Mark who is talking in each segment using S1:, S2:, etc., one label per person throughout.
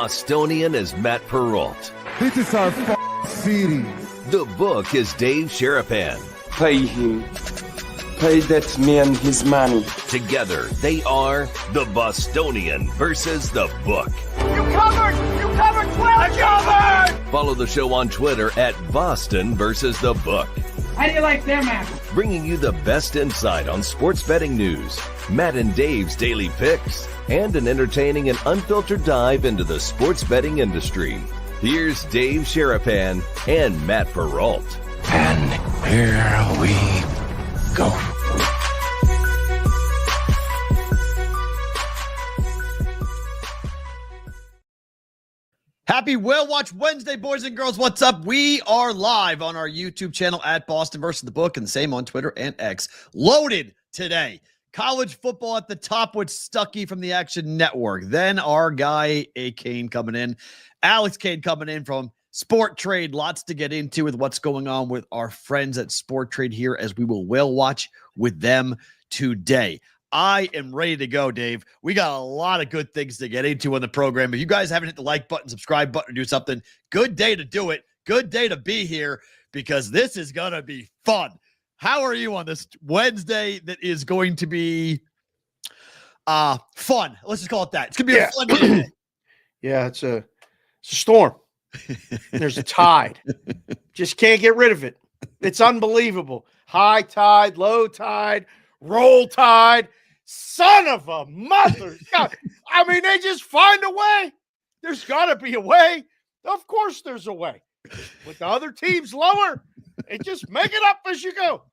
S1: Bostonian is Matt Perrault.
S2: This is our city.
S1: The book is Dave Sharapan.
S3: Pay him. Pay that man his money.
S1: Together, they are the Bostonian versus the book.
S4: You covered! You covered! 12 covered!
S1: Follow the show on Twitter at Boston versus the book.
S4: How do you like them apples?
S1: Bringing you the best insight on sports betting news, Matt and Dave's daily picks, and an entertaining and unfiltered dive into the sports betting industry. Here's Dave Sharapan and Matt Perrault.
S5: And here we go.
S6: Happy Whale Watch Wednesday, boys and girls. What's up? We are live on our YouTube channel at Boston versus the Book, and the same on Twitter and X. Loaded today. College football at the top with Stucky from the Action Network. Then our guy, Kane, coming in. Alex Kane coming in from SportTrade. Lots to get into with what's going on with our friends at SportTrade here as we will whale watch with them today. I am ready to go, Dave. We got a lot of good things to get into on the program. If you guys haven't hit the like button, subscribe button, or do something, good day to do it. Good day to be here because this is going to be fun. How are you on this Wednesday that is going to be fun? Let's just call it that. It's going to be a fun day.
S7: Yeah, it's a storm. There's a tide. Just can't get rid of it. It's unbelievable. High tide, low tide, roll tide. Son of a mother. God, I mean, they just find a way. There's got to be a way. Of course there's a way. With the other teams lower, and just make it up as you go.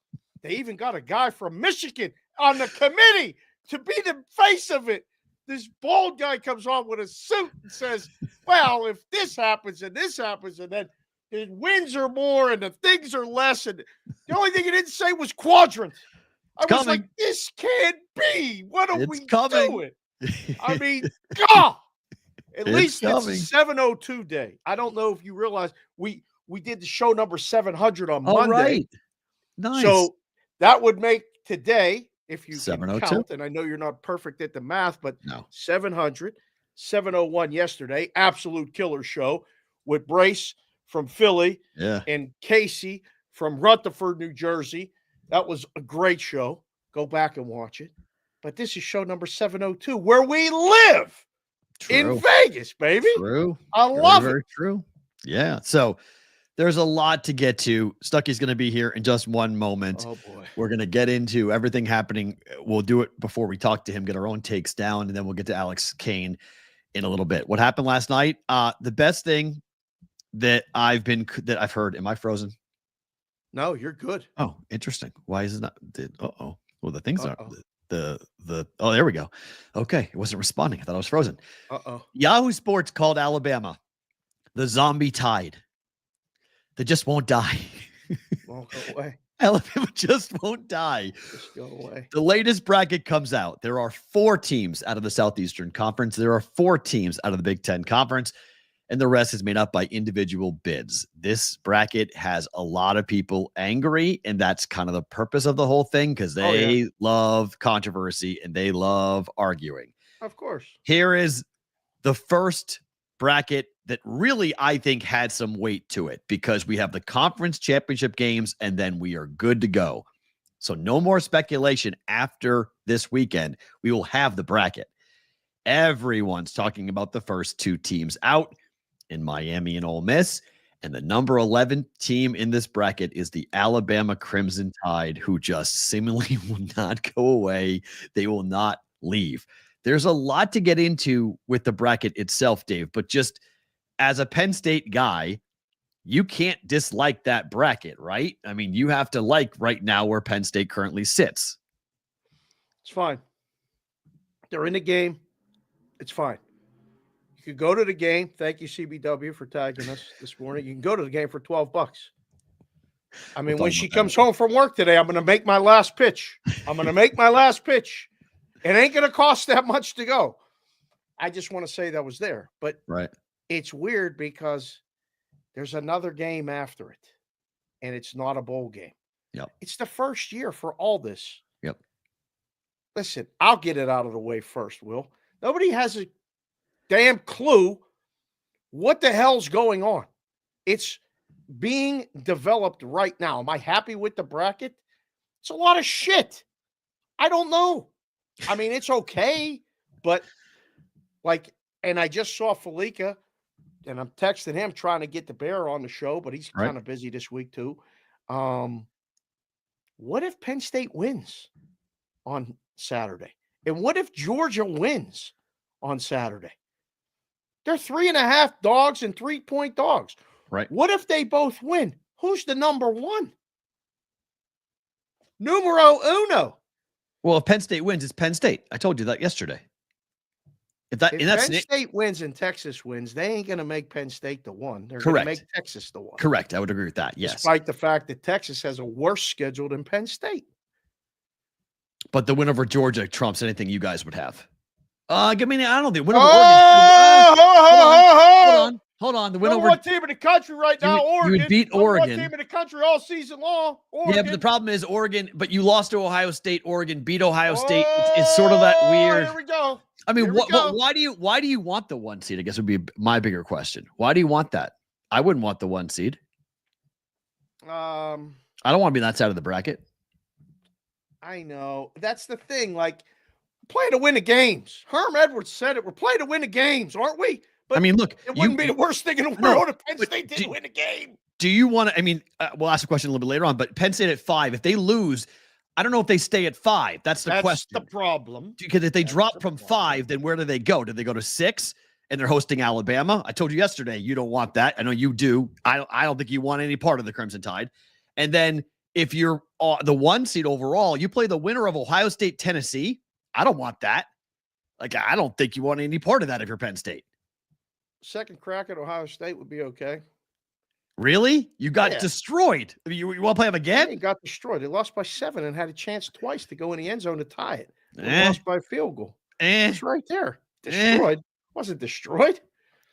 S7: They even got a guy from Michigan on the committee to be the face of it. This bald guy comes on with a suit and says, well, if this happens and this happens and then the wins are more and the things are less. And the only thing he didn't say was quadrant. I was like, this can't be. What are we doing? I mean, God. At least it's a 702 day. I don't know if you realize we did the show number 700 on Monday.
S6: Right. Nice.
S7: So that would make today, if you can
S6: 702.
S7: count, and I know you're not perfect at the math, but
S6: No.
S7: 700, 701 yesterday, absolute killer show with Brace from Philly and Casey from Rutherford, New Jersey. That was a great show. Go back and watch it. But this is show number 702, where we live in Vegas, baby.
S6: True.
S7: I love it.
S6: Very true. Yeah. So there's a lot to get to. Stucky's going to be here in just one moment.
S7: Oh, boy.
S6: We're going to get into everything happening. We'll do it before we talk to him, get our own takes down, and then we'll get to Alex Kane in a little bit. What happened last night? The best thing that I've heard. Am I frozen?
S7: No, you're good.
S6: Oh, interesting. Why is it not? Well, the things are oh, there we go. Okay. It wasn't responding. I thought I was frozen. Yahoo Sports called Alabama the zombie tide. They just won't die.
S7: Won't go away.
S6: Alabama just won't die.
S7: Just go away.
S6: The latest bracket comes out. There are 4 teams out of the Southeastern Conference. There are 4 teams out of the Big Ten Conference. And the rest is made up by individual bids. This bracket has a lot of people angry, and that's kind of the purpose of the whole thing because they love controversy and they love arguing.
S7: Of course.
S6: Here is the first bracket that really, I think, had some weight to it because we have the conference championship games, and then we are good to go. So no more speculation after this weekend. We will have the bracket. Everyone's talking about the first 2 teams out in Miami and Ole Miss. And the number 11 team in this bracket is the Alabama Crimson Tide, who just seemingly will not go away. They will not leave. There's a lot to get into with the bracket itself, Dave, but just as a Penn State guy, you can't dislike that bracket, right? I mean, you have to like right now where Penn State currently sits.
S7: It's fine. They're in the game. It's fine. You could go to the game. Thank you, CBW, for tagging us this morning. You can go to the game for $12. I mean, when she comes home from work today, I'm going to make my last pitch. It ain't going to cost that much to go. I just want to say that was there. But it's weird because there's another game after it, and it's not a bowl game.
S6: Yep.
S7: It's the first year for all this.
S6: Yep.
S7: Listen, I'll get it out of the way first, Will. Nobody has a damn clue What the hell's going on? It's being developed right now. Am I happy with the bracket? It's a lot of shit. I don't know. I mean, it's okay, but like, and I just saw Felica, and I'm texting him trying to get the Bear on the show, but he's kind of busy this week too. What if Penn State wins on Saturday? And what if Georgia wins on Saturday? They're 3.5 dogs and 3-point dogs.
S6: Right.
S7: What if they both win? Who's the number one? Numero uno.
S6: Well, if Penn State wins, it's Penn State. I told you that yesterday.
S7: If Penn State wins and Texas wins, they ain't going to make Penn State the one. They're going to make Texas the one.
S6: Correct. I would agree with that. Yes.
S7: Despite the fact that Texas has a worse schedule than Penn State.
S6: But the win over Georgia trumps anything you guys would have. I mean, I don't think win over Oregon. Hold on. The win over
S7: one team in the country right now, Oregon.
S6: You would beat Oregon.
S7: One team in the country all season long. Oregon.
S6: Yeah, but the problem is Oregon. But you lost to Ohio State. Oregon beat Ohio State. It's sort of that weird.
S7: Here we go.
S6: I mean, why do you want the 1 seed? I guess would be my bigger question. Why do you want that? I wouldn't want the 1 seed. I don't want to be on that side of the bracket.
S7: I know. That's the thing. Like, play to win the games. Herm Edwards said it. We're playing to win the games, aren't we? But
S6: I mean, look,
S7: it wouldn't be the worst thing in the world if Penn State didn't win the game.
S6: Do you want to? I mean, we'll ask a question a little bit later on, but Penn State at 5, if they lose, I don't know if they stay at 5. That's the question.
S7: That's the problem.
S6: Because if they drop from 5, then where do they go? Do they go to 6 and they're hosting Alabama? I told you yesterday, you don't want that. I know you do. I don't think you want any part of the Crimson Tide. And then if you're the 1 seed overall, you play the winner of Ohio State, Tennessee. I don't want that. Like, I don't think you want any part of that if you're Penn State.
S7: Second crack at Ohio State would be okay.
S6: Really? You got destroyed. I mean, you want to play them again?
S7: They got destroyed. They lost by 7 and had a chance twice to go in the end zone to tie it. They lost by a field goal. It's right there. Destroyed. Wasn't destroyed.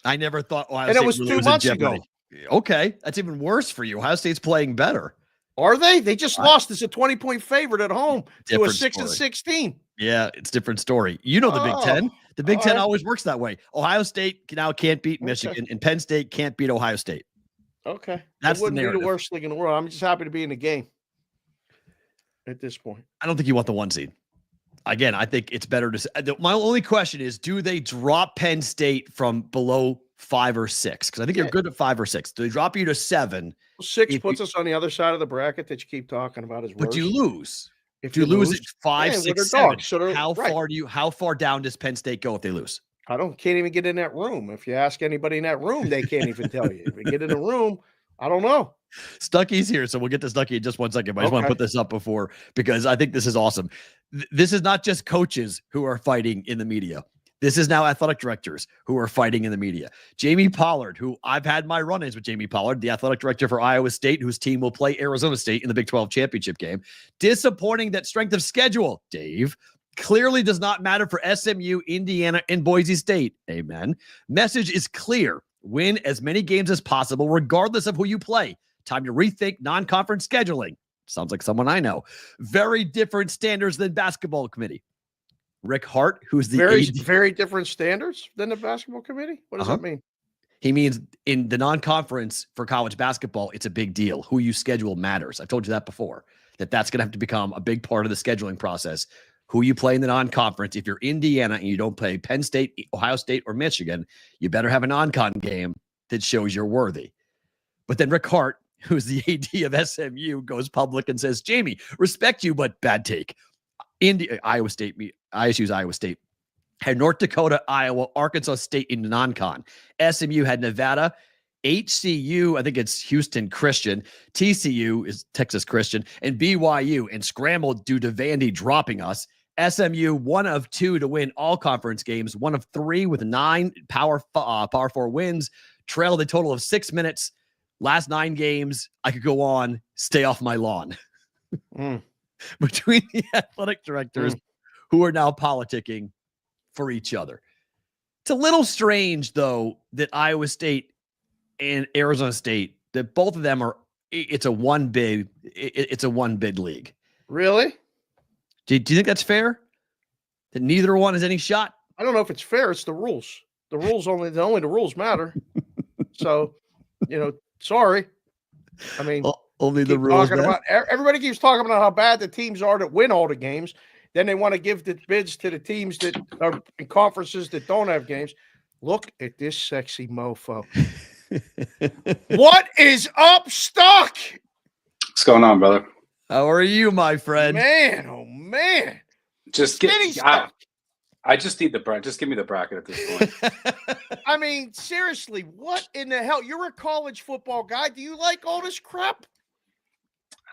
S6: I never thought Ohio
S7: State. And it was
S6: really
S7: 2 months ago.
S6: Okay. That's even worse for you. Ohio State's playing better.
S7: Are they? They just lost as a 20-point favorite at home to a 6-16.
S6: Yeah, it's a different story. You know the Big Ten. The Big Ten always works that way. Ohio State now can't beat Michigan, and Penn State can't beat Ohio State.
S7: Okay.
S6: That's
S7: it wouldn't
S6: the narrative.
S7: be the worst thing in the world. I'm just happy to be in the game at this point.
S6: I don't think you want the 1 seed. Again, I think it's better to. My only question is, do they drop Penn State from below 5 or 6? Because I think they're good at 5 or 6. Do they drop you to 7?
S7: 6 puts us on the other side of the bracket that you keep talking about as
S6: But
S7: worse.
S6: you lose.
S7: If
S6: you lose at 5, 6, 7,
S7: dogs, so
S6: how far down does Penn State go if they lose?
S7: Can't even get in that room. If you ask anybody in that room, they can't even tell you. If we get in the room, I don't know.
S6: Stucky's here, so we'll get to Stucky in just 1 second. But I just want to put this up before, because I think this is awesome. This is not just coaches who are fighting in the media. This is now athletic directors who are fighting in the media. Jamie Pollard, who I've had my run-ins with Jamie Pollard, the athletic director for Iowa State, whose team will play Arizona State in the Big 12 championship game. Disappointing that strength of schedule, Dave, clearly does not matter for SMU, Indiana, and Boise State. Amen. Message is clear. Win as many games as possible, regardless of who you play. Time to rethink non-conference scheduling. Sounds like someone I know. Very different standards than basketball committee. Rick Hart, who's the
S7: very different standards than the basketball committee. What does that mean?
S6: He means in the non-conference for college basketball, it's a big deal. Who you schedule matters. I've told you that before, that's going to have to become a big part of the scheduling process. Who you play in the non-conference. If you're Indiana and you don't play Penn State, Ohio State, or Michigan, you better have a non-con game that shows you're worthy. But then Rick Hart, who's the AD of SMU, goes public and says, Jamie, respect you, but bad take. Iowa State, ISU's Iowa State, had North Dakota, Iowa, Arkansas State in non-con. SMU had Nevada, HCU, I think it's Houston Christian, TCU is Texas Christian, and BYU, and scrambled due to Vandy dropping us. SMU, 1 of 2 to win all conference games, 1 of 3 with 9 Power 4 wins, trailed a total of 6 minutes. Last 9 games, I could go on, stay off my lawn. Between the athletic directors who are now politicking for each other. It's a little strange, though, that Iowa State and Arizona State, that both of them are, it's a one bid league.
S7: Really?
S6: Do you think that's fair? That neither one has any shot?
S7: I don't know if it's fair. It's the rules. The rules only the rules matter. So, sorry. I mean,
S6: only the rules.
S7: Everybody keeps talking about how bad the teams are that win all the games. Then they want to give the bids to the teams that are in conferences that don't have games. Look at this sexy mofo. What is up, Stuck?
S8: What's going on, brother?
S6: How are you, my friend?
S7: Man, oh man.
S8: Just I just need the bracket. Just give me the bracket at this point.
S7: I mean, seriously, what in the hell? You're a college football guy. Do you like all this crap?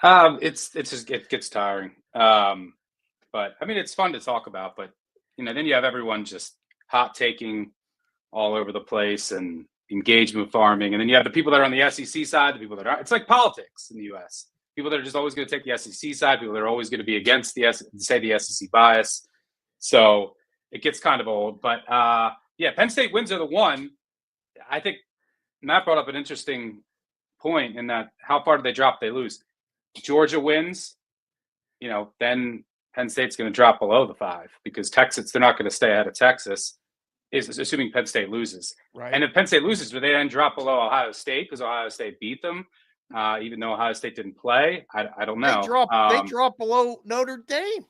S8: It's just it gets tiring. But I mean, it's fun to talk about. But then you have everyone just hot taking all over the place and engagement farming, and then you have the people that are on the SEC side, the people that are. It's like politics in the U.S. People that are just always going to take the SEC side, people that are always going to be against the SEC bias. So it gets kind of old. But Penn State wins are the one. I think Matt brought up an interesting point in that how far do they drop? They lose. Georgia wins, then Penn State's going to drop below the 5 because Texas, they're not going to stay ahead of Texas, is assuming Penn State loses.
S7: Right.
S8: And if Penn State loses, do they then drop below Ohio State because Ohio State beat them? Even though Ohio State didn't play, I don't know.
S7: They drop below Notre Dame.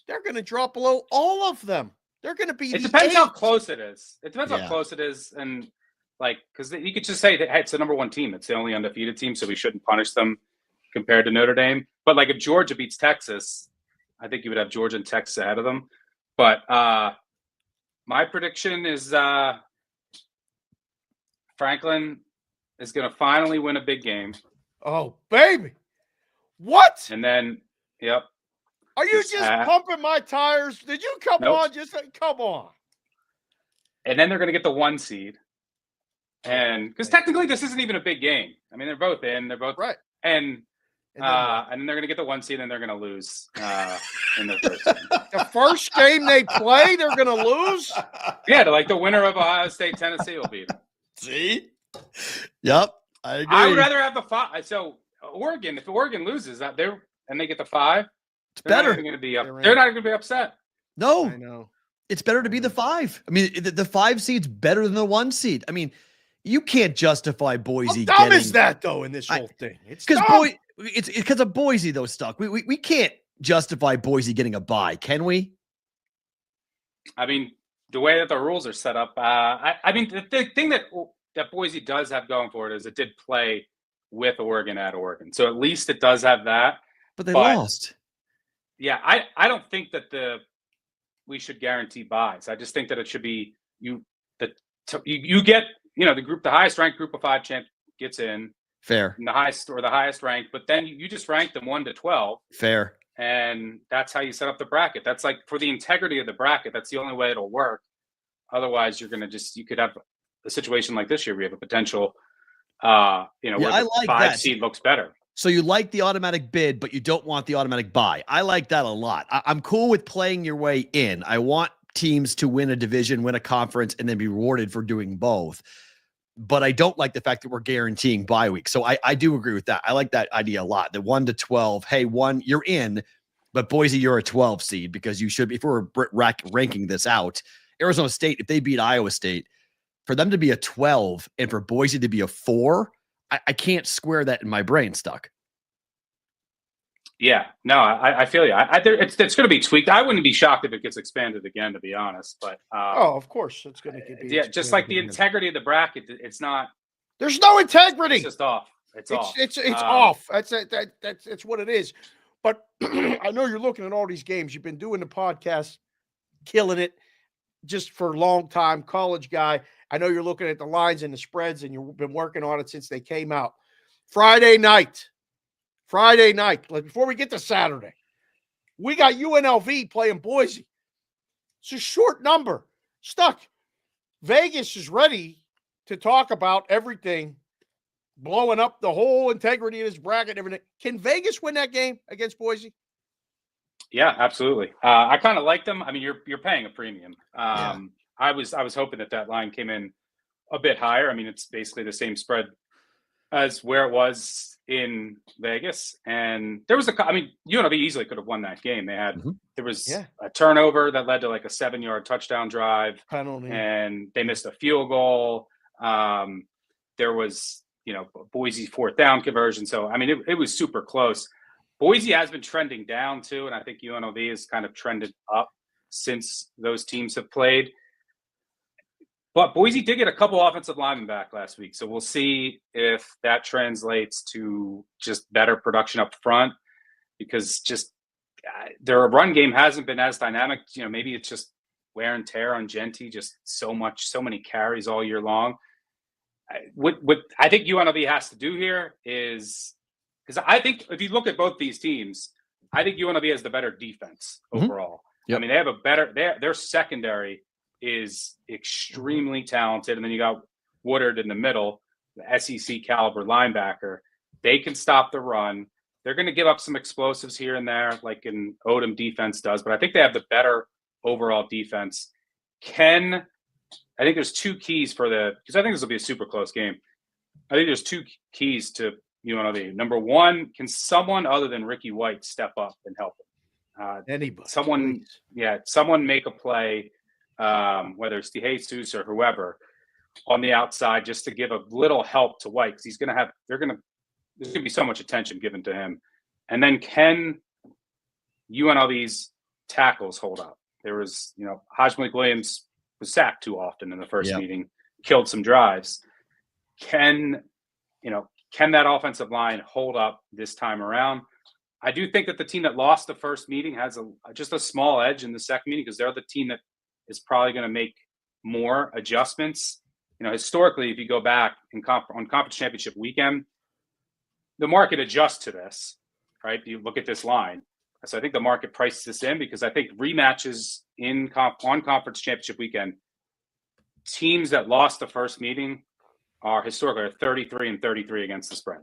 S7: They're going to drop below all of them. They're going to be.
S8: It depends how close it is. It depends how close it is, and because you could just say that hey, it's the number 1 team. It's the only undefeated team, so we shouldn't punish them compared to Notre Dame. But if Georgia beats Texas, I think you would have Georgia and Texas ahead of them. But my prediction is Franklin is going to finally win a big game.
S7: Oh, baby. What?
S8: And then, yep.
S7: Are you just pumping my tires? Did you come on? Come on.
S8: And then they're going to get the 1 seed. And because technically this isn't even a big game. I mean, they're both in. They're both
S7: right.
S8: And then they're going to get the 1 seed and they're going to lose in their first game.
S7: The first game they play, they're going to lose?
S8: Yeah, the winner of Ohio State, Tennessee will beat them.
S6: See? Yep, I agree.
S8: I would rather have the 5. So Oregon, if Oregon loses and they get the 5,
S6: it's better.
S8: They're not going to be upset.
S6: No,
S7: I know.
S6: It's better to be the 5. I mean, the 5 seed's better than the 1 seed. I mean, you can't justify Boise.
S7: How dumb is that though in this whole thing? It's
S6: because of Boise though. Stuck. We can't justify Boise getting a bye, can we?
S8: I mean, the way that the rules are set up. I mean, the thing that Boise does have going for it is it did play with Oregon at Oregon, so at least it does have that.
S6: But they lost.
S8: Yeah, I don't think that we should guarantee buys. I just think that it should be you get the highest ranked group of 5 champ gets in.
S6: Fair.
S8: And the highest ranked, but then you just rank them 1 to 12.
S6: Fair.
S8: And that's how you set up the bracket. That's for the integrity of the bracket. That's the only way it'll work. Otherwise, you could have a situation like this year where you have a potential, where the 5 seed looks better.
S6: So you like the automatic bid, but you don't want the automatic buy. I like that a lot. I'm cool with playing your way in. I want teams to win a division, win a conference, and then be rewarded for doing both. But I don't like the fact that we're guaranteeing bye week. So I do agree with that. I like that idea a lot. The 1 to 12, hey, 1, you're in, but Boise, you're a 12 seed because you should be. If we're ranking this out, Arizona State, if they beat Iowa State, for them to be a 12 and for Boise to be a 4, I can't square that in my brain, Stuck.
S8: Yeah, no, I feel you. It's going to be tweaked. I wouldn't be shocked if it gets expanded again, to be honest. But
S7: of course, it's going to get
S8: just like the integrity of the bracket. It's not.
S7: There's no integrity.
S8: It's just off. It's off.
S7: It's off. That's what it is. But I know you're looking at all these games. You've been doing the podcast, killing it, just for a long time. College guy. I know you're looking at the lines and the spreads, and you've been working on it since they came out. Friday night, before we get to Saturday, we got UNLV playing Boise. It's a short number. Stuck. Vegas is ready to talk about everything, blowing up the whole integrity of this bracket and everything. Can Vegas win that game against Boise?
S8: Yeah, absolutely. I kind of like them. I mean, you're paying a premium. I was hoping that line came in a bit higher. I mean, it's basically the same spread as where it was in Vegas. And there was UNLV easily could have won that game. There was a turnover that led to like a 7-yard touchdown drive,
S7: penalty,
S8: and they missed a field goal. there was, Boise 4th down conversion. So, I mean, it was super close. Boise has been trending down too, and I think UNLV has kind of trended up since those teams have played. But Boise did get a couple offensive linemen back last week, so we'll see if that translates to just better production up front, because just their run game hasn't been as dynamic. Maybe it's just wear and tear on Genty, just so many carries all year long. What I think UNLV has to do here is, because I think if you look at both these teams, I think UNLV has the better defense overall. Yep. I mean, they have a better, their secondary is extremely talented. And then you got Woodard in the middle, the SEC caliber linebacker. They can stop the run. They're going to give up some explosives here and there, like an Odom defense does, but I think they have the better overall defense. I think there's two keys because I think this will be a super close game. I think there's two keys to UNLV. Number one, can someone other than Ricky White step up and help him?
S7: Anybody.
S8: Someone make a play, whether it's DeJesus or whoever, on the outside, just to give a little help to White, because there's going to be so much attention given to him. And then can UNLV's tackles hold up? There was, Hajj Malik Williams was sacked too often in the first meeting, killed some drives. Can that offensive line hold up this time around? I do think that the team that lost the first meeting has just a small edge in the second meeting, because they're the team that is probably going to make more adjustments. Historically, if you go back on conference championship weekend, the market adjusts to this, right? You look at this line. So I think the market prices this in, because I think rematches on conference championship weekend, teams that lost the first meeting are historically 33-33 against the spread.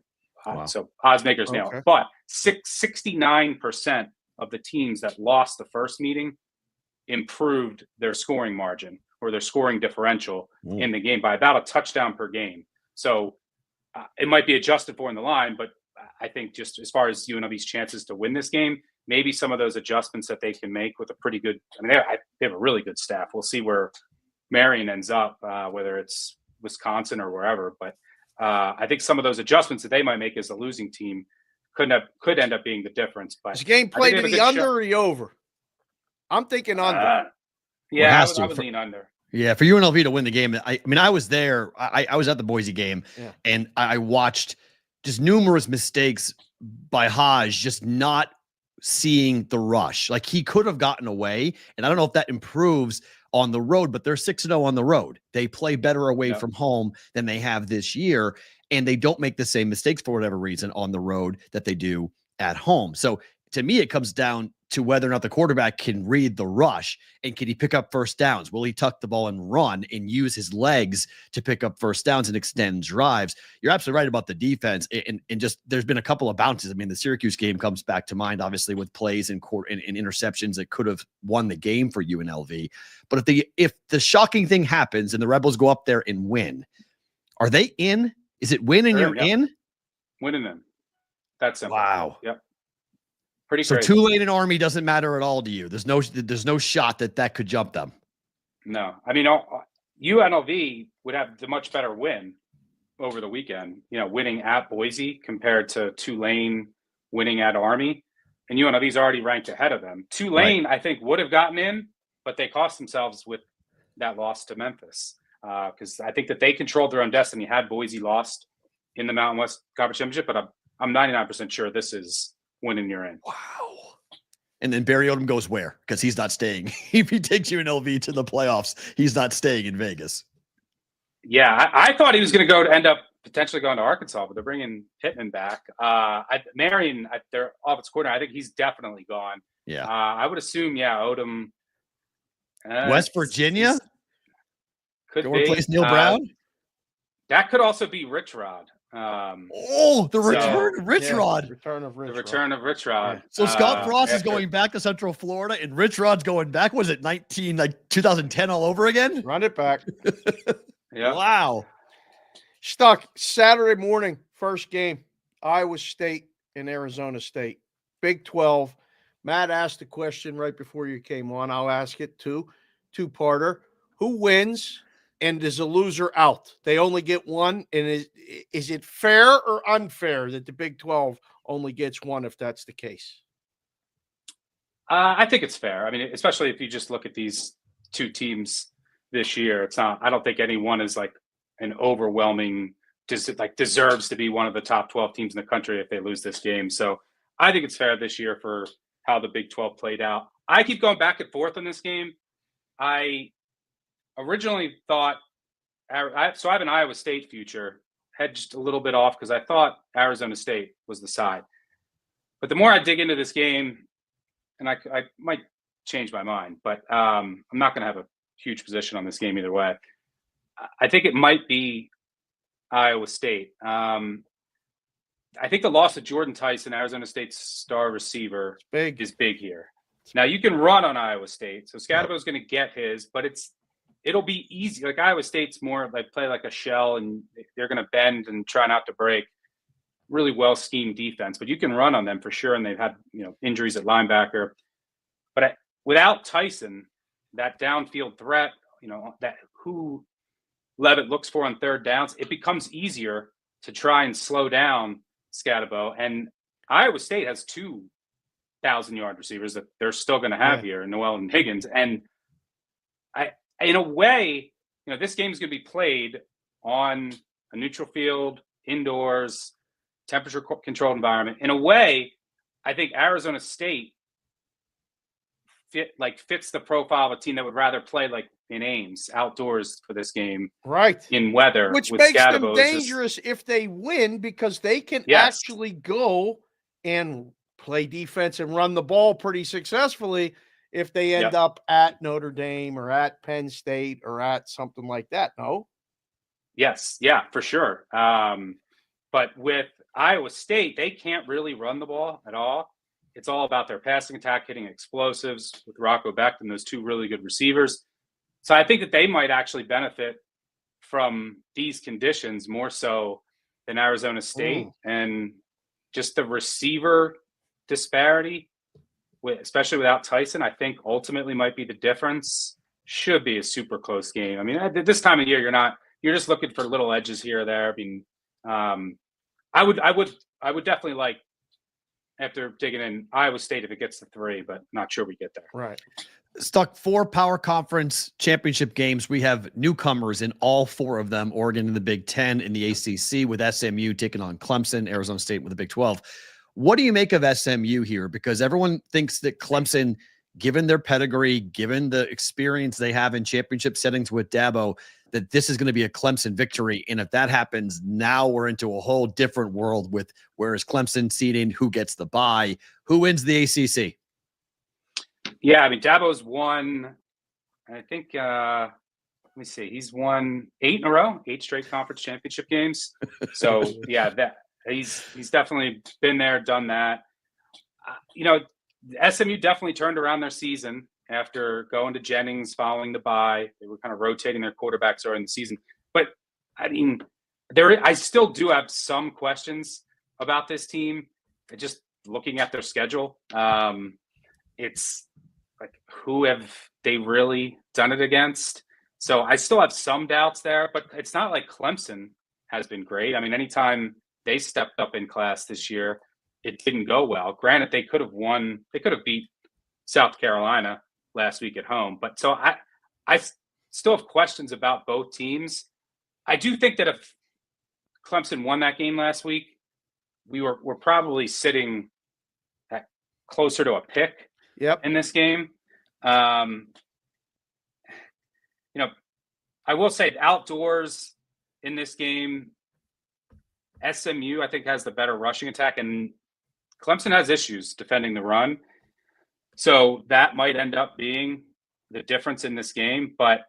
S8: Wow. So odds makers nail it. But 69% of the teams that lost the first meeting improved their scoring margin or their scoring differential in the game by about a touchdown per game. So it might be adjusted for in the line, but I think just as far as UNLV's chances to win this game, maybe some of those adjustments that they can make with a pretty good – they have a really good staff. We'll see where Marion ends up, whether it's Wisconsin or wherever. But I think some of those adjustments that they might make as a losing team could end up being the difference. But
S7: is the game played to the under or the over? I'm thinking under.
S8: I would lean under.
S6: Yeah, for UNLV to win the game. I mean, I was there. I was at the Boise game, and I watched just numerous mistakes by Hajj, just not seeing the rush. Like, he could have gotten away, and I don't know if that improves on the road, but they're 6-0 on the road. They play better away from home than they have this year, and they don't make the same mistakes for whatever reason on the road that they do at home. So to me, it comes down to whether or not the quarterback can read the rush, and can he pick up first downs? Will he tuck the ball and run and use his legs to pick up first downs and extend drives? You're absolutely right about the defense, and just there's been a couple of bounces. I mean, the Syracuse game comes back to mind, obviously, with plays and interceptions that could have won the game for UNLV. But if the shocking thing happens and the Rebels go up there and win, are they in? Is it win and you're in?
S8: Win and in. That's simple.
S6: Wow.
S8: Yep. Pretty
S6: so
S8: crazy.
S6: Tulane and Army doesn't matter at all to you. There's no shot that could jump them.
S8: No, I mean, UNLV would have the much better win over the weekend, winning at Boise compared to Tulane winning at Army, and UNLV's already ranked ahead of them. Tulane, I think, would have gotten in, but they cost themselves with that loss to Memphis, because I think that they controlled their own destiny had Boise lost in the Mountain West Conference Championship, but I'm 99% sure this is winning you're in.
S6: Wow. And then Barry Odom goes where? Because he's not staying. If he takes UNLV to the playoffs, he's not staying in Vegas.
S8: Yeah, I thought he was going to end up potentially going to Arkansas, but they're bringing Pittman back. Marion, their offensive coordinator, I think he's definitely gone.
S6: Yeah.
S8: I would assume, Odom.
S6: West Virginia?
S8: Could
S6: be. Replace Neil Brown?
S8: That could also be Rich Rod.
S6: The return of Rich Rod.
S8: The return of Rich Rod.
S6: So Scott Frost is going back to Central Florida, and Rich Rod's going back. Was it 2010 all over again?
S7: Run it back.
S8: Yeah.
S6: Wow.
S7: Stuck Saturday morning, first game, Iowa State and Arizona State, Big 12. Matt asked a question right before you came on. I'll ask it too. Two-parter. Who wins and is a loser out. They only get one. And is it fair or unfair that the Big 12 only gets one if that's the case?
S8: I think it's fair. I mean, especially if you just look at these two teams this year, it's not. I don't think any one is like an overwhelming, deserves to be one of the top 12 teams in the country if they lose this game. So I think it's fair this year for how the Big 12 played out. I keep going back and forth on this game. I originally thought, so I have an Iowa State future, hedged a little bit off because I thought Arizona State was the side. But the more I dig into this game, and I might change my mind, but I'm not going to have a huge position on this game either way. I think it might be Iowa State. I think the loss of Jordan Tyson, Arizona State's star receiver, is big here. Now, you can run on Iowa State, so Scadabo is going to get his, but it'll be easy. Like Iowa State's more like play like a shell, and they're going to bend and try not to break. Really well schemed defense, but you can run on them for sure. And they've had injuries at linebacker, but without Tyson, that downfield threat, that who Levitt looks for on third downs, it becomes easier to try and slow down Scadabo. And Iowa State has 2,000-yard receivers that they're still going to have here, Noel and Higgins. And in a way, this game is going to be played on a neutral field, indoors, temperature controlled environment. In a way, I think Arizona State fits the profile of a team that would rather play like in Ames outdoors for this game,
S7: right?
S8: In weather,
S7: which
S8: with
S7: makes
S8: Scadabo
S7: them dangerous if they win, because they can actually go and play defense and run the ball pretty successfully if they end up at Notre Dame or at Penn State or at something like that. No.
S8: Yes. Yeah, for sure. But with Iowa State, they can't really run the ball at all. It's all about their passing attack, hitting explosives with Rocco Becht and those two really good receivers. So I think that they might actually benefit from these conditions more so than Arizona State. And just the receiver disparity, especially without Tyson, I think ultimately might be the difference. Should be a super close game. I mean, at this time of year, you're just looking for little edges here or there. I mean, I would definitely like, after digging in, Iowa State if it gets to 3, but not sure we get there.
S7: Right.
S6: Stuck 4 power conference championship games. We have newcomers in all 4 of them. Oregon in the Big 10, in the ACC with SMU taking on Clemson, Arizona State with the Big 12. What do you make of SMU here? Because everyone thinks that Clemson, given their pedigree, given the experience they have in championship settings with Dabo, that this is going to be a Clemson victory. And if that happens, now we're into a whole different world with where is Clemson seeding, who gets the bye, who wins the ACC?
S8: Yeah, I mean, Dabo's won, I think, let me see, he's won 8 in a row, 8 straight conference championship games. So, yeah, that he's definitely been there, done that. SMU definitely turned around their season after going to Jennings following the bye. They were kind of rotating their quarterbacks early in the season. But, I mean, I still do have some questions about this team. Just looking at their schedule, it's like, who have they really done it against? So I still have some doubts there, but it's not like Clemson has been great. I mean, anytime they stepped up in class this year, it didn't go well. Granted, they could have beat South Carolina last week at home. But so I still have questions about both teams. I do think that if Clemson won that game last week, we're probably sitting at closer to a pick in this game. I will say outdoors in this game, SMU, I think, has the better rushing attack, and Clemson has issues defending the run. So that might end up being the difference in this game. But,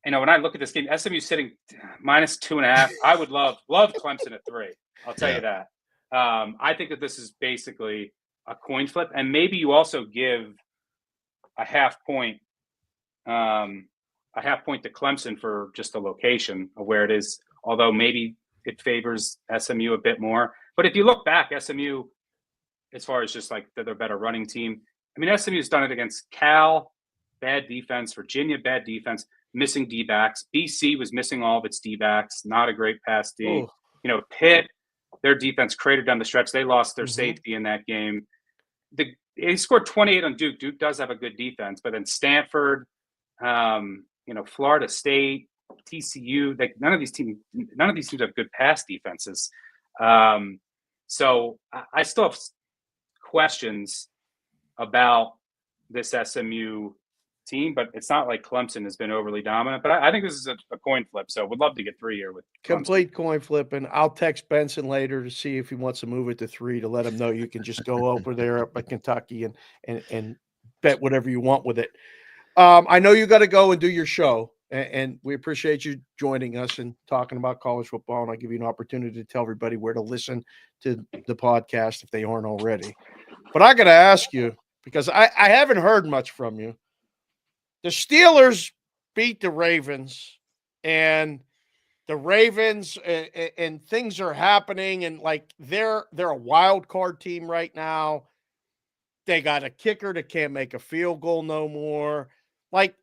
S8: when I look at this game, SMU sitting -2.5. I would love Clemson at 3. I'll tell you that. I think that this is basically a coin flip, and maybe you also give a half point to Clemson for just the location of where it is, although maybe it favors SMU a bit more. But if you look back, SMU, as far as just like they're a better running team, I mean, SMU's done it against Cal, bad defense, Virginia, bad defense, missing D-backs. BC was missing all of its D-backs. Not a great pass D. Pitt, their defense cratered down the stretch. They lost their safety in that game. They scored 28 on Duke. Duke does have a good defense, but then Stanford, Florida State, TCU, none of these teams have good pass defenses. So I still have questions about this SMU team, but it's not like Clemson has been overly dominant. But I think this is a coin flip, so would love to get 3 here with Clemson.
S7: Complete coin flip, and I'll text Benson later to see if he wants to move it to 3 to let him know you can just go over there up at Kentucky and bet whatever you want with it. I know you got to go and do your show, and we appreciate you joining us and talking about college football, and I'll give you an opportunity to tell everybody where to listen to the podcast if they aren't already. But I got to ask you, because I haven't heard much from you. The Steelers beat the Ravens, and the Ravens and things are happening, and like they're a wild card team right now. They got a kicker that can't make a field goal no more. Like,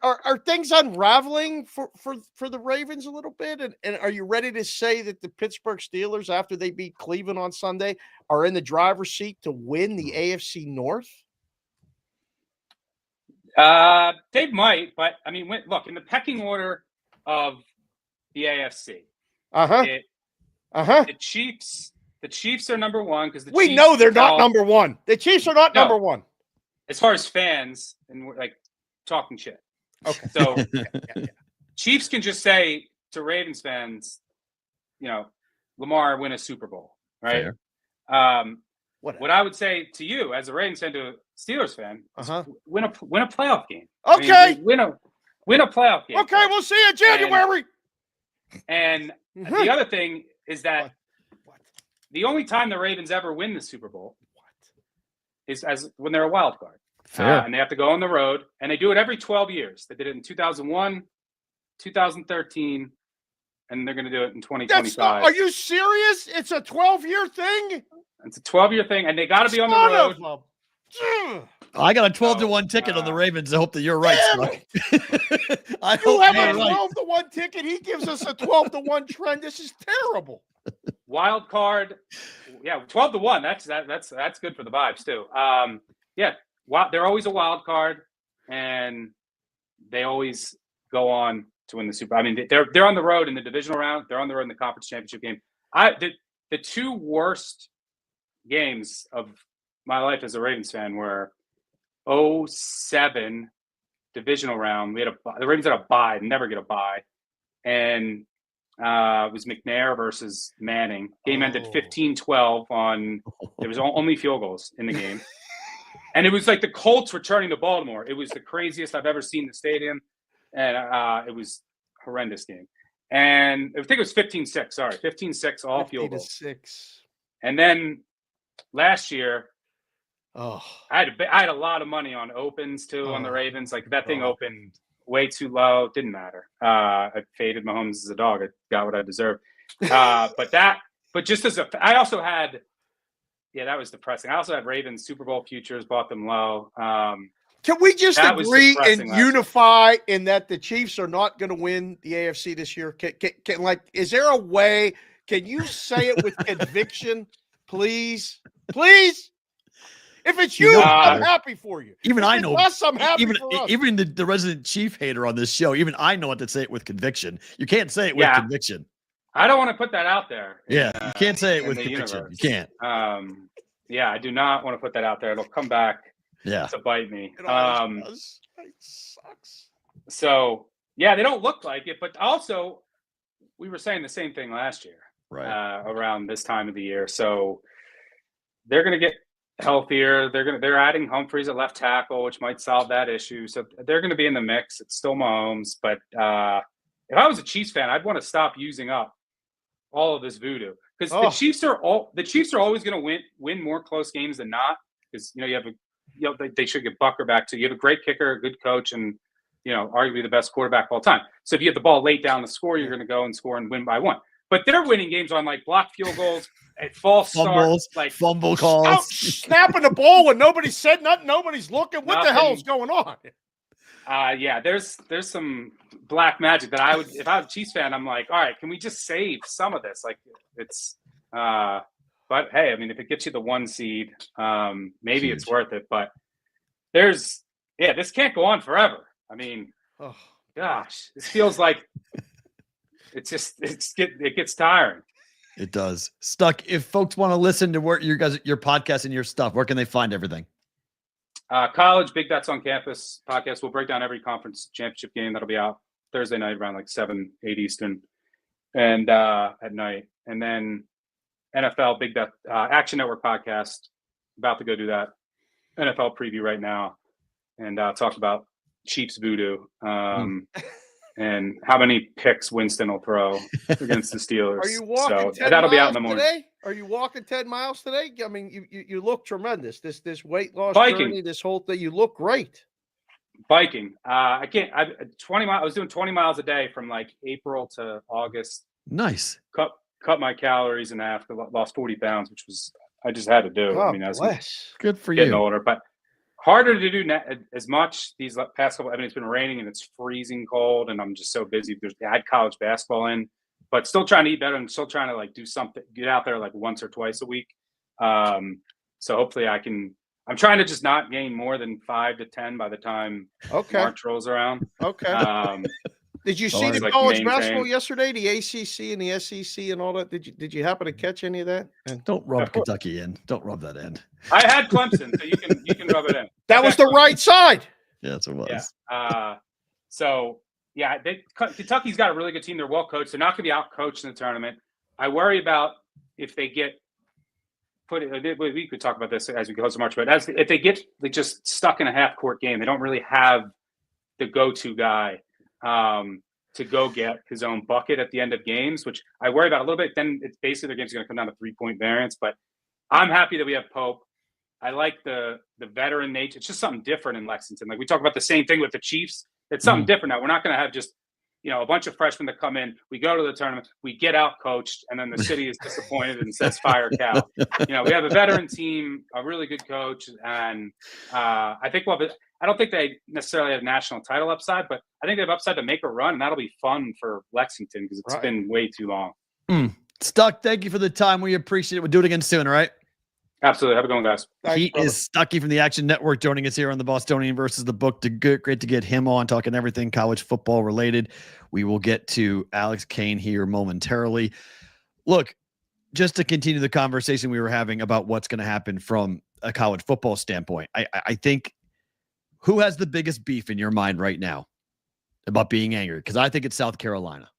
S7: are things unraveling for the Ravens a little bit? And are you ready to say that the Pittsburgh Steelers, after they beat Cleveland on Sunday, are in the driver's seat to win the AFC North?
S8: They might, but I mean, look, in the pecking order of the AFC, the Chiefs are number one because
S7: we know they're not number one. The Chiefs are not number one
S8: as far as fans and we're like talking shit. Okay, so Chiefs can just say to Ravens fans, Lamar win a Super Bowl, right? What I would say to you as a Ravens fan to a Steelers fan is win a playoff game.
S7: Okay.
S8: I mean, win a playoff game.
S7: Okay, we'll see you in January.
S8: And the other thing is that the only time the Ravens ever win the Super Bowl is when they're a wild card. And they have to go on the road, and they do it every 12 years. They did it in 2001, 2013, and they're going to do it in 2025.
S7: Are you serious? It's a 12-year thing?
S8: It's a 12-year thing, and they got to be on the road.
S6: I got a 12-1 ticket on the Ravens. I hope that you're right, Stuck.
S7: You have a 12-1 ticket. He gives us a 12-1 trend. This is terrible.
S8: Wild card, 12-1. That's good for the vibes too. They're always a wild card, and they always go on to win the Super. I mean, they're on the road in the divisional round. They're on the road in the conference championship game. The two worst games of my life as a Ravens fan were 2007 divisional round. The Ravens had a bye, never get a bye, and it was McNair versus Manning. Game ended 15-12 on. There was only field goals in the game. And it was like the Colts returning to Baltimore. It was the craziest I've ever seen the stadium. And it was a horrendous game. And I think it was 15-6. Sorry, 15-6, all field goals.
S7: 6.
S8: And then last year,
S7: I
S8: had a lot of money on opens, too, on the Ravens. Like, that thing opened way too low. Didn't matter. I faded Mahomes as a dog. I got what I deserved. But just as I also had – yeah, that was depressing. I also had Ravens Super Bowl futures, bought them low.
S7: Can we just agree and unify in that the Chiefs are not going to win the AFC this year? Is there a way? Can you say it with conviction, please? Please? If it's you, I'm happy for you.
S6: Even I know.
S7: Us, I'm happy for us.
S6: Even the resident Chief hater on this show, even I know what to say it with conviction. You can't say it with conviction.
S8: I don't want to put that out there.
S6: You can't say it with conviction.
S8: Universe.
S6: You can't.
S8: I do not want to put that out there. It'll come back to bite me.
S7: It always does. It sucks.
S8: So, they don't look like it. But also, we were saying the same thing last year, around this time of the year. So, they're going to get healthier. They're adding Humphreys at left tackle, which might solve that issue. So, they're going to be in the mix. It's still Mahomes. But if I was a Chiefs fan, I'd want to stop using up all of this voodoo, because the Chiefs are always going to win more close games than not, because they should get Bucker back too. You have a great kicker, a good coach, and arguably the best quarterback of all time. So if you have the ball late down the score, you're going to go and score and win by 1. But they're winning games on like blocked field goals, at false
S6: fumbles,
S8: starts, like
S6: fumble calls,
S7: snapping the ball when nobody said nothing, nobody's looking. What the hell is going on?
S8: Yeah, there's some black magic that I would, if I was a Chiefs fan, I'm like, all right, can we just save some of this? Like it's, but hey, I mean, if it gets you the 1 seed, maybe it's worth it. But this can't go on forever. I mean, gosh, this feels like it gets tiring.
S6: It does. Stuck. If folks want to listen to your podcast and your stuff, where can they find everything?
S8: College Big Bets on Campus podcast. We'll break down every conference championship game that'll be out Thursday night around like 7, 8 Eastern, and at night. And then NFL Big Bet Action Network podcast. About to go do that NFL preview right now, and talk about Chiefs voodoo and how many picks Winston will throw against the Steelers.
S7: Are you walking 10
S8: that'll
S7: miles
S8: be out in the morning.
S7: today? Are you walking 10 miles today? I mean, you look tremendous. This weight loss journey, this whole thing, you look great.
S8: Biking. I can't. 20 miles. I was doing 20 miles a day from like April to August.
S6: Nice.
S8: Cut my calories in half. Lost 40 pounds, which was I just had to do.
S7: God
S8: I mean, I was
S6: good for
S8: getting
S6: you.
S8: older, but harder to do as much these past couple. I mean, it's been raining and it's freezing cold, and I'm just so busy. I had college basketball in, but still trying to eat better and still trying to like do something, get out there like once or twice a week. So hopefully I'm trying to just not gain more than 5 to 10 by the time March rolls around.
S7: Okay. Did you see the college basketball yesterday, the ACC and the SEC and all that? Did you happen to catch any of that?
S6: Don't rub Kentucky in. Don't rub that in.
S8: I had Clemson, so you can rub it in.
S7: That was the right side.
S6: Yeah, that's what it was.
S8: Yeah. So yeah, Kentucky's got a really good team. They're well coached. They're not going to be out coached in the tournament. I worry about if they get we could talk about this as we go to March, but if they get just stuck in a half court game, they don't really have the go-to guy to go get his own bucket at the end of games, which I worry about a little bit. Then it's basically their game's going to come down to 3-point variance. But I'm happy that we have Pope. I like the veteran nature. It's just something different in Lexington. Like we talk about the same thing with the Chiefs. It's something different now. We're not going to have just a bunch of freshmen that come in. We go to the tournament, we get out coached, and then the city is disappointed and says fire Cal. We have a veteran team, a really good coach, and I think I don't think they necessarily have national title upside, but I think they have upside to make a run, and that'll be fun for Lexington because it's been way too long.
S6: Stuck, thank you for the time. We appreciate it. We'll do it again soon, all right?
S8: Absolutely. Have a good one, guys.
S6: He is Stucky from the Action Network joining us here on the Bostonian versus the Book. Great to get him on, talking everything college football related. We will get to Alex Kane here momentarily. Look, just to continue the conversation we were having about what's going to happen from a college football standpoint, I think who has the biggest beef in your mind right now about being angry? Because I think it's South Carolina.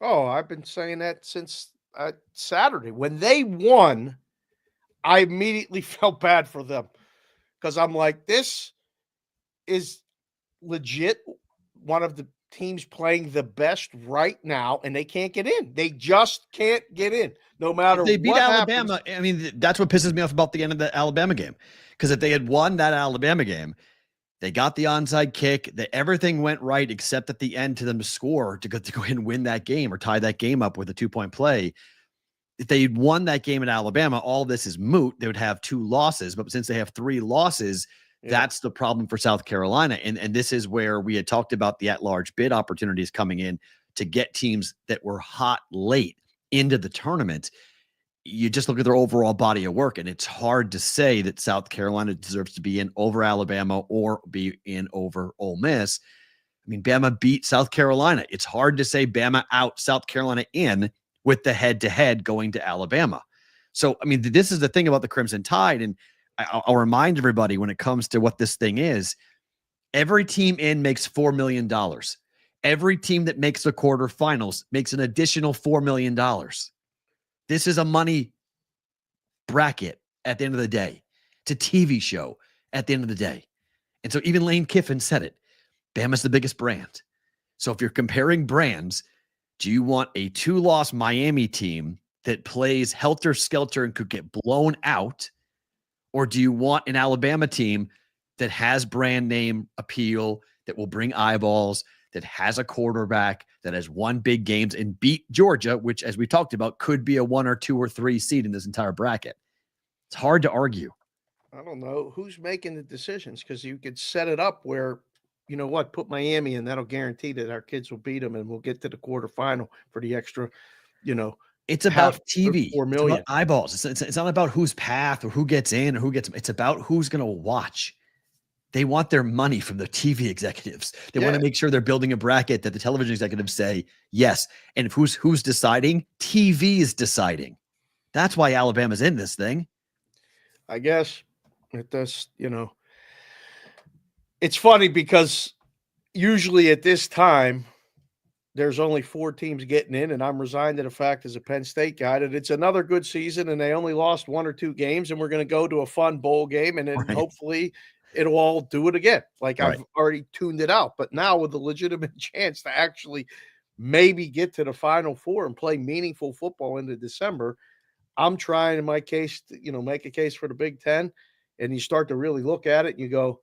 S7: Oh, I've been saying that since Saturday. When they won, I immediately felt bad for them because I'm like, this is legit one of the teams playing the best right now, and they can't get in. They just can't get in, no matter what. They beat
S6: Alabama.
S7: Happens.
S6: I mean, that's what pisses me off about the end of the Alabama game. Because if they had won that Alabama game, they got the onside kick. Everything went right except at the end to them to score to go ahead and win that game or tie that game up with a 2-point play. If they had won that game in Alabama, all this is moot. They would have 2 losses. But since they have 3 losses, that's the problem for South Carolina. And this is where we had talked about the at-large bid opportunities coming in to get teams that were hot late into the tournament. You just look at their overall body of work, and it's hard to say that South Carolina deserves to be in over Alabama or be in over Ole Miss. I mean, Bama beat South Carolina. It's hard to say Bama out, South Carolina in, with the head-to-head going to Alabama. So, I mean, this is the thing about the Crimson Tide, and I'll remind everybody when it comes to what this thing is, every team in makes $4 million. Every team that makes the quarterfinals makes an additional $4 million. This is a money bracket at the end of the day. It's a TV show at the end of the day. And so even Lane Kiffin said it. Bama's the biggest brand. So if you're comparing brands, do you want a 2-loss Miami team that plays helter-skelter and could get blown out? Or do you want an Alabama team that has brand name appeal, that will bring eyeballs, that has a quarterback, that has won big games and beat Georgia, which, as we talked about, could be a 1 or 2 or 3 seed in this entire bracket? It's hard to argue.
S7: I don't know who's making the decisions because you could set it up where, you know what? Put Miami in. That'll guarantee that our kids will beat them, and we'll get to the quarterfinal for the extra,
S6: It's about
S7: half
S6: TV.
S7: 4
S6: It's
S7: million.
S6: about eyeballs. It's not about whose path or who gets in or who gets. It's about who's going to watch. They want their money from the TV executives. They want to make sure they're building a bracket that the television executives say yes. And if who's deciding? TV is deciding. That's why Alabama's in this thing.
S7: I guess it does. It's funny because usually at this time, there's only 4 teams getting in, and I'm resigned to the fact as a Penn State guy that it's another good season and they only lost 1 or 2 games, and we're going to go to a fun bowl game, and then hopefully it'll all do it again. Like I've already tuned it out, but now with a legitimate chance to actually maybe get to the Final Four and play meaningful football into December, I'm trying in my case to, make a case for the Big Ten, and you start to really look at it and you go,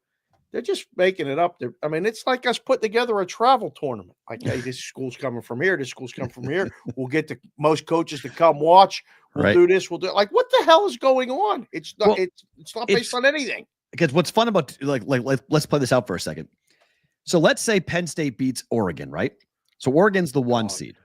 S7: they're just making it up. I mean, it's like us putting together a travel tournament. Like, hey, this school's coming from here. This school's coming from here. We'll get the most coaches to come watch. We'll do this. We'll do it. Like, what the hell is going on? It's not. It's not based on anything.
S6: Because what's fun about let's play this out for a second. So let's say Penn State beats Oregon, right? So Oregon's the 1 seed.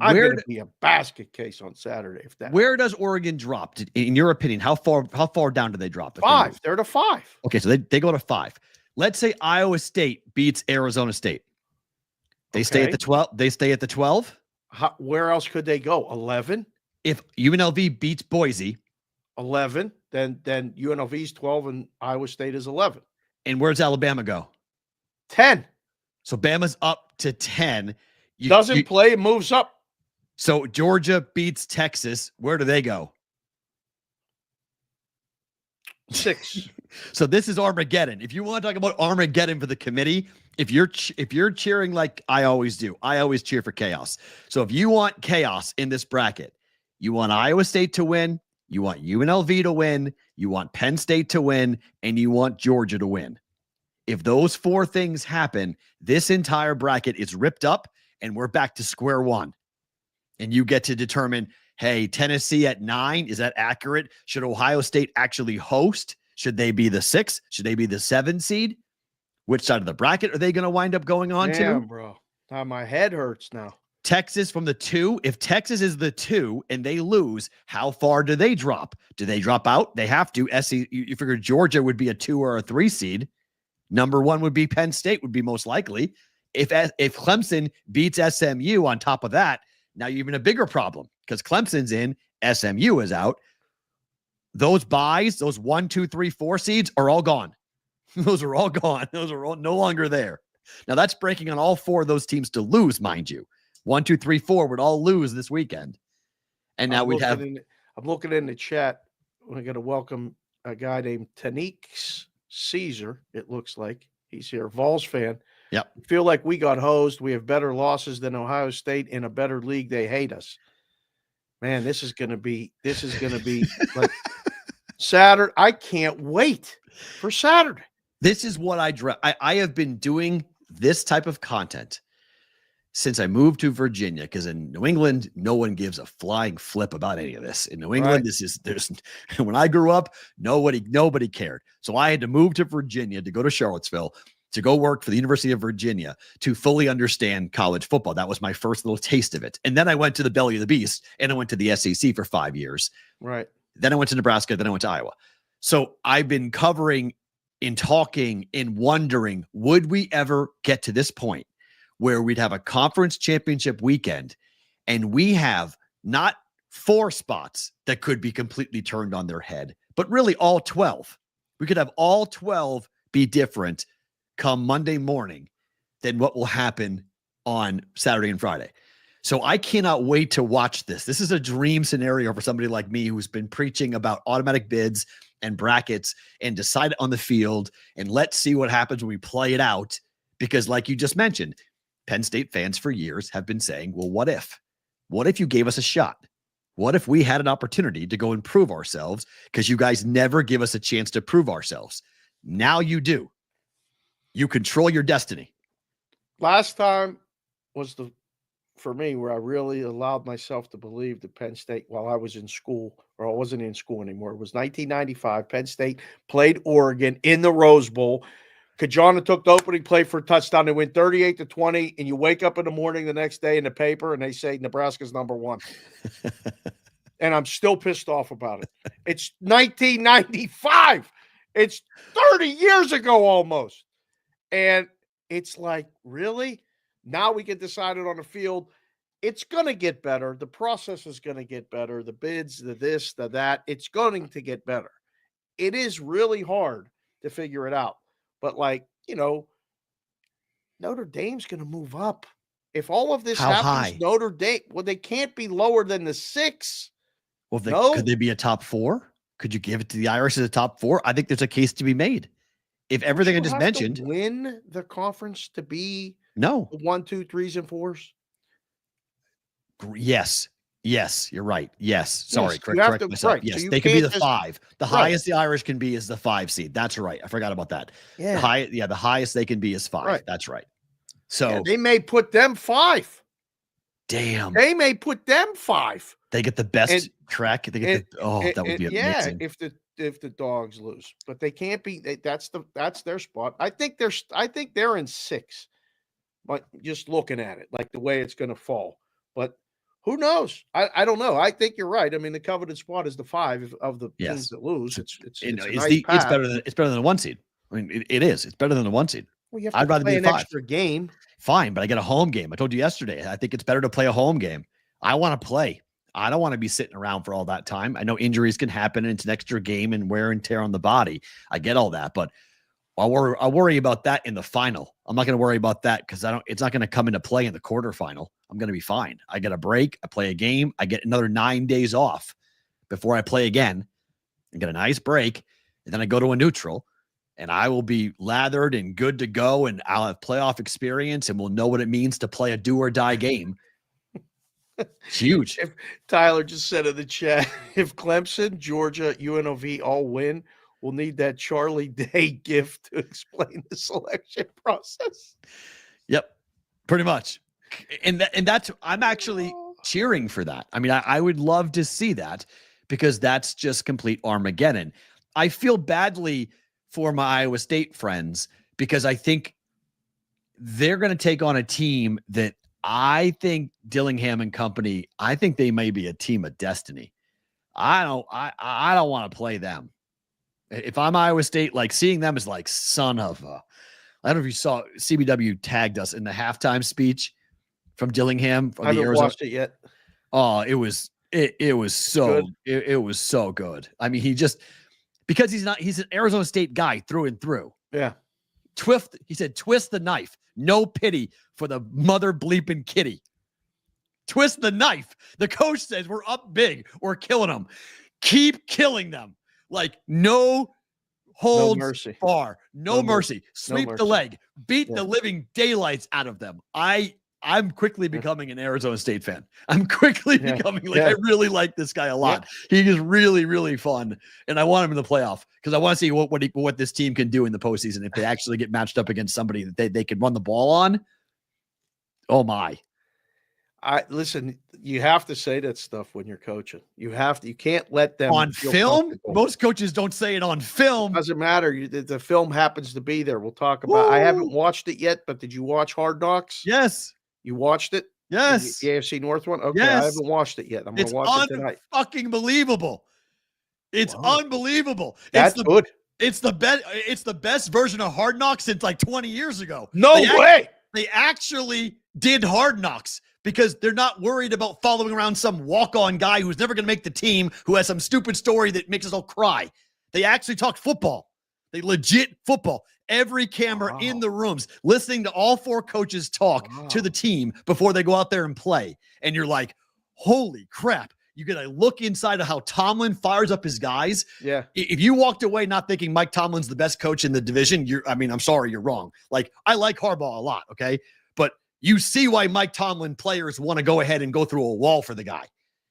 S7: I'm going to be a basket case on Saturday. If that.
S6: Where does Oregon drop? In your opinion, how far down do they drop?
S7: 5. They're to 5.
S6: Okay, so they go to 5. Let's say Iowa State beats Arizona State. They stay at the 12. They stay at the 12.
S7: Where else could they go? 11.
S6: If UNLV beats Boise,
S7: 11. Then UNLV's 12 and Iowa State is 11.
S6: And where's Alabama go?
S7: 10.
S6: So Bama's up to 10.
S7: Doesn't play, moves up.
S6: So Georgia beats Texas. Where do they go?
S7: 6.
S6: So this is Armageddon. If you want to talk about Armageddon for the committee, if you're cheering like I always do, I always cheer for chaos. So if you want chaos in this bracket, you want Iowa State to win, you want UNLV to win, you want Penn State to win, and you want Georgia to win. If those 4 things happen, this entire bracket is ripped up and we're back to square one. And you get to determine, hey, Tennessee at 9, is that accurate? Should Ohio State actually host? Should they be the 6? Should they be the 7 seed? Which side of the bracket are they going to wind up going on to?
S7: Bro. Now my head hurts now.
S6: Texas from the 2. If Texas is the 2 and they lose, how far do they drop? Do they drop out? They have to. You figure Georgia would be a 2 or a 3 seed. Number 1 would be Penn State, would be most likely. If Clemson beats SMU on top of that, now you're even a bigger problem because Clemson's in, SMU is out. Those buys, those 1, 2, 3, 4 seeds are all gone. Those are all gone. Those are all no longer there. Now that's breaking on all 4 of those teams to lose, mind you. 1, 2, 3, 4 would all lose this weekend. And now we'd have.
S7: I'm looking in the chat. We're going to welcome a guy named Tanique Caesar. It looks like he's here. Vols fan.
S6: Yep.
S7: Feel like we got hosed. We have better losses than Ohio State in a better league. They hate us. Man, this is going to be like Saturday. I can't wait for Saturday.
S6: This is what I have been doing this type of content since I moved to Virginia, because in New England, no one gives a flying flip about any of this. In New England, there's when I grew up, nobody cared. So I had to move to Virginia to go to Charlottesville to go work for the University of Virginia to fully understand college football. That was my first little taste of it. And then I went to the belly of the beast and I went to the SEC for 5 years.
S7: Right.
S6: Then I went to Nebraska. Then I went to Iowa. So I've been covering and talking and wondering, would we ever get to this point where we'd have a conference championship weekend and we have not 4 spots that could be completely turned on their head, but really all 12. We could have all 12 be different come Monday morning than what will happen on Saturday and Friday. So I cannot wait to watch this. This is a dream scenario for somebody like me who's been preaching about automatic bids and brackets and decide on the field. And let's see what happens when we play it out. Because like you just mentioned, Penn State fans for years have been saying, well, what if? What if you gave us a shot? What if we had an opportunity to go and prove ourselves? Because you guys never give us a chance to prove ourselves. Now you do. You control your destiny.
S7: Last time was for me, where I really allowed myself to believe that Penn State, while I was in school, or I wasn't in school anymore, it was 1995. Penn State played Oregon in the Rose Bowl. Kajana took the opening play for a touchdown. They win 38-20, and you wake up in the morning the next day in the paper, and they say Nebraska's number 1. And I'm still pissed off about it. It's 1995. It's 30 years ago almost. And it's like, really? Now we get decided on the field. It's going to get better. The process is going to get better. The bids, the this, the that. It's going to get better. It is really hard to figure it out. But, like, Notre Dame's going to move up. If all of this happens,
S6: high?
S7: Notre Dame, well, they can't be lower than the 6.
S6: Well, could they be a top 4? Could you give it to the Irish as a top 4? I think there's a case to be made. If everything I just mentioned,
S7: win the conference to be
S6: the
S7: 1, 2, 3s, and 4s.
S6: Yes, you're right. Yes, sorry,
S7: Yes,
S6: correct myself.
S7: right.
S6: Yes,
S7: So
S6: they can be the 5. The
S7: right.
S6: highest the Irish can be is the 5 seed. That's right. I forgot about that.
S7: Yeah,
S6: The highest they can be is 5.
S7: Right.
S6: That's right. So
S7: they may put them 5.
S6: damn,
S7: They may put them 5.
S6: they get the best track. They get that would be amazing.
S7: If the Dogs lose, but they can't be. That's their spot. I think they're in 6. But just looking at it, like the way it's going to fall, but who knows? I don't know. I think you're right. I mean, the coveted spot is the 5 of the teams that lose. It's
S6: better than the 1 seed. I mean, it is. It's better than the 1 seed.
S7: Well, you have
S6: I'd rather
S7: play
S6: be
S7: an
S6: a 5.
S7: extra game.
S6: Fine, but I get a home game. I told you yesterday. I think it's better to play a home game. I want to play. I don't want to be sitting around for all that time. I know injuries can happen, and it's an extra game and wear and tear on the body. I get all that, but I'll worry about that in the final. I'm not going to worry about that because it's not going to come into play in the quarterfinal. I'm going to be fine. I get a break. I play a game. I get another 9 days off before I play again. I get a nice break, and then I go to a neutral, and I will be lathered and good to go, and I'll have playoff experience, and we'll know what it means to play a do-or-die game. It's huge.
S7: If Tyler just said in the chat, if Clemson, Georgia, UNLV all win, we'll need that Charlie Day gift to explain the selection process.
S6: Yep, pretty much. And that's I'm actually cheering for that. I mean, I would love to see that because that's just complete Armageddon. I feel badly for my Iowa State friends because I think they're going to take on a team that I think Dillingham and company, I think they may be a team of destiny. I don't want to play them. If I'm Iowa State, like seeing them is like son of a, I don't know if you saw CBW tagged us in the halftime speech from Dillingham.
S7: I haven't watched it yet.
S6: Oh, it was so good. I mean, because he's an Arizona State guy through and through.
S7: Yeah.
S6: He said, twist the knife. No pity for the mother bleeping kitty. Twist the knife. The coach says, we're up big. We're killing them. Keep killing them. Like no holds bar. No mercy. Sweep the leg. Beat the living daylights out of them. I'm quickly becoming an Arizona State fan. I'm quickly becoming I really like this guy a lot. He is really, really fun. And I want him in the playoff because I want to see what this team can do in the postseason if they actually get matched up against somebody that they can run the ball on. Oh my.
S7: Listen, you have to say that stuff when you're coaching. You can't let them
S6: on film. Most coaches don't say it on film.
S7: Doesn't matter. The film happens to be there. We'll talk about. I haven't watched it yet, but did you watch Hard Knocks?
S6: Yes.
S7: You watched it?
S6: Yes.
S7: The AFC North one? Okay.
S6: Yes.
S7: I haven't watched it yet. I'm going to watch it tonight.
S6: Fucking believable. It's unbelievable.
S7: That's good.
S6: It's the best version of Hard Knocks since like 20 years ago.
S7: No way.
S6: They actually did Hard Knocks because they're not worried about following around some walk-on guy who's never going to make the team, who has some stupid story that makes us all cry. They actually talk football. They legit football. Every camera in the rooms, listening to all 4 coaches talk to the team before they go out there and play. And you're like, holy crap. You got to look inside of how Tomlin fires up his guys.
S7: Yeah.
S6: If you walked away not thinking Mike Tomlin's the best coach in the division, I'm sorry, you're wrong. Like, I like Harbaugh a lot, okay? But you see why Mike Tomlin players want to go ahead and go through a wall for the guy.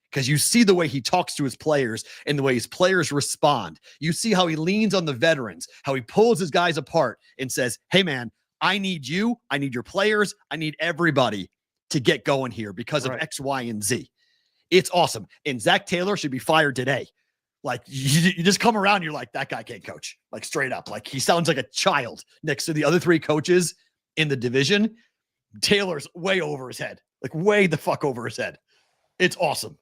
S6: Because you see the way he talks to his players and the way his players respond. You see how he leans on the veterans, how he pulls his guys apart and says, hey, man, I need you. I need your players. I need everybody to get going here because of X, Y, and Z. It's awesome. And Zach Taylor should be fired today. Like you just come around, you're like, that guy can't coach. Like straight up. Like he sounds like a child next to the other 3 coaches in the division. Taylor's way over his head. Like way the fuck over his head. It's awesome.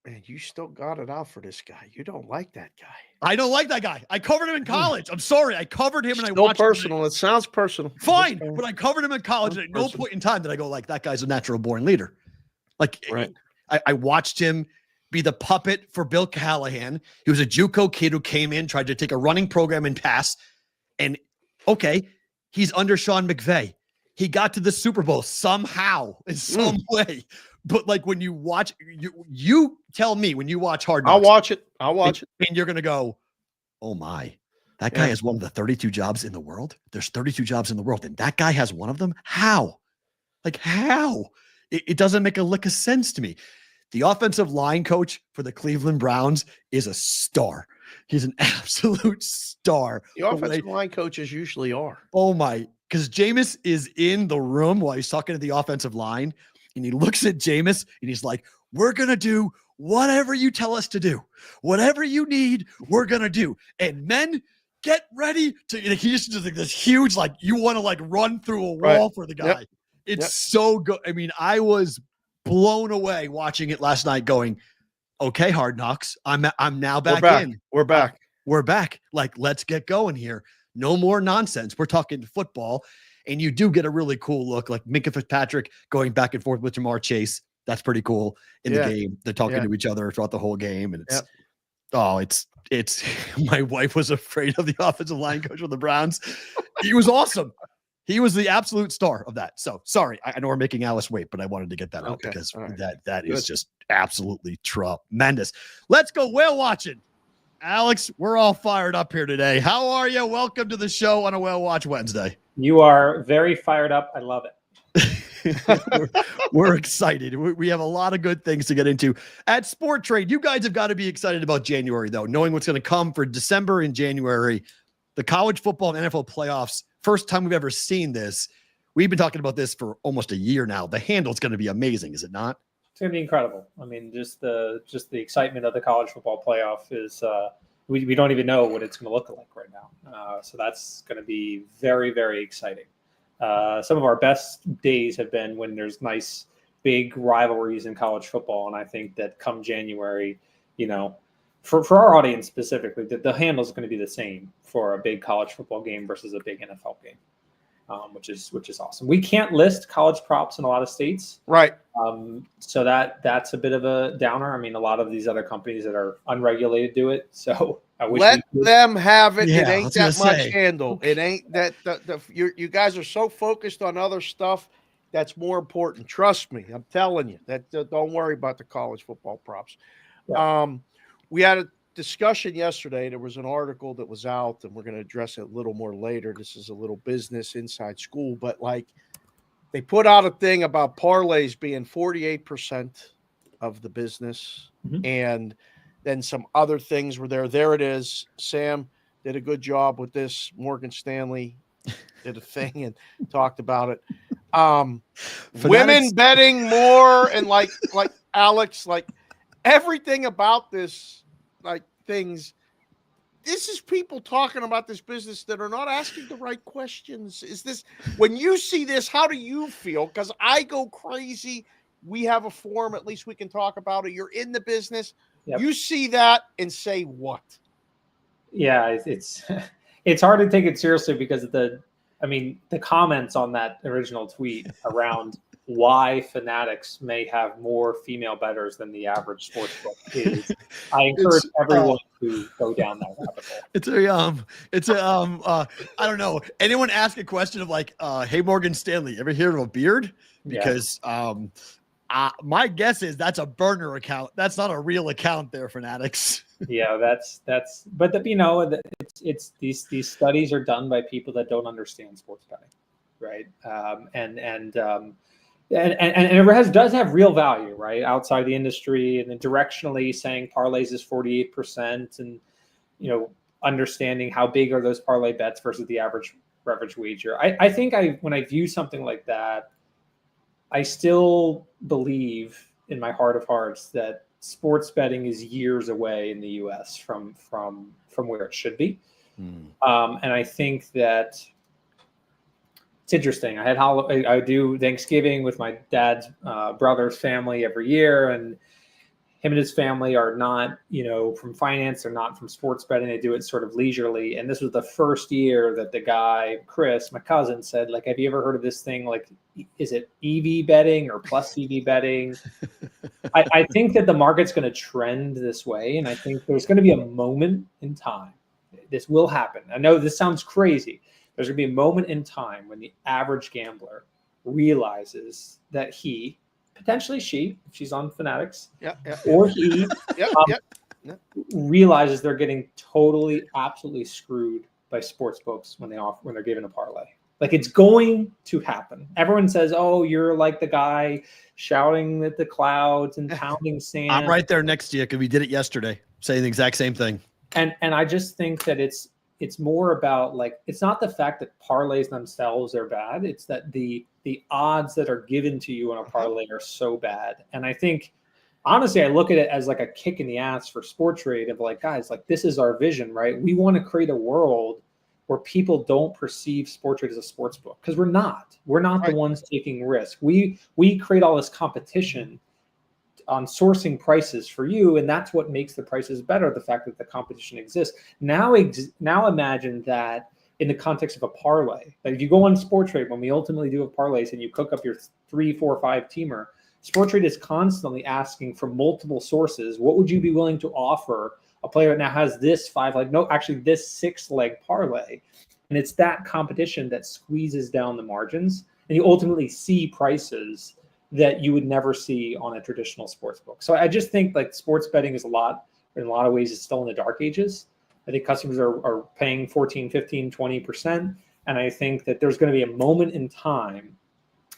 S7: Man, you still got it out for this guy. You don't like that guy.
S6: I don't like that guy. I covered him in college. I'm sorry. I covered him and I
S7: Still
S6: watched
S7: personal.
S6: him.
S7: It sounds personal.
S6: Fine, but I covered him in college. And at no point in time did I go like, that guy's a natural born leader. Like
S7: Right.
S6: I watched him be the puppet for Bill Callahan. He was a JUCO kid who came in, tried to take a running program and pass. And okay, he's under Sean McVay. He got to the Super Bowl somehow in some way. But like when you watch, you tell me when you watch Hard Knocks.
S7: I'll watch it.
S6: And you're going to go, oh my, that guy has one of the 32 jobs in the world. There's 32 jobs in the world. And that guy has one of them. How? Like how? It doesn't make a lick of sense to me. The offensive line coach for the Cleveland Browns is a star. He's an absolute star.
S7: The offensive line coaches usually are.
S6: Oh my, because Jameis is in the room while he's talking to the offensive line. And he looks at Jameis and he's like, we're going to do whatever you tell us to do. Whatever you need, we're going to do. And men, get ready to, he just does like this huge, like you want to like run through a wall for the guy.
S7: Yep.
S6: It's so good. I mean, I was blown away watching it last night going, okay, Hard Knocks. I'm now back in.
S7: We're back.
S6: We're back. Like, let's get going here. No more nonsense. We're talking football. And you do get a really cool look, like Minka Fitzpatrick going back and forth with Jamar Chase. That's pretty cool in the game. They're talking to each other throughout the whole game. And it's my wife was afraid of the offensive line coach for the Browns. He was awesome. He was the absolute star of that. So sorry, I know we're making Alice wait, but I wanted to get that out because that is just absolutely tremendous. Let's go whale watching. Alex, we're all fired up here today. How are you? Welcome to the show on a Whale Watch Wednesday.
S9: You are very fired up. I love it.
S6: we're excited. We have a lot of good things to get into at SportTrade. You guys have got to be excited about January, though, knowing what's going to come for December and January. The college football and NFL playoffs, first time we've ever seen this. We've been talking about this for almost a year now. The handle's going to be amazing, is it not?
S9: It's going to be incredible. I mean, just the excitement of the college football playoff is we don't even know what it's going to look like right now. So that's going to be very, very exciting. Some of our best days have been when there's nice big rivalries in college football, and I think that come January, for our audience specifically, the handle is going to be the same for a big college football game versus a big NFL game, which is awesome. We can't list college props in a lot of states,
S7: right?
S9: So that's a bit of a downer. I mean, a lot of these other companies that are unregulated do it. So I wish
S7: let them have it.
S6: Yeah,
S7: it ain't that much handle. It ain't that. You guys are so focused on other stuff that's more important. Trust me, I'm telling you. Don't worry about the college football props.
S9: Yeah.
S7: We had a discussion yesterday. There was an article that was out, and we're going to address it a little more later. This is a little business inside school, but like they put out a thing about parlays being 48% of the business, and then some other things were there. There it is. Sam did a good job with this. Morgan Stanley did a thing and talked about it. Women betting more, and like Alex, like everything about this. Like things, this is people talking about this business that are not asking the right questions. Is this, when you see this, how do you feel? Because I go crazy. We have a forum, at least we can talk about it. You're in the business. Yep. You see that and say what?
S9: Yeah, it's hard to take it seriously because the comments on that original tweet around why Fanatics may have more female bettors than the average sportsbook is. I encourage everyone to go down that rabbit hole.
S6: It's I don't know. Anyone ask a question of like, hey, Morgan Stanley, ever hear of a beard? Because my guess is that's a burner account. That's not a real account there, Fanatics.
S9: Yeah, but it's these studies are done by people that don't understand sports betting, right? And it does have real value, right, outside the industry, and then directionally saying parlays is 48%, and understanding how big are those parlay bets versus the average wager. I think when I view something like that, I still believe in my heart of hearts that sports betting is years away in the U.S. from where it should be. And I think that it's interesting. I do Thanksgiving with my dad's brother's family every year, and him and his family are not, from finance. They're not from sports betting. They do it sort of leisurely. And this was the first year that the guy, Chris, my cousin, said, like, have you ever heard of this thing? Like, is it EV betting or plus EV betting? I think that the market's going to trend this way. And I think there's going to be a moment in time. This will happen. I know this sounds crazy. There's going to be a moment in time when the average gambler realizes that potentially she, if she's on Fanatics, or he realizes they're getting totally, absolutely screwed by sports books when they're given a parlay. Like, it's going to happen. Everyone says, "Oh, you're like the guy shouting at the clouds and pounding sand."
S6: I'm right there next to you because we did it yesterday, saying the exact same thing.
S9: And I just think that it's more about, like, it's not the fact that parlays themselves are bad. It's that the odds that are given to you on a parlay are so bad. And I think, honestly, I look at it as like a kick in the ass for SportTrade of, like, guys, like, this is our vision, right? We want to create a world where people don't perceive SportTrade as a sports book, because we're not the ones taking risk. We create all this competition on sourcing prices for you, and that's what makes the prices better, the fact that the competition exists. Now imagine that in the context of a parlay. Like, if you go on SportTrade, when we ultimately do have parlays and you cook up your 3, 4, 5 teamer, SportTrade is constantly asking for multiple sources. What would you be willing to offer a player that now has this 5-leg, no, actually this 6-leg parlay? And it's that competition that squeezes down the margins, and you ultimately see prices that you would never see on a traditional sports book. So I just think, like, sports betting is in a lot of ways, it's still in the dark ages. I think customers are paying 14, 15, 20%. And I think that there's going to be a moment in time,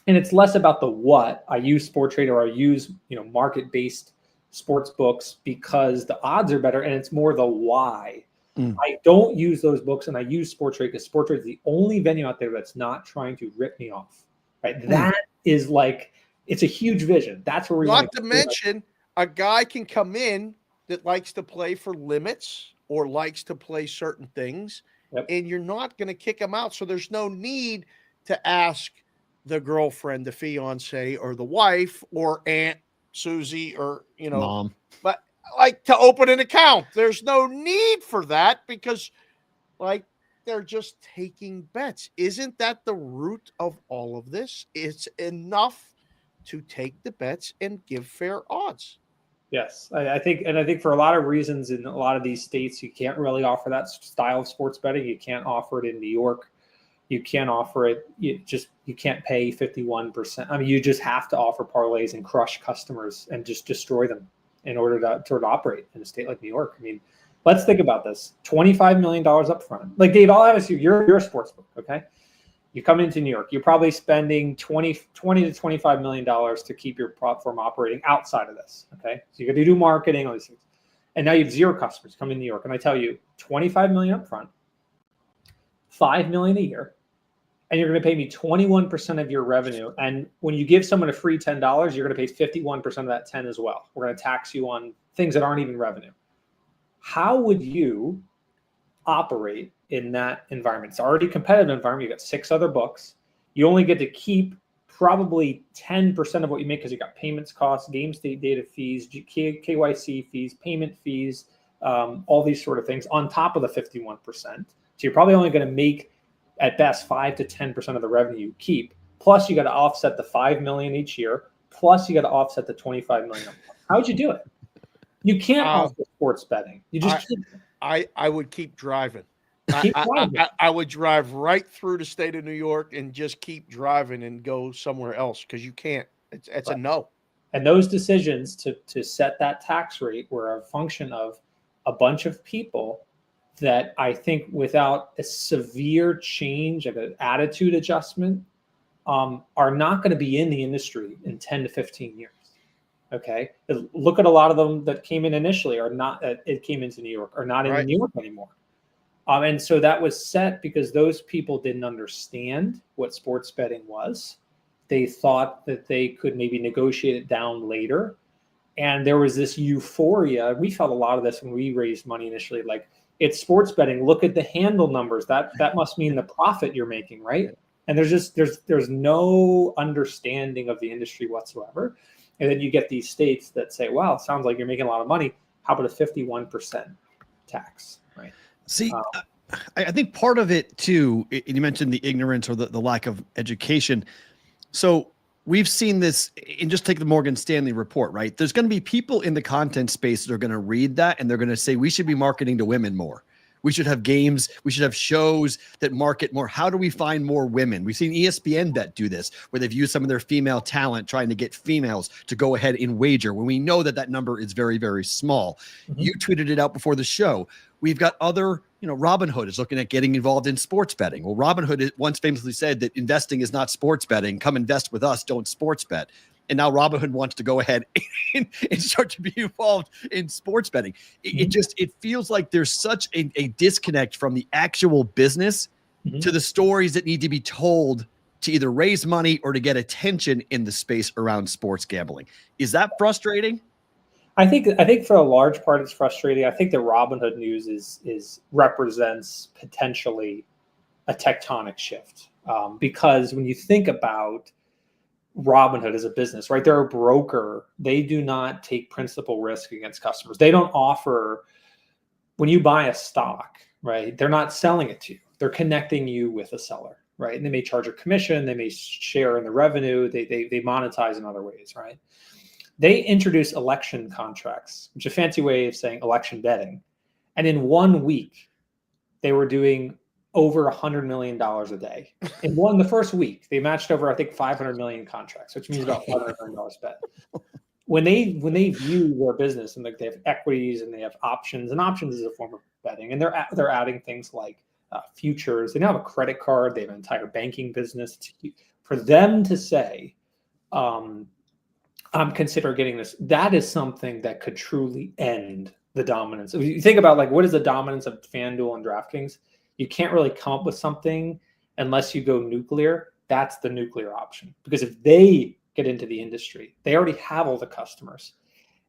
S9: and it's less about the what. I use SportTrade or I use, market-based sports books because the odds are better, and it's more the why. I don't use those books, and I use SportTrade because SportTrade is the only venue out there that's not trying to rip me off. Right? That is, like, it's a huge vision. That's where we want
S7: to mention a guy can come in that likes to play for limits or likes to play certain things, and you're not going to kick him out. So there's no need to ask the girlfriend, the fiance, or the wife, or Aunt Susie, or,
S6: Mom.
S7: But, like, to open an account. There's no need for that because, like, they're just taking bets. Isn't that the root of all of this? It's enough to take the bets and give fair odds.
S9: Yes, I think for a lot of reasons in a lot of these states, you can't really offer that style of sports betting. You can't offer it in New York. You can't offer it. You can't pay 51%. I mean, you just have to offer parlays and crush customers and just destroy them in order to operate in a state like New York. I mean, let's think about this: $25 million up front. Like, Dave, I'll ask you, you're a sports book, okay? You come into New York, you're probably spending $20 to $25 million to keep your platform operating outside of this. Okay. So you got to do marketing, all these things. And now you have 0 customers come in New York. And I tell you, $25 million up front, $5 million a year, and you're going to pay me 21% of your revenue. And when you give someone a free $10, you're going to pay 51% of that 10 as well. We're going to tax you on things that aren't even revenue. How would you operate in that environment? It's already a competitive environment. You got 6 other books. You only get to keep probably 10% of what you make because you got payments costs, game state data fees, KYC fees, payment fees, all these sort of things on top of the 51%. So you're probably only going to make at best 5 to 10% of the revenue you keep. Plus you got to offset the $5 million each year. Plus you got to offset the $25 million. How would you do it? You can't offer sports betting. You just can't.
S7: I would keep driving. I would drive right through the state of New York and just keep driving and go somewhere else because you can't. It's a no.
S9: And those decisions to set that tax rate were a function of a bunch of people that I think without a severe change of an attitude adjustment are not going to be in the industry in 10 to 15 years. Okay. Look at a lot of them that came in initially are not, it came into New York, are not in New York anymore. And so that was set because those people didn't understand what sports betting was. They thought that they could maybe negotiate it down later. And there was this euphoria. We felt a lot of this when we raised money initially, like, it's sports betting. Look at the handle numbers. That must mean the profit you're making, right? And there's no understanding of the industry whatsoever. And then you get these states that say, wow, it sounds like you're making a lot of money. How about a 51% tax, right?
S6: See, I think part of it too, and you mentioned the ignorance or the lack of education. So we've seen this, and just take the Morgan Stanley report, right? There's going to be people in the content space that are going to read that and they're going to say, we should be marketing to women more. We should have games. We should have shows that market more. How do we find more women? We've seen ESPN Bet do this, where they've used some of their female talent trying to get females to go ahead and wager when we know that number is very, very small. Mm-hmm. You tweeted it out before the show. We've got other, Robinhood is looking at getting involved in sports betting. Well, Robinhood once famously said that investing is not sports betting. Come invest with us. Don't sports bet. And now Robinhood wants to go ahead and start to be involved in sports betting. It feels like there's such a disconnect from the actual business to the stories that need to be told to either raise money or to get attention in the space around sports gambling. Is that frustrating?
S9: I think for a large part it's frustrating. I think the Robinhood news is represents potentially a tectonic shift because when you think about Robinhood as a business, right? They're a broker. They do not take principal risk against customers. They don't offer, when you buy a stock, right? They're not selling it to you. They're connecting you with a seller, right? And they may charge a commission. They may share in the revenue. They monetize in other ways, right? They introduced election contracts, which is a fancy way of saying election betting. And in 1 week, they were doing over $100 million a day. In the first week, they matched over, I think, 500 million contracts, which means about $500 million bet. When they view their business and like they have equities and they have options, and options is a form of betting, and they're adding things like futures. They now have a credit card. They have an entire banking business. For them to say, I'm considering getting this, that is something that could truly end the dominance. If you think about like what is the dominance of FanDuel and DraftKings, you can't really come up with something unless you go nuclear. That's the nuclear option. Because if they get into the industry, they already have all the customers.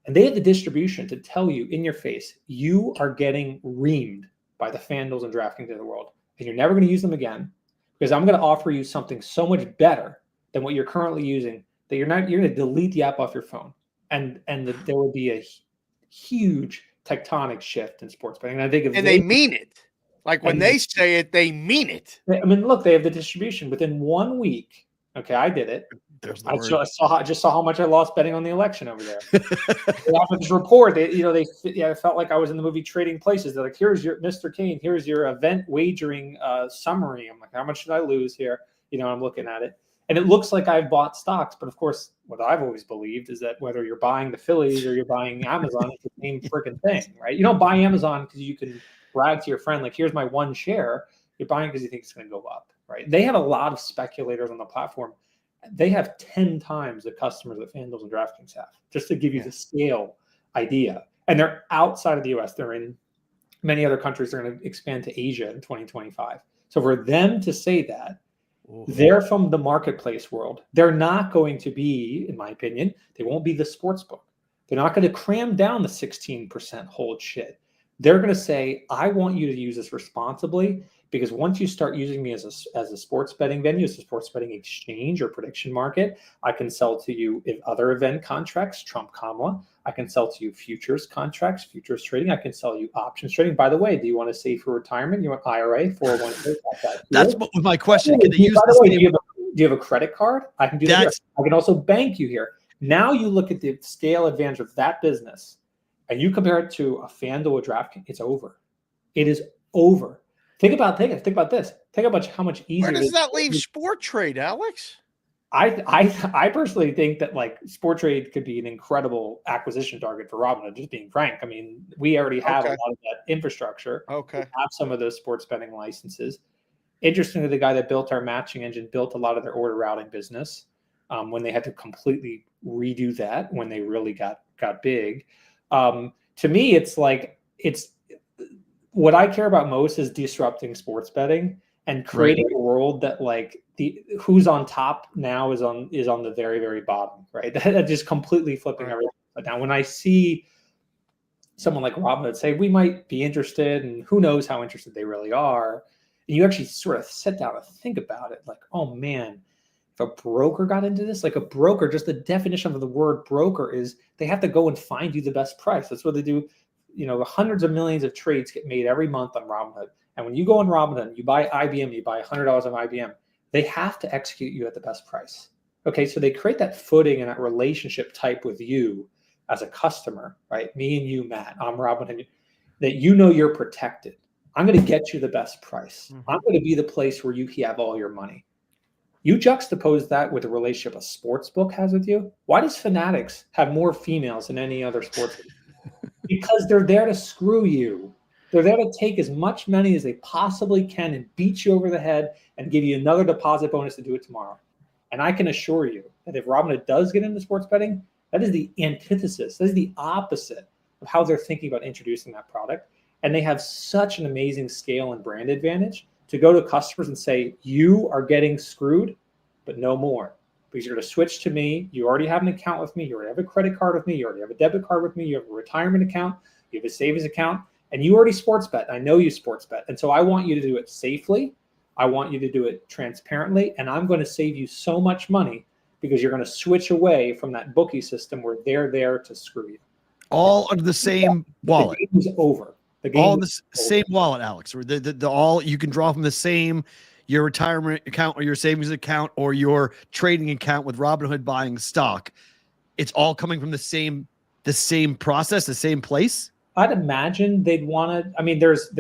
S9: And they have the distribution to tell you in your face, you are getting reamed by the FanDuels and DraftKings of the world. And you're never going to use them again because I'm going to offer you something so much better than what you're currently using that you're going to delete the app off your phone. And there will be a huge tectonic shift in sports betting. And I think
S7: they mean it. Like when they say it, they mean it.
S9: I mean, look, they have the distribution within 1 week. Okay, I did it. I just saw how much I lost betting on the election over there. After this report, I felt like I was in the movie Trading Places. They're like, "Here's your Mr. Kane. Here's your event wagering summary." I'm like, "How much did I lose here?" I'm looking at it, and it looks like I've bought stocks. But of course, what I've always believed is that whether you're buying the Phillies or you're buying Amazon, it's the same freaking thing, right? You don't buy Amazon because you can brag to your friend, like, here's my one share. You're buying because you think it's going to go up, right? They have a lot of speculators on the platform. They have 10 times the customers that FanDuel and DraftKings have, just to give you the scale idea. And they're outside of the US. They're in many other countries. They're going to expand to Asia in 2025. So for them to say that, they're from the marketplace world. They're not going to be, in my opinion, they won't be the sports book. They're not going to cram down the 16% hold shit. They're going to say, I want you to use this responsibly, because once you start using me as a sports betting venue, as a sports betting exchange or prediction market, I can sell to you in other event contracts, Trump, Kamala. I can sell to you futures contracts, futures trading. I can sell you options trading. By the way, do you want to save for retirement? You want IRA, 401k?
S6: That's my question. Can they use
S9: by the way, do you have a credit card? I can do that. I can also bank you here. Now you look at the scale advantage of that business, and you compare it to a FanDuel or DraftKings, it's over. It is over. Think about this. Think about how much easier.
S7: Where does that leave SportTrade, Alex?
S9: I personally think that like SportTrade could be an incredible acquisition target for Robinhood, just being frank. I mean, we already have a lot of that infrastructure.
S7: Okay.
S9: We have some of those sports betting licenses. Interestingly, the guy that built our matching engine built a lot of their order routing business when they had to completely redo that when they really got big. To me, it's what I care about most is disrupting sports betting and creating a world that like the who's on top now is on the very, very bottom, right? That just completely flipping everything. But now when I see someone like Robinhood say we might be interested, and who knows how interested they really are, and you actually sort of sit down and think about it, like, oh man, if a broker got into this, like a broker, just the definition of the word broker is they have to go and find you the best price. That's what they do. Hundreds of millions of trades get made every month on Robinhood. And when you go on Robinhood, you buy IBM, you buy $100 on IBM, they have to execute you at the best price. Okay, so they create that footing and that relationship type with you as a customer, right? Me and you, Matt, I'm Robinhood, that you're protected. I'm going to get you the best price. I'm going to be the place where you have all your money. You juxtapose that with the relationship a sports book has with you. Why does Fanatics have more females than any other sports book? Because they're there to screw you. They're there to take as much money as they possibly can and beat you over the head and give you another deposit bonus to do it tomorrow. And I can assure you that if Robinhood does get into sports betting, that is the antithesis. That is the opposite of how they're thinking about introducing that product. And they have such an amazing scale and brand advantage to go to customers and say, you are getting screwed, but no more. Because you're going to switch to me. You already have an account with me. You already have a credit card with me. You already have a debit card with me. You have a retirement account. You have a savings account. And you already sports bet. I know you sports bet. And so I want you to do it safely. I want you to do it transparently. And I'm going to save you so much money because you're going to switch away from that bookie system where they're there to screw you.
S6: All under the same wallet.
S9: The game is over.
S6: All in the same wallet, Alex. Or the all you can draw from the same, your retirement account or your savings account or your trading account with Robinhood buying stock. It's all coming from the same process, the same place.
S9: I'd imagine they'd want to. I mean, there's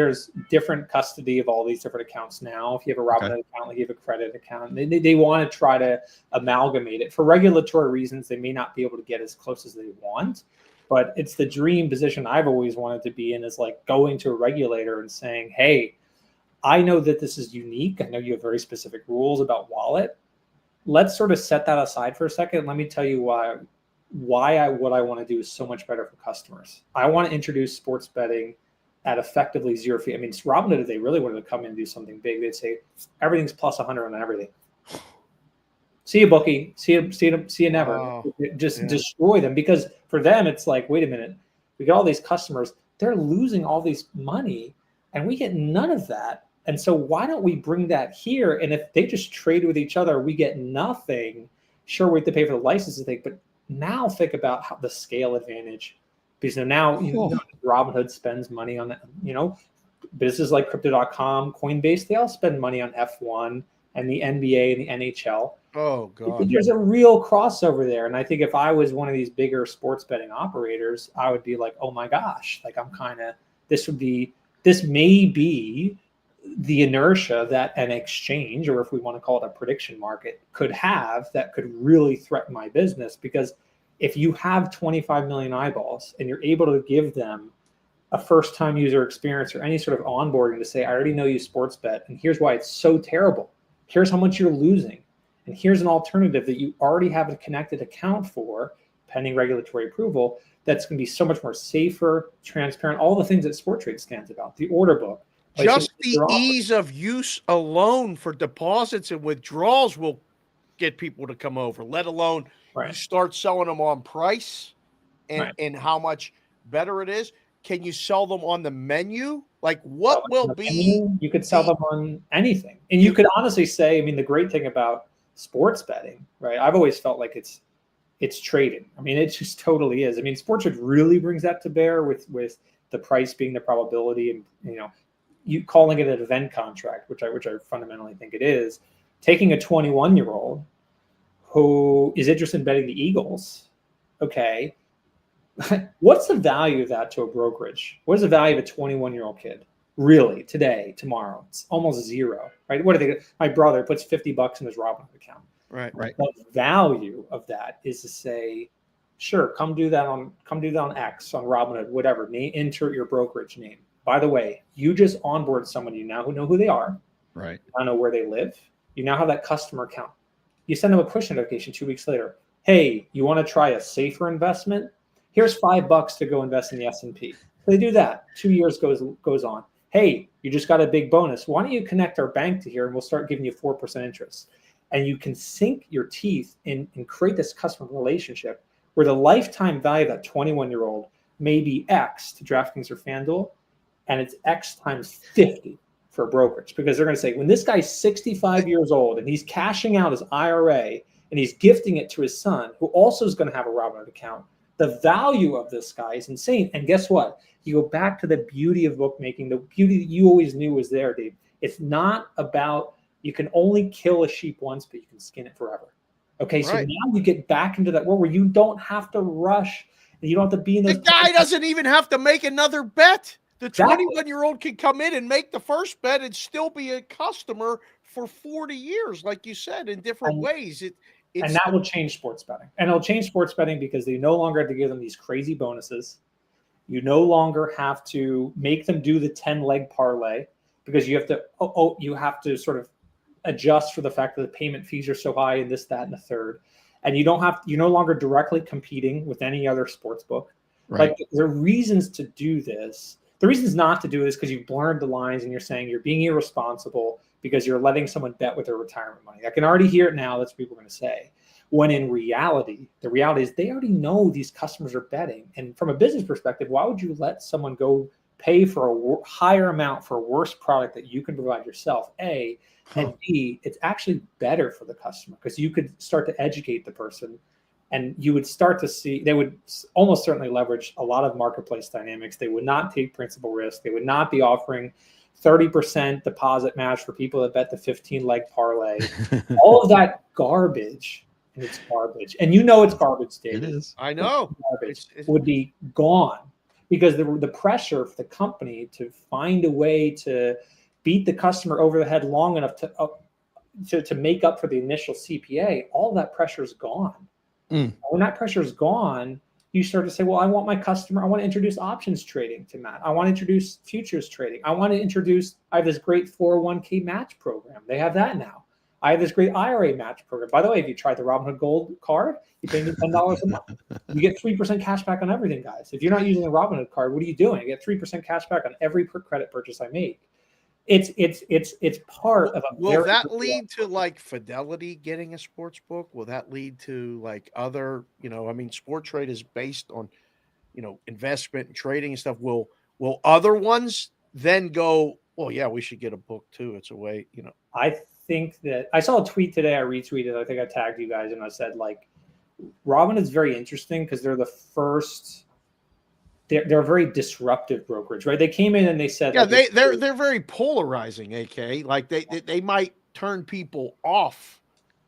S9: different custody of all these different accounts now. If you have a Robinhood account, like you have a credit account, they want to try to amalgamate it for regulatory reasons. They may not be able to get as close as they want, but it's the dream position I've always wanted to be in, is like going to a regulator and saying, "Hey, I know that this is unique. I know you have very specific rules about wallet. Let's sort of set that aside for a second. Let me tell you why what I want to do is so much better for customers. I want to introduce sports betting at effectively zero fee. I mean, Robinhood, if they really wanted to come in and do something big, they'd say everything's plus 100 on everything. See you, bookie. See you never.
S7: Wow.
S9: Just destroy them, because for them it's like, wait a minute, we got all these customers, they're losing all these money, and we get none of that. And so why don't we bring that here? And if they just trade with each other, we get nothing. Sure, we have to pay for the licenses thing, but now think about how the scale advantage, because now Robinhood spends money on that. Businesses like Crypto.com, Coinbase, they all spend money on F1 and the NBA and the NHL. Oh God, there's a real crossover there. And I think if I was one of these bigger sports betting operators, I would be like, oh my gosh, like this may be the inertia that an exchange, or if we want to call it a prediction market, could have, that could really threaten my business. Because if you have 25 million eyeballs and you're able to give them a first-time user experience or any sort of onboarding to say, I already know you sports bet, and here's why it's so terrible. Here's how much you're losing. And here's an alternative that you already have a connected account for, pending regulatory approval, that's going to be so much more safer, transparent, all the things that SportTrade stands about, the order book.
S7: Just the ease of use alone for deposits and withdrawals will get people to come over, let alone you start selling them on price and how much better it is. Can you sell them on the menu? Like, what will be?
S9: You could sell them on anything. And you could honestly say, I mean, the great thing about sports betting, right? I've always felt like it's trading. I mean, it just totally is. I mean, SportTrade really brings that to bear with the price being the probability, and you calling it an event contract, which I fundamentally think it is, taking a 21-year-old who is interested in betting the Eagles. Okay. What's the value of that to a brokerage? What is the value of a 21-year-old kid? Really, today, tomorrow? It's almost zero, right? What do they? My brother puts $50 in his Robinhood account.
S7: Right.
S9: The value of that is to say, sure, come do that on X, on Robinhood, whatever. Enter your brokerage name. By the way, you just onboard someone you now know who they are.
S6: Right.
S9: You now know where they live. You now have that customer account. You send them a push notification 2 weeks later. Hey, you want to try a safer investment? Here's $5 to go invest in the S&P. They do that. 2 years goes on. Hey, you just got a big bonus. Why don't you connect our bank to here and we'll start giving you 4% interest? and you can sink your teeth in and create this customer relationship where the lifetime value of that 21-year-old may be X to DraftKings or FanDuel, and it's X times 50 for a brokerage, because they're going to say, when this guy's 65 years old and he's cashing out his IRA and he's gifting it to his son, who also is going to have a Robinhood account, the value of this guy is insane. And guess what? You go back to the beauty of bookmaking, the beauty that you always knew was there, Dave. It's not about, you can only kill a sheep once, but you can skin it forever. Okay, so now you get back into that world where you don't have to rush and you don't have to be in those.
S7: The guy doesn't even have to make another bet. The 21-year-old can come in and make the first bet and still be a customer for 40 years, like you said, in different ways.
S9: And that will change sports betting. And it'll change sports betting because they no longer have to give them these crazy bonuses. You no longer have to make them do the 10-leg parlay, because you have to you have to sort of adjust for the fact that the payment fees are so high and this, that, and the third. And you're no longer directly competing with any other sports book. Right. Like, there are reasons to do this. The reasons not to do this because you've blurred the lines and you're saying you're being irresponsible because you're letting someone bet with their retirement money. I can already hear it now. That's what people are going to say. When in reality, the reality is they already know these customers are betting. And from a business perspective, why would you let someone go pay for a higher amount for a worse product that you can provide yourself? A, and B, it's actually better for the customer because you could start to educate the person, and you would start to see they would almost certainly leverage a lot of marketplace dynamics. They would not take principal risk. They would not be offering 30% deposit match for people that bet the 15-leg parlay. All of that garbage, and it's garbage. And you know it's garbage, David.
S6: It is.
S7: I know.
S9: Garbage would be gone because the pressure for the company to find a way to beat the customer over the head long enough to make up for the initial CPA, all that pressure is gone. When that pressure is gone, you start to say, well, I want to introduce options trading to Matt. I want to introduce futures trading. I have this great 401k match program. They have that now. I have this great IRA match program. By the way, if you tried the Robinhood Gold card, you pay me $10 a month. You get 3% cash back on everything, guys. If you're not using the Robinhood card, what are you doing? I get 3% cash back on every credit purchase I make. It's part of a.
S7: Will that lead to like Fidelity getting a sports book? Will that lead to like other, SportTrade is based on, investment and trading and stuff. Will other ones then go, well, yeah, we should get a book too. It's a way,
S9: I think that I saw a tweet today. I retweeted. I think I tagged you guys and I said, like, Robin is very interesting because they're the first. They're a very disruptive brokerage, right? They came in and they said,
S7: yeah, they're very polarizing. AK, like they might turn people off.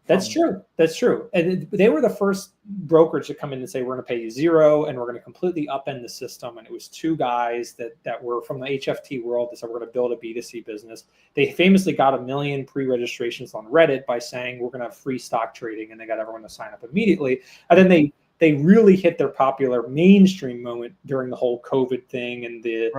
S9: That's true. That's true. And they were the first brokerage to come in and say, we're going to pay you $0 and we're going to completely upend the system. And it was two guys that were from the HFT world that said, we're going to build a B2C business. They famously got 1 million pre-registrations on Reddit by saying, we're going to have free stock trading, and they got everyone to sign up immediately. And then they really hit their popular mainstream moment during the whole COVID thing and the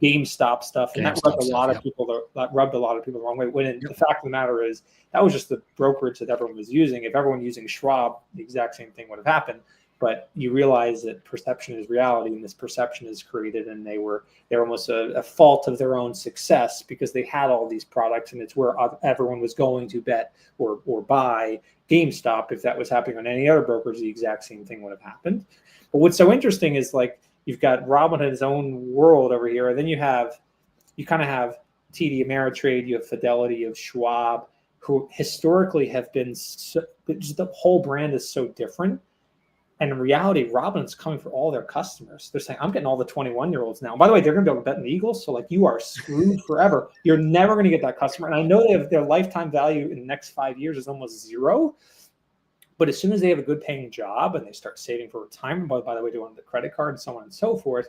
S9: GameStop stuff. And that rubbed a lot of people the wrong way. When the fact of the matter is, that was just the brokerage that everyone was using. If everyone using Schwab, the exact same thing would have happened. But you realize that perception is reality, and this perception is created, and they were almost a fault of their own success because they had all these products, and it's where everyone was going to bet or buy GameStop. If that was happening on any other brokerage, the exact same thing would have happened. But what's so interesting is, like, you've got Robinhood's own world over here, and then you kind of have TD Ameritrade, you have Fidelity, you have Schwab, who historically have been just the whole brand is so different. And in reality, Robinhood's coming for all their customers. They're saying, I'm getting all the 21-year-olds now. And by the way, they're going to be able to bet in the Eagles. So, like, you are screwed forever. You're never going to get that customer. And I know they have their lifetime value in the next 5 years is almost $0. But as soon as they have a good paying job and they start saving for retirement, by the way, doing the credit card and so on and so forth,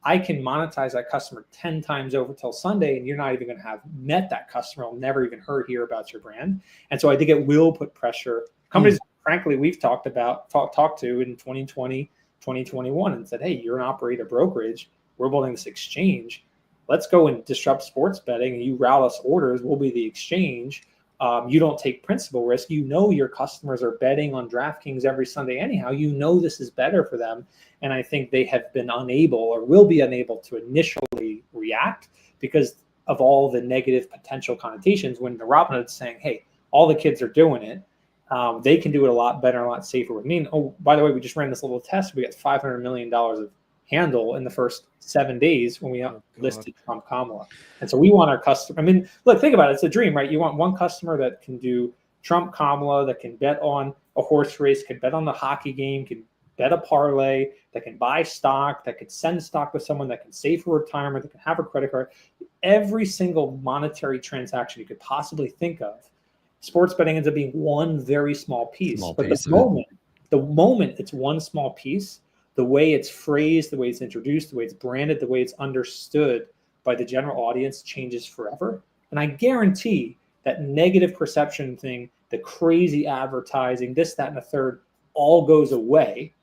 S9: I can monetize that customer 10 times over till Sunday, and you're not even going to have met that customer. I'll never even hear about your brand. And so I think it will put pressure. Companies, frankly, we've talked to in 2020, 2021 and said, hey, you're an operator brokerage. We're building this exchange. Let's go and disrupt sports betting, and you route us orders. We'll be the exchange. You don't take principal risk. You know your customers are betting on DraftKings every Sunday anyhow. You know this is better for them. And I think they have been unable or will be unable to initially react because of all the negative potential connotations when the Robinhood's saying, hey, All the kids are doing it. They can do it a lot better and a lot safer with me. Oh, by the way, we just ran this little test. We got $500 million of handle in the first 7 days when we listed Trump Kamala. And so we want our customer. I mean, look, think about it. It's a dream, right? You want one customer that can do Trump Kamala, that can bet on a horse race, can bet on the hockey game, can bet a parlay, that can buy stock, that could send stock with someone, that can save for retirement, that can have a credit card. Every single monetary transaction you could possibly think of, sports betting ends up being one very small piece. The moment it's one small piece, the way it's phrased, the way it's introduced, the way it's branded, the way it's understood by the general audience changes forever. And I guarantee that negative perception thing, the crazy advertising, this, that, and the third, all goes away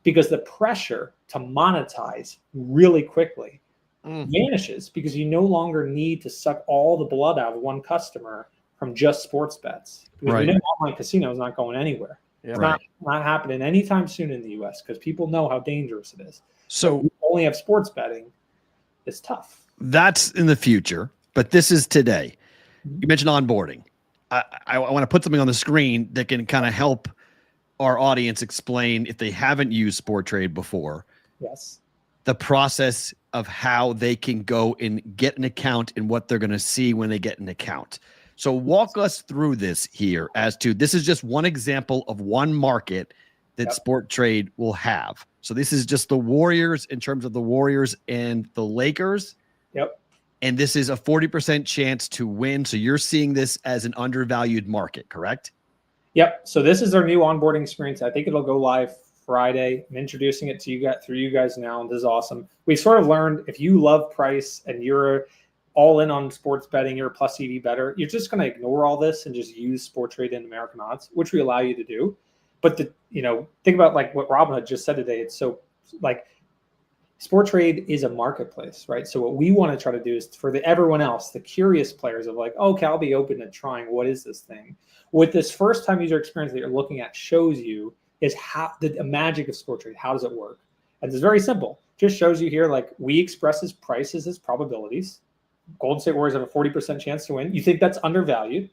S9: because the pressure to monetize really quickly vanishes because you no longer need to suck all the blood out of one customer from just sports bets. Because we know online casino is not going anywhere. It's not happening anytime soon in the U.S. because people know how dangerous it is. So we only have sports betting. It's tough.
S6: That's in the future, but this is today. You mentioned onboarding. I want to put something on the screen that can kind of help our audience explain, if they haven't used SportTrade before, the process of how they can go and get an account and what they're going to see when they get an account. So walk us through this here as to, this is just one example of one market that SportTrade will have. So this is just the Warriors in terms of the Warriors and the Lakers. And this is a 40% chance to win. So you're seeing this as an undervalued market, correct?
S9: So this is our new onboarding experience. I think it'll go live Friday. I'm introducing it to you guys through you guys now. This is awesome. We sort of learned if you love price and you're all in on sports betting, you're a plus EV better, you're just going to ignore all this and just use SportTrade and American odds, which we allow you to do. But think about like what Robin just said today. It's so like SportTrade is a marketplace, right? So what we want to try to do is for everyone else, the curious players of like, okay, I'll be open to trying. What is this thing? What this first time user experience that you're looking at shows you is how the magic of SportTrade. How does it work? And it's very simple. Just shows you here, like we express as prices as probabilities. Golden State Warriors have a 40% chance to win. You think that's undervalued.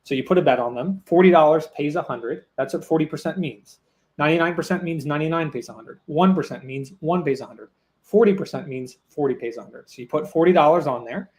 S9: So you put a bet on them. $40 pays 100. That's what 40% means. 99% means 99 pays 100. 1% means 1 pays 100. 40% means 40 pays 100. So you put $40 on there.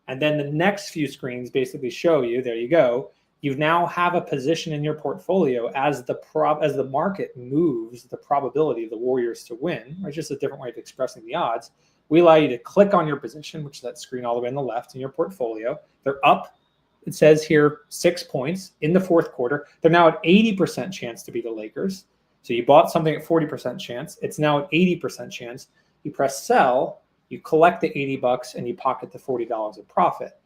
S9: And then the next few screens basically show you, there you go. You now have a position in your portfolio as the market moves the probability of the Warriors to win, or just a different way of expressing the odds. We allow you to click on your position, which is that screen all the way on the left in your portfolio. They're up. It says here 6 points in the fourth quarter. They're now at 80% chance to be the Lakers. So you bought something at 40% chance. It's now at 80% chance. You press sell, you collect the $80 and you pocket the $40 of profit.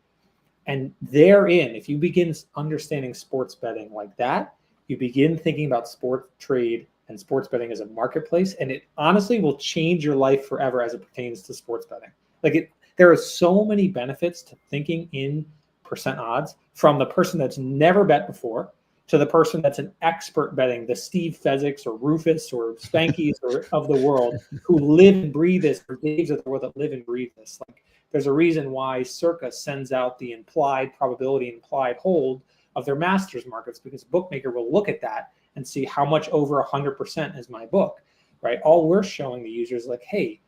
S9: And therein, if you begin understanding sports betting like that, you begin thinking about SportTrade and sports betting as a marketplace, and it honestly will change your life forever as it pertains to sports betting. There are so many benefits to thinking in percent odds, from the person that's never bet before to the person that's an expert betting, the Steve Fezzik's or Rufus or Spanky's or of the world who live and breathe this, or Dave's of the world that live and breathe this. Like, there's a reason why Circa sends out the implied probability, implied hold of their masters markets, because a bookmaker will look at that and see how much over 100% is my book, right? All we're showing the users like, hey,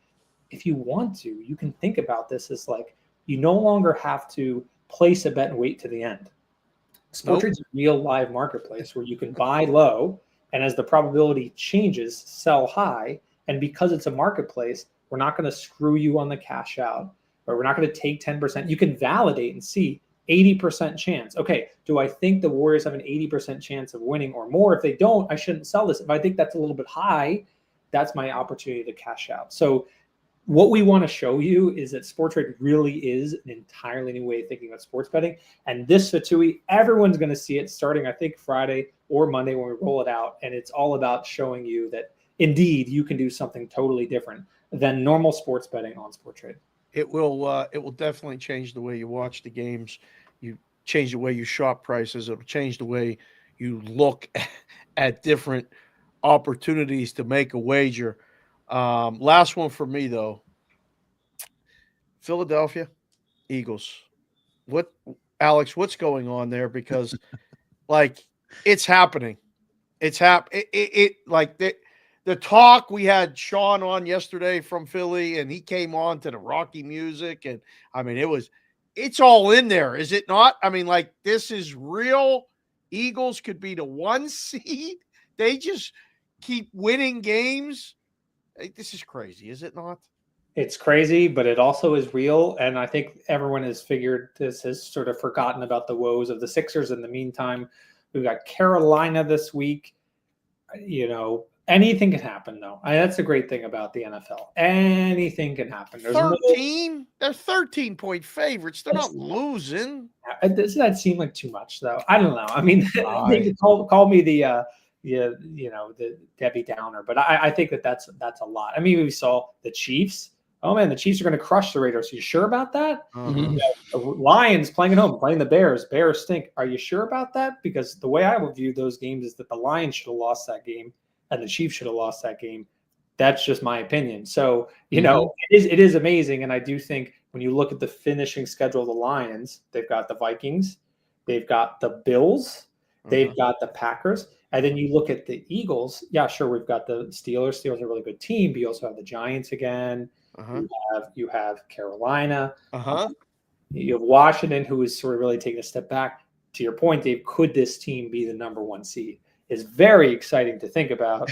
S9: if you want to, you can think about this as like, you no longer have to place a bet and wait to the end. SportTrade's a real live marketplace where you can buy low, and as the probability changes, sell high. And because it's a marketplace, we're not going to screw you on the cash out, or we're not going to take 10%. You can validate and see 80% chance. Okay, do I think the Warriors have an 80% chance of winning or more? If they don't, I shouldn't sell this. If I think that's a little bit high, that's my opportunity to cash out. So what we want to show you is that SportTrade really is an entirely new way of thinking about sports betting. And this Fatui, everyone's going to see it starting, I think, Friday or Monday when we roll it out. And it's all about showing you that indeed you can do something totally different than normal sports betting on SportTrade.
S7: It will definitely change the way you watch the games. You change the way you shop prices. It'll change the way you look at different opportunities to make a wager. Last one for me, though. Philadelphia Eagles. Alex, what's going on there? Because Like, it's happening. It's like the talk. We had Sean on yesterday from Philly, and he came on to the Rocky music. And I mean, it's all in there, is it not? I mean, like, this is real. Eagles could be the 1 seed. They just keep winning games. This is crazy, is it not?
S9: It's crazy, but it also is real. And I think everyone has sort of forgotten about the woes of the Sixers in the meantime. We've got Carolina this week. You know, anything can happen, though. That's the great thing about the NFL. Anything can happen. There's
S7: 13? They're 13-point favorites. They're not losing.
S9: Does that seem like too much, though? I don't know. I mean, they call me the the Debbie Downer, but I think that's a lot. I mean, we saw the Chiefs. Oh man, the Chiefs are going to crush the Raiders. Are you sure about that?
S7: Mm-hmm.
S9: The Lions playing at home, playing the Bears. Bears stink. Are you sure about that? Because the way I would view those games is that the Lions should have lost that game and the Chiefs should have lost that game. That's just my opinion. So, it is amazing. And I do think when you look at the finishing schedule of the Lions, they've got the Vikings, they've got the Bills, they've got the Packers. And then you look at the Eagles. Yeah, sure, we've got the Steelers. Steelers are a really good team, but you also have the Giants again. You have Carolina. You have Washington, who is sort of really taking a step back. To your point, Dave, could this team be the number 1 seed? It's very exciting to think about.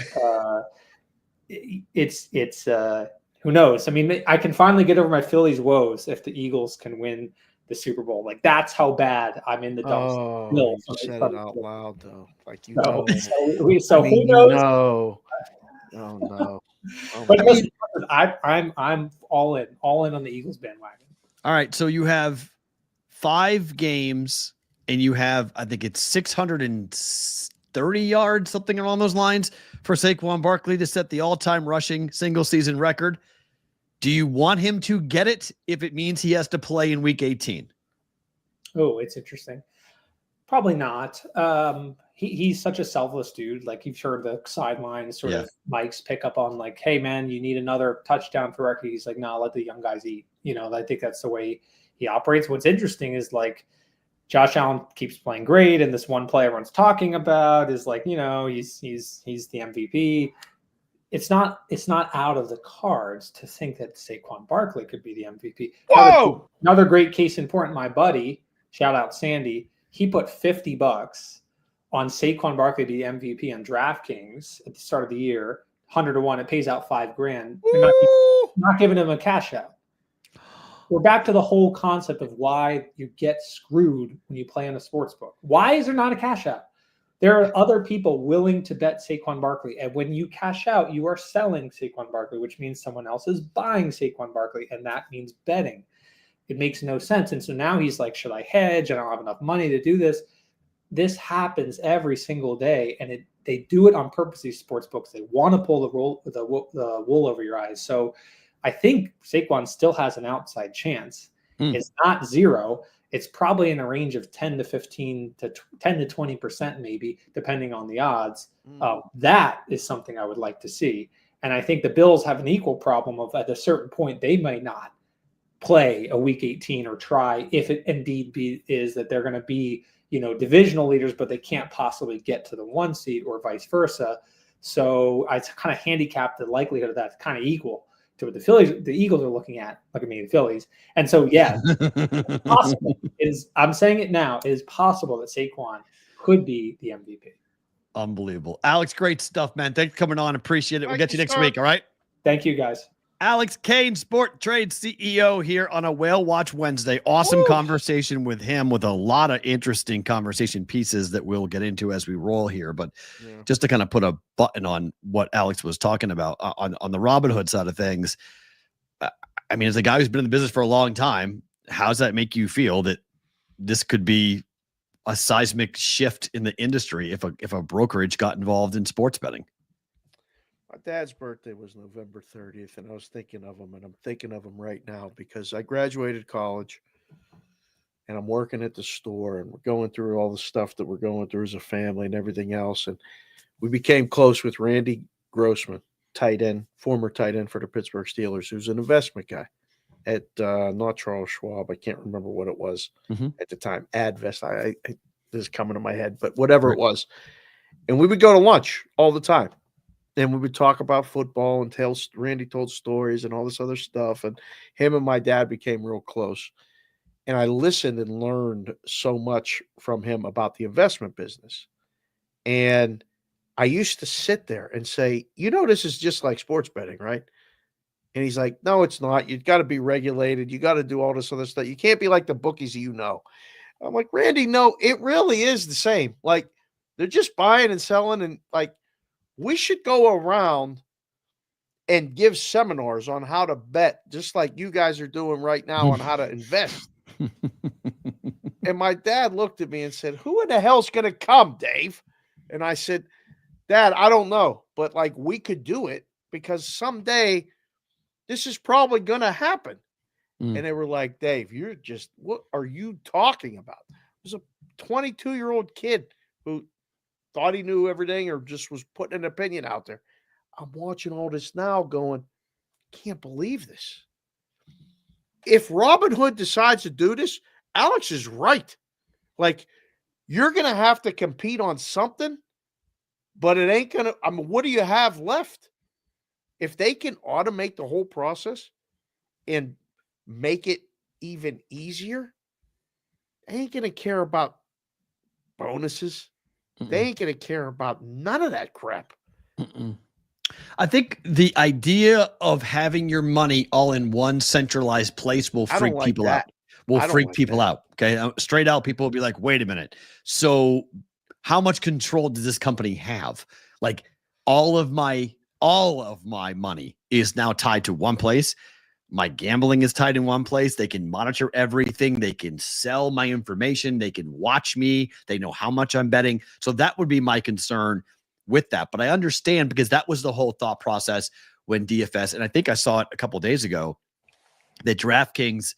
S9: It's who knows? I mean, I can finally get over my Phillies woes if the Eagles can win the Super Bowl. Like, that's how bad I'm in the dumps.
S7: You said it out loud, though. Like, you know.
S9: So who knows?
S7: No. Oh no.
S9: But listen, I'm all in on the Eagles bandwagon.
S6: All right, so you have 5 games, and you have, I think it's 630 yards, something along those lines, for Saquon Barkley to set the all-time rushing single-season record. Do you want him to get it if it means he has to play in Week 18?
S9: Oh, it's interesting. Probably not. He's such a selfless dude. Like, you've heard the sideline sort of mics pick up on, like, hey man, you need another touchdown for record. He's like, no, let the young guys eat. I think that's the way he operates. What's interesting is, like, Josh Allen keeps playing great, and this one play everyone's talking about is like, he's the MVP. It's not out of the cards to think that Saquon Barkley could be the MVP.
S7: Whoa!
S9: Another great case in point, my buddy, shout out Sandy, he put $50 on Saquon Barkley to be MVP on DraftKings at the start of the year, 100 to 1. It pays out $5,000. They're not giving him a cash out. We're back to the whole concept of why you get screwed when you play on a sports book. Why is there not a cash out? There are other people willing to bet Saquon Barkley. And when you cash out, you are selling Saquon Barkley, which means someone else is buying Saquon Barkley, and that means betting. It makes no sense. And so now he's like, should I hedge? I don't have enough money to do this. This happens every single day, and they do it on purpose, these sports books. They want to pull the wool over your eyes. So I think Saquon still has an outside chance. It's not 0. It's probably in a range of 10 to 20% maybe, depending on the odds. That is something I would like to see. And I think the Bills have an equal problem of, at a certain point, they may not play a Week 18 or try, if it indeed is that they're going to be, divisional leaders, but they can't possibly get to the 1 seed or vice versa. So I kind of handicapped the likelihood of that kind of equal to what the Eagles are looking at. Look at me, the Phillies. And so, yeah, possible I'm saying it now, it is possible that Saquon could be the MVP.
S6: Unbelievable. Alex, great stuff, man. Thanks for coming on. Appreciate it. We'll get you next week. All right.
S9: Thank you, guys.
S6: Alex Kane, SportTrade CEO, here on a Whale Watch Wednesday. Awesome conversation with him, with a lot of interesting conversation pieces that we'll get into as we roll here. But just to kind of put a button on what Alex was talking about on the Robinhood side of things, I mean, as a guy who's been in the business for a long time, how does that make you feel that this could be a seismic shift in the industry if a brokerage got involved in sports betting?
S7: My dad's birthday was November 30th, and I was thinking of him, and I'm thinking of him right now because I graduated college, and I'm working at the store, and we're going through all the stuff that we're going through as a family and everything else. And we became close with Randy Grossman, former tight end for the Pittsburgh Steelers, who's an investment guy at not Charles Schwab. I can't remember what it was at the time. Advest. I is coming to my head, but whatever it was. And we would go to lunch all the time. And we would talk about football and Randy told stories and all this other stuff. And him and my dad became real close. And I listened and learned so much from him about the investment business. And I used to sit there and say, this is just like sports betting, right? And he's like, no, it's not. You've got to be regulated. You got to do all this other stuff. You can't be like the bookies I'm like, Randy, no, it really is the same. Like, they're just buying and selling. And like, we should go around and give seminars on how to bet, just like you guys are doing right now on how to invest. And my dad looked at me and said, who in the hell's going to come, Dave? And I said, Dad, I don't know, but like we could do it because someday this is probably going to happen. And they were like, Dave, what are you talking about? It was a 22-year-old kid who thought he knew everything or just was putting an opinion out there. I'm watching all this now going, can't believe this. If Robinhood decides to do this, Alex is right. Like, you're going to have to compete on something, but it ain't going to, what do you have left? If they can automate the whole process and make it even easier, they ain't going to care about bonuses. They ain't going to care about none of that crap.
S6: I think the idea of having your money all in one centralized place will freak people out. Okay. Straight out, people will be like, wait a minute. So how much control does this company have? Like all of my money is now tied to one place. My gambling is tied in one place. They can monitor everything. They can sell my information. They can watch me. They know how much I'm betting. So that would be my concern with that. But I understand because that was the whole thought process when DFS, and I think I saw it a couple of days ago, that DraftKings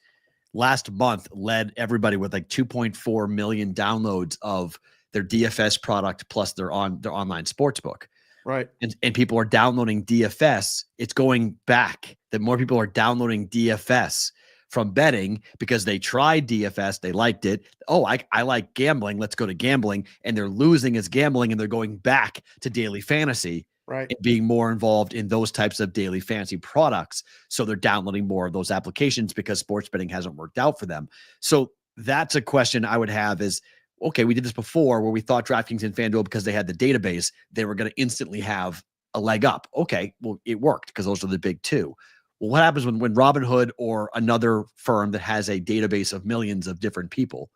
S6: last month led everybody with like 2.4 million downloads of their DFS product plus their online sportsbook.
S7: Right.
S6: And people are downloading DFS. It's going back that more people are downloading DFS from betting because they tried DFS. They liked it. Oh, I like gambling. Let's go to gambling. And they're losing as gambling and they're going back to daily fantasy.
S7: Right.
S6: And being more involved in those types of daily fantasy products. So they're downloading more of those applications because sports betting hasn't worked out for them. So that's a question I would have is, okay, we did this before where we thought DraftKings and FanDuel, because they had the database, they were going to instantly have a leg up. Okay, well, it worked because those are the big two. Well, what happens when Robinhood or another firm that has a database of millions of different people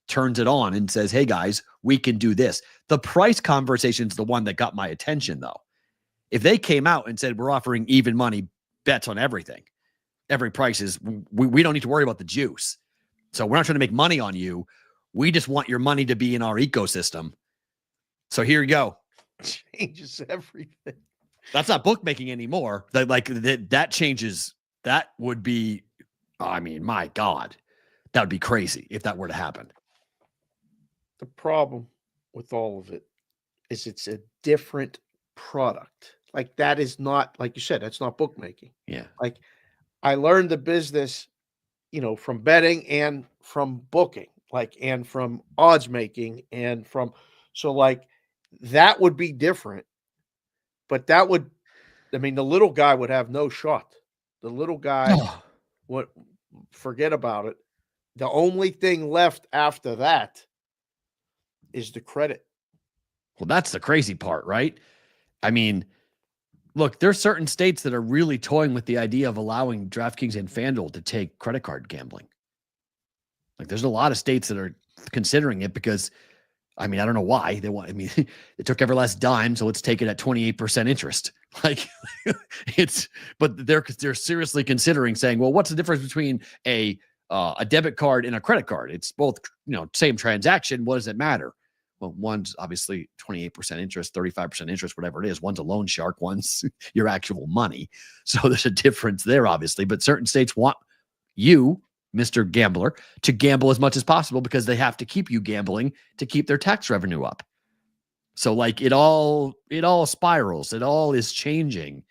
S6: turns it on and says, hey, guys, we can do this? The price conversation is the one that got my attention, though. If they came out and said, we're offering even money bets on everything, every price is, we don't need to worry about the juice. So we're not trying to make money on you. We just want your money to be in our ecosystem. So here you go.
S7: Changes everything.
S6: That's not bookmaking anymore. That changes. That would be, I mean, my God, that would be crazy if that were to happen.
S7: The problem with all of it is it's a different product. Like that is not, like you said, that's not bookmaking.
S6: Yeah.
S7: Like I learned the business, from betting and from booking, and from odds making so that would be different, but the little guy would have no shot. The little guy would forget about it. The only thing left after that is the credit.
S6: Well, that's the crazy part, right? I mean, look, there's certain states that are really toying with the idea of allowing DraftKings and FanDuel to take credit card gambling. Like there's a lot of states that are considering it because, I don't know why they want, it took every last dime. So let's take it at 28% interest. But they're seriously considering saying, well, what's the difference between a debit card and a credit card? It's both, same transaction. What does it matter? Well, one's obviously 28% interest, 35% interest, whatever it is. One's a loan shark, one's your actual money. So there's a difference there, obviously. But certain states want you, Mr. Gambler, to gamble as much as possible because they have to keep you gambling to keep their tax revenue up. So it all spirals. It all is changing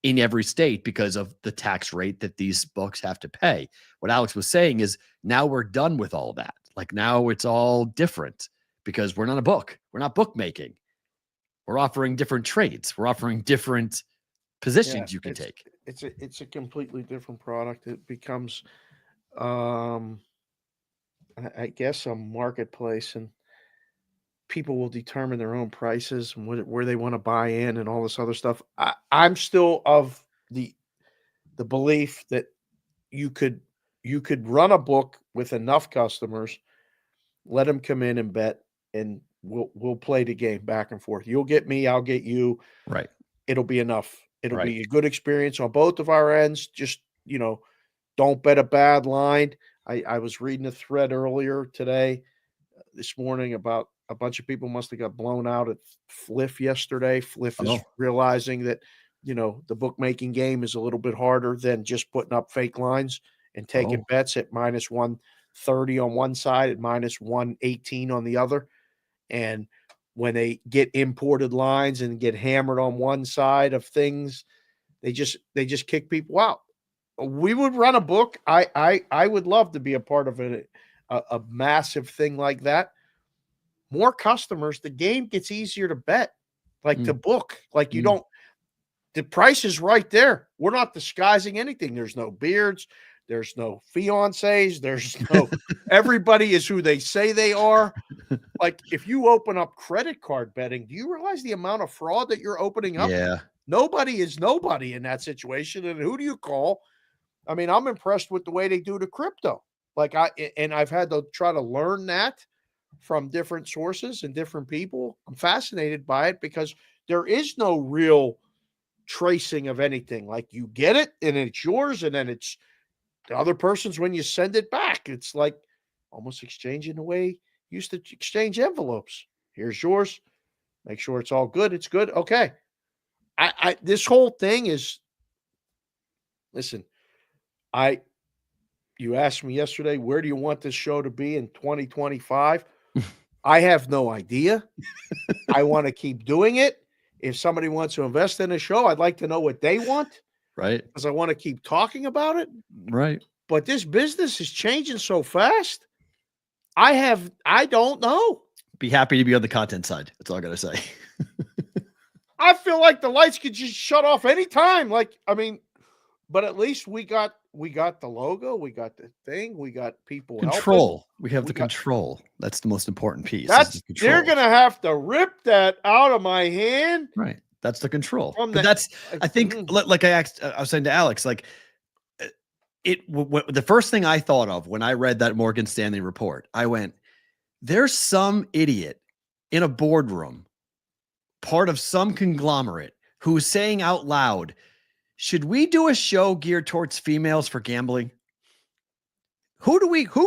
S6: in every state because of the tax rate that these books have to pay. What Alex was saying is now we're done with all that. Now it's all different. because we're not a book. We're not bookmaking. We're offering different trades. We're offering different positions you can take.
S7: It's a completely different product. It becomes, I guess, a marketplace, and people will determine their own prices and where they want to buy in and all this other stuff. I'm still of the belief that you could run a book with enough customers, let them come in and bet, and we'll play the game back and forth. You'll get me, I'll get you.
S6: Right.
S7: It'll be enough. It'll
S6: Right.
S7: be a good experience on both of our ends. Just, don't bet a bad line. I was reading a thread earlier this morning about a bunch of people must have got blown out at Fliff yesterday. Fliff is realizing that, the bookmaking game is a little bit harder than just putting up fake lines and taking bets at minus 130 on one side and minus 118 on the other. And when they get imported lines and get hammered on one side of things, they just kick people out. We would run a book. I would love to be a part of a massive thing like that. More customers, the game gets easier to bet, to book. Like you don't, the price is right there. We're not disguising anything. There's no beards. There's no fiancés. There's no, everybody is who they say they are. Like if you open up credit card betting, do you realize the amount of fraud that you're opening up?
S6: Yeah.
S7: Nobody is nobody in that situation. And who do you call? I mean, I'm impressed with the way they do the crypto. I've had to try to learn that from different sources and different people. I'm fascinated by it because there is no real tracing of anything. Like you get it and it's yours, and then it's the other person's when you send it back. It's like almost exchanging the way you used to exchange envelopes. Here's yours. Make sure it's all good. It's good. Okay. This whole thing is, listen, you asked me yesterday, where do you want this show to be in 2025? I have no idea. I want to keep doing it. If somebody wants to invest in a show, I'd like to know what they want.
S6: Right.
S7: Because I want to keep talking about it.
S6: Right.
S7: But this business is changing so fast. I don't know.
S6: Be happy to be on the content side. That's all I got to say.
S7: I feel like the lights could just shut off anytime. But at least we got the logo, we got the thing, we got people
S6: control.
S7: Helping.
S6: We have the control. That's the most important piece.
S7: They're gonna have to rip that out of my hand.
S6: Right. That's the control. I think, like I was saying to Alex, the first thing I thought of when I read that Morgan Stanley report, I went, there's some idiot in a boardroom, part of some conglomerate, who's saying out loud, should we do a show geared towards females for gambling? Who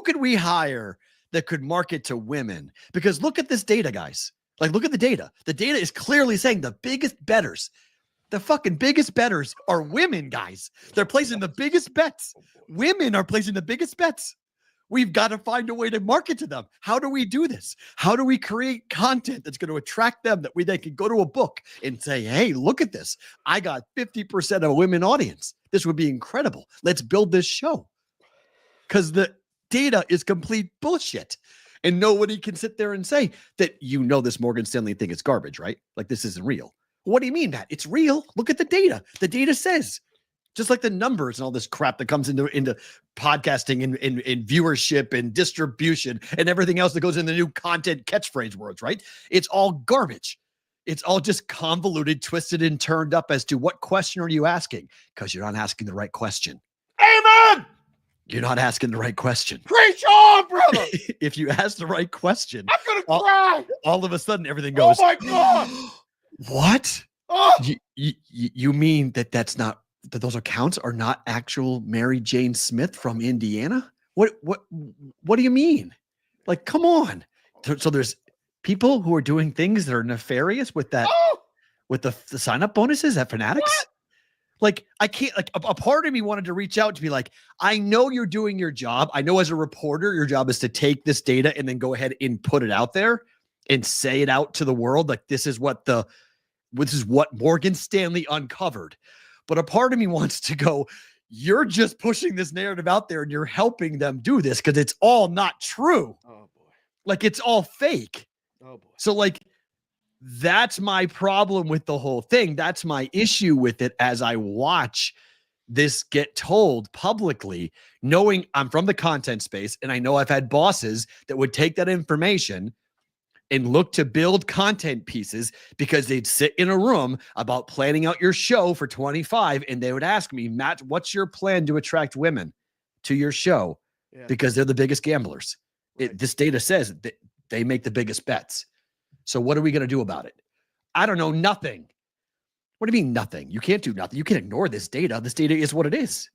S6: could we hire that could market to women? Because look at this data, guys. Look at the data. The data is clearly saying the biggest bettors, the fucking biggest bettors are women, guys. They're placing the biggest bets. Women are placing the biggest bets. We've got to find a way to market to them. How do we do this? How do we create content that's going to attract them that they can go to a book and say, hey, look at this. I got 50% of a women audience. This would be incredible. Let's build this show. Because the data is complete bullshit. And nobody can sit there and say that this Morgan Stanley thing is garbage, right? Like this isn't real. What do you mean, Matt? It's real. Look at the data. The data says, just like the numbers and all this crap that comes into podcasting and viewership and distribution and everything else that goes in the new content catchphrase words, right? It's all garbage. It's all just convoluted, twisted, and turned up as to what question are you asking? Because you're not asking the right question.
S7: Amen.
S6: You're not asking the right question.
S7: Preach on, brother.
S6: If you ask the right question,
S7: I'm going to cry.
S6: All of a sudden, everything goes,
S7: oh my God.
S6: What?
S7: Oh.
S6: You mean that those accounts are not actual Mary Jane Smith from Indiana? What do you mean? Come on. So there's people who are doing things that are nefarious with that, with the sign-up bonuses at Fanatics. What? I can't, a part of me wanted to reach out to be like, I know you're doing your job. I know as a reporter, your job is to take this data and then go ahead and put it out there and say it out to the world. This is what Morgan Stanley uncovered. But a part of me wants to go, you're just pushing this narrative out there and you're helping them do this because it's all not true.
S7: Oh boy.
S6: It's all fake.
S7: Oh boy.
S6: So like, that's my problem with the whole thing. That's my issue with it as I watch this get told publicly, knowing I'm from the content space. And I know I've had bosses that would take that information and look to build content pieces because they'd sit in a room about planning out your show for 25. And they would ask me, Matt, what's your plan to attract women to your show?
S7: Yeah.
S6: Because they're the biggest gamblers.
S7: Right.
S6: This data says that they make the biggest bets. So what are we going to do about it? I don't know. Nothing. What do you mean nothing? You can't do nothing. You can ignore this data. This data is what it is.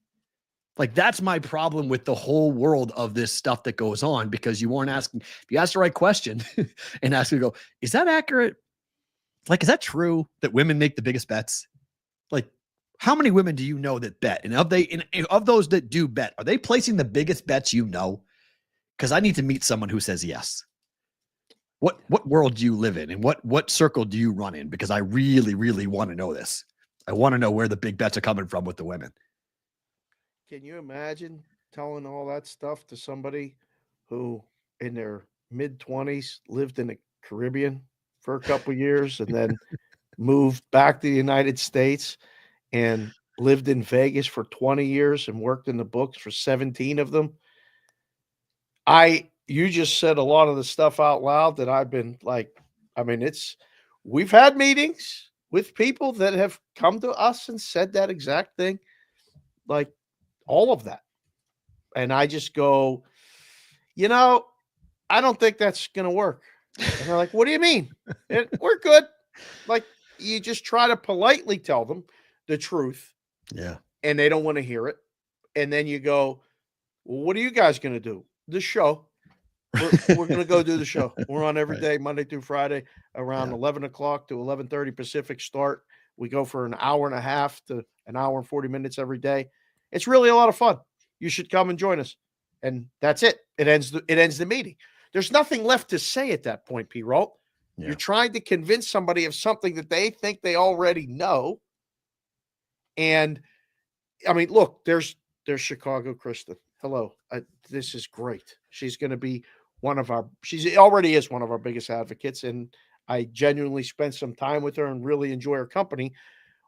S6: Like, that's my problem with the whole world of this stuff that goes on, because you weren't asking. If you ask the right question and ask you to go, is that accurate? Like, is that true that women make the biggest bets? Like, how many women do you know that bet? And of those that do bet, are they placing the biggest bets you know? Because I need to meet someone who says yes. What world do you live in, and what circle do you run in? Because I really, really want to know this. I want to know where the big bets are coming from with the women.
S7: Can you imagine telling all that stuff to somebody who in their mid-20s lived in the Caribbean for a couple years and then moved back to the United States and lived in Vegas for 20 years and worked in the books for 17 of them? You just said a lot of the stuff out loud that I've been like, I mean, we've had meetings with people that have come to us and said that exact thing, like all of that. And I just go, I don't think that's going to work. And they're like, what do you mean? We're good. Like, you just try to politely tell them the truth.
S6: Yeah.
S7: And they don't want to hear it. And then you go, well, what are you guys going to do? The show. We're going to go do the show. We're on every day, Monday through Friday, around 11 o'clock to 11:30 Pacific start. We go for an hour and a half to an hour and 40 minutes every day. It's really a lot of fun. You should come and join us. And that's it. It ends the meeting. There's nothing left to say at that point, P. Rolt. Yeah. You're trying to convince somebody of something that they think they already know. And I mean, look, there's Chicago Kristen. Hello. This is great. She's going to be she already is one of our biggest advocates. And I genuinely spent some time with her and really enjoy her company.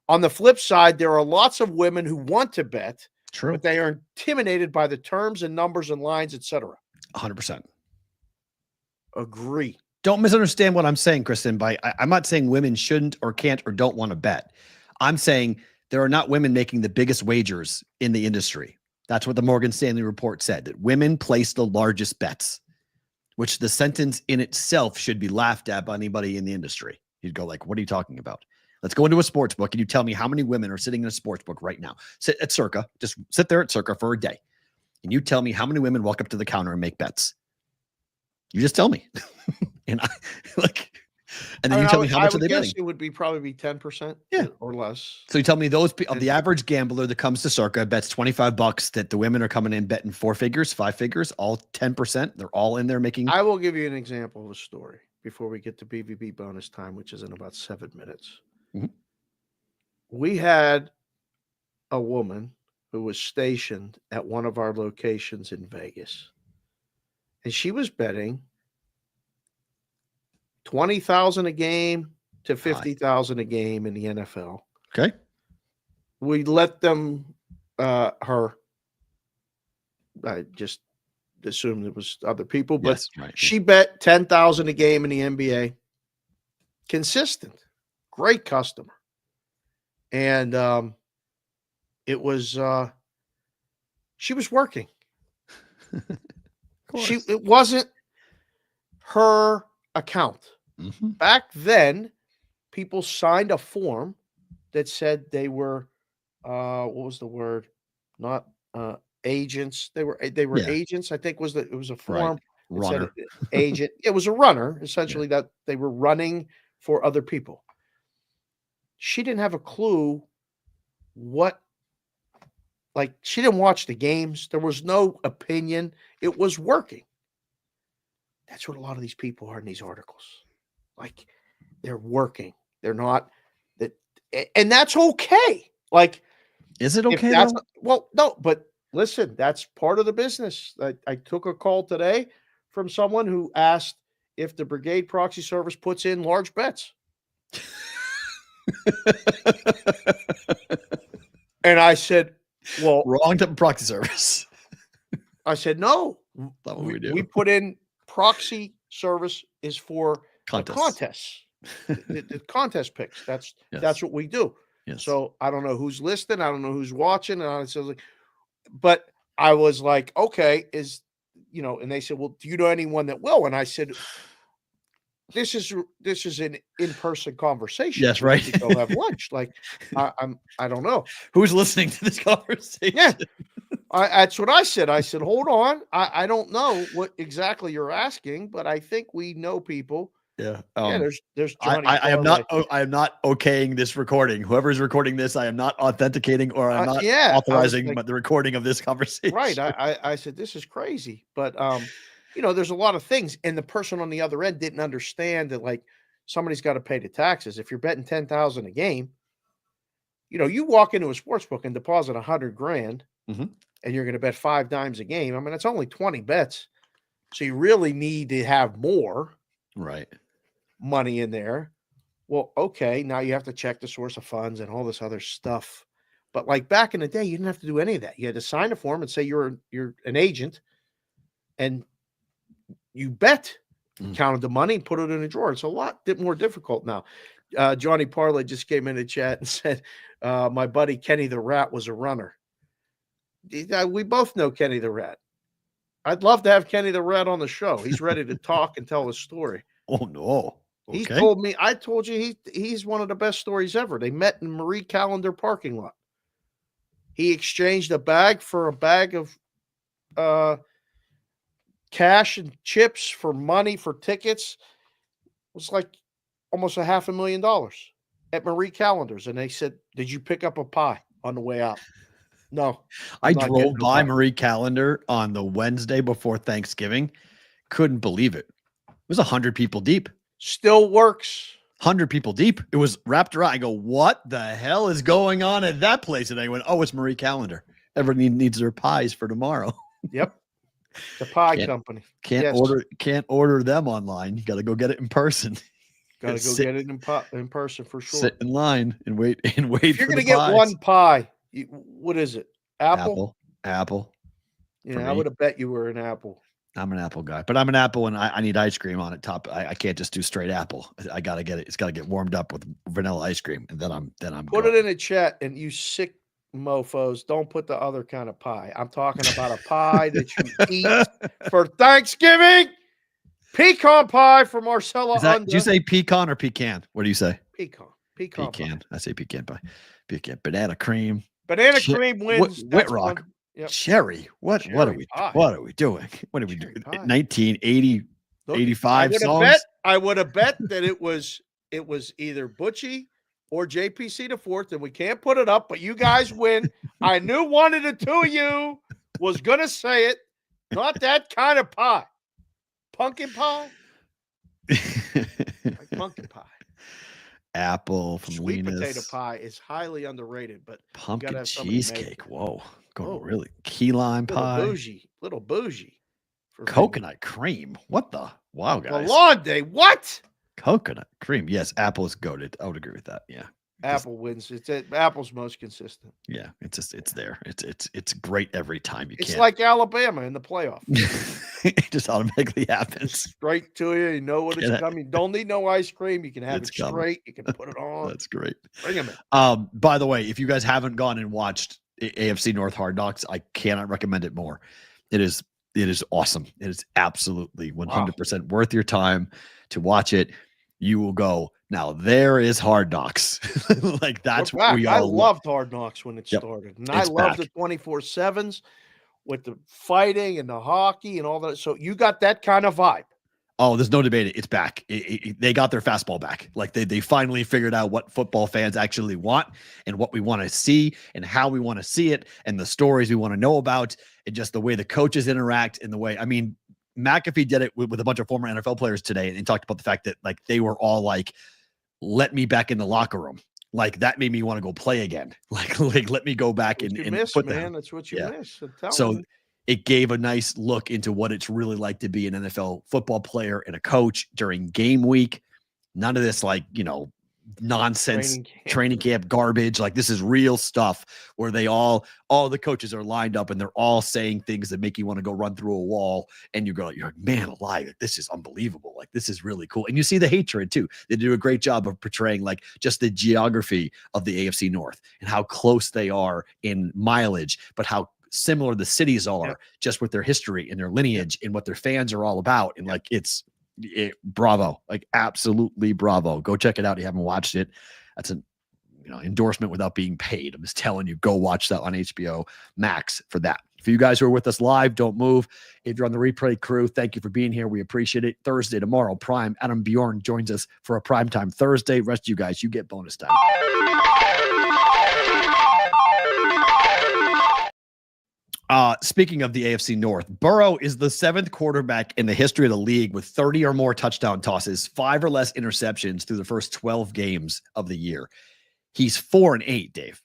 S7: On the flip side, there are lots of women who want to bet,
S6: True,
S7: but they are intimidated by the terms and numbers and lines, etc.
S6: 100%.
S7: Agree.
S6: Don't misunderstand what I'm saying, Kristen. I'm not saying women shouldn't or can't or don't want to bet. I'm saying there are not women making the biggest wagers in the industry. That's what the Morgan Stanley report said, that women place the largest bets, which the sentence in itself should be laughed at by anybody in the industry. You'd go like, what are you talking about? Let's go into a sports book and you tell me how many women are sitting in a sports book right now. Sit at Circa, just sit there at Circa for a day. And you tell me how many women walk up to the counter and make bets. You just tell me. And then you tell me how much are they betting.
S7: It would probably be 10%, or less.
S6: So you tell me those of the average gambler that comes to Circa bets $25 that the women are coming in betting 4 figures, 5 figures, all 10%. They're all in there making.
S7: I will give you an example of a story before we get to BVB bonus time, which is in about 7 minutes.
S6: Mm-hmm.
S7: We had a woman who was stationed at one of our locations in Vegas, and she was betting $20,000 a game to $50,000 a game in the NFL.
S6: Okay.
S7: We let them, I just assumed it was other people, but
S6: yes, right.
S7: She bet $10,000 a game in the NBA. Consistent, great customer. And it was, she was working. It wasn't her account.
S6: Mm-hmm.
S7: Back then, people signed a form that said they were what was the word? Not agents. They were agents. I think it was a form.
S6: Right. Runner.
S7: Agent. It was a runner, essentially, that they were running for other people. She didn't have a clue she didn't watch the games. There was no opinion. It was working. That's what a lot of these people are in these articles. Like, they're working. They're not that, and that's okay. Like,
S6: is it okay?
S7: Well, no, but listen, that's part of the business. I took a call today from someone who asked if the brigade proxy service puts in large bets. And I said, well,
S6: Wrong type of proxy service.
S7: I said, no,
S6: Not what we do.
S7: we put in proxy service is for the contests, the contest picks. That's what we do.
S6: Yes.
S7: So I don't know who's listening. I don't know who's watching. And I was like, but I was like, okay, and they said, well, do you know anyone that will? And I said, this is an in-person conversation.
S6: Yes, right.
S7: We go have lunch. Like, I don't know
S6: who's listening to this conversation.
S7: Yeah, that's what I said. I said, hold on, I don't know what exactly you're asking, but I think we know people.
S6: Yeah.
S7: There's Johnny.
S6: I am not okaying this recording. Whoever is recording this, I am not authenticating or I'm not authorizing the recording of this conversation.
S7: Right. I said, this is crazy. But there's a lot of things. And the person on the other end didn't understand that, like, somebody's got to pay the taxes. If you're betting 10,000 a game, you walk into a sports book and deposit $100,000 and you're going to bet 5 dimes a game. I mean, it's only 20 bets. So you really need to have more money in there. Well, okay, now you have to check the source of funds and all this other stuff. But like back in the day, you didn't have to do any of that. You had to sign a form and say you're an agent, and you bet, counted the money, and put it in a drawer. It's a lot more difficult now. Johnny Parlay just came in the chat and said, my buddy Kenny the Rat was a runner. We both know Kenny the Rat. I'd love to have Kenny the Rat on the show. He's ready to talk and tell his story.
S6: Oh, no. Okay.
S7: He told me, I told you he's one of the best stories ever. They met in Marie Callender parking lot. He exchanged a bag for a bag of cash and chips for money for tickets. It was like almost $500,000 at Marie Callender's. And they said, did you pick up a pie on the way out? No.
S6: I drove by Marie Callender on the Wednesday before Thanksgiving. Couldn't believe it. It was 100 people deep.
S7: Still works.
S6: 100 people deep. It was wrapped around. I go, what the hell is going on at that place? And I went, oh, it's Marie Callender. Everybody needs their pies for tomorrow.
S7: Yep. The pie company.
S6: Can't order them online. You got to go get it in person.
S7: Got to go get it in person for sure.
S6: Sit in line and wait. If
S7: you're going to get one pie, what is it? Apple. Yeah, I would have bet you were an apple.
S6: I'm an apple guy, but I'm an apple and I need ice cream on it top. I can't just do straight apple. I got to get it. It's got to get warmed up with vanilla ice cream. And then I'm
S7: put it in the chat. And you sick mofos, don't put the other kind of pie. I'm talking about a pie that you eat for Thanksgiving. Pecan pie for Marcella.
S6: Do you say pecan or pecan? What do you say?
S7: Pecan.
S6: Pie. I say pecan pie. Pecan. Banana cream.
S7: Cream wins.
S6: Whitrock. Yep. Cherry. What are we doing? What are we doing? 1980, 85 songs.
S7: I would have bet that it was either Butchie or JPC the fourth, and we can't put it up, but you guys win. I knew one of the two of you was gonna say it. Not that kind of pie. Pumpkin pie. Like pumpkin pie.
S6: Apple from
S7: Sweet
S6: Lena's.
S7: Potato pie is highly underrated, but
S6: pumpkin cheesecake. Whoa. Really? Key lime pie.
S7: Little bougie.
S6: Coconut cream. What the? Wow, guys.
S7: Blonde, what?
S6: Coconut cream. Yes, apple is goated. I would agree with that. Yeah.
S7: Apple wins. Apple's most consistent.
S6: Yeah, it's there. It's great every time you can.
S7: It's like Alabama in the playoff.
S6: It just automatically happens.
S7: Straight to you. You know what it's coming. Don't need no ice cream. You can have it straight. You can put it on.
S6: That's great.
S7: Bring them in.
S6: By the way, if you guys haven't gone and watched AFC North Hard Knocks, I cannot recommend it more. It is awesome. It is absolutely 100% worth your time to watch it. You will go, now there is Hard Knocks. Like that's what we all
S7: I loved Hard Knocks when it started. And I loved the 24/7s with the fighting and the hockey and all that. So you got that kind of vibe.
S6: Oh, there's no debate. It's back. They got their fastball back. Like they finally figured out what football fans actually want and what we want to see and how we want to see it and the stories we want to know about and just the way the coaches interact and the way, I mean, McAfee did it with a bunch of former NFL players today and talked about the fact that like they were all like, let me back in the locker room. Like that made me want to go play again. Like let me go back and
S7: miss,
S6: put
S7: man. That's what you miss.
S6: So it gave a nice look into what it's really like to be an NFL football player and a coach during game week. None of this, like, nonsense training camp garbage. Like, this is real stuff where all the coaches are lined up and they're all saying things that make you want to go run through a wall. And you're like, man alive, this is unbelievable. Like, this is really cool. And you see the hatred too. They do a great job of portraying like just the geography of the AFC North and how close they are in mileage, but how similar the cities are just with their history and their lineage and what their fans are all about. And like, bravo, like absolutely bravo. Go check it out if you haven't watched it. That's an endorsement without being paid. I'm just telling you, go watch that on HBO Max for that. For you guys who are with us live, don't move. If you're on the replay crew, thank you for being here. We appreciate it. Thursday, tomorrow, Prime. Adam Bjorn joins us for a primetime Thursday. Rest of you guys, you get bonus time. Speaking of the AFC North, Burrow is the 7th quarterback in the history of the league with 30 or more touchdown tosses, 5 or less interceptions through the first 12 games of the year. He's 4-8, Dave.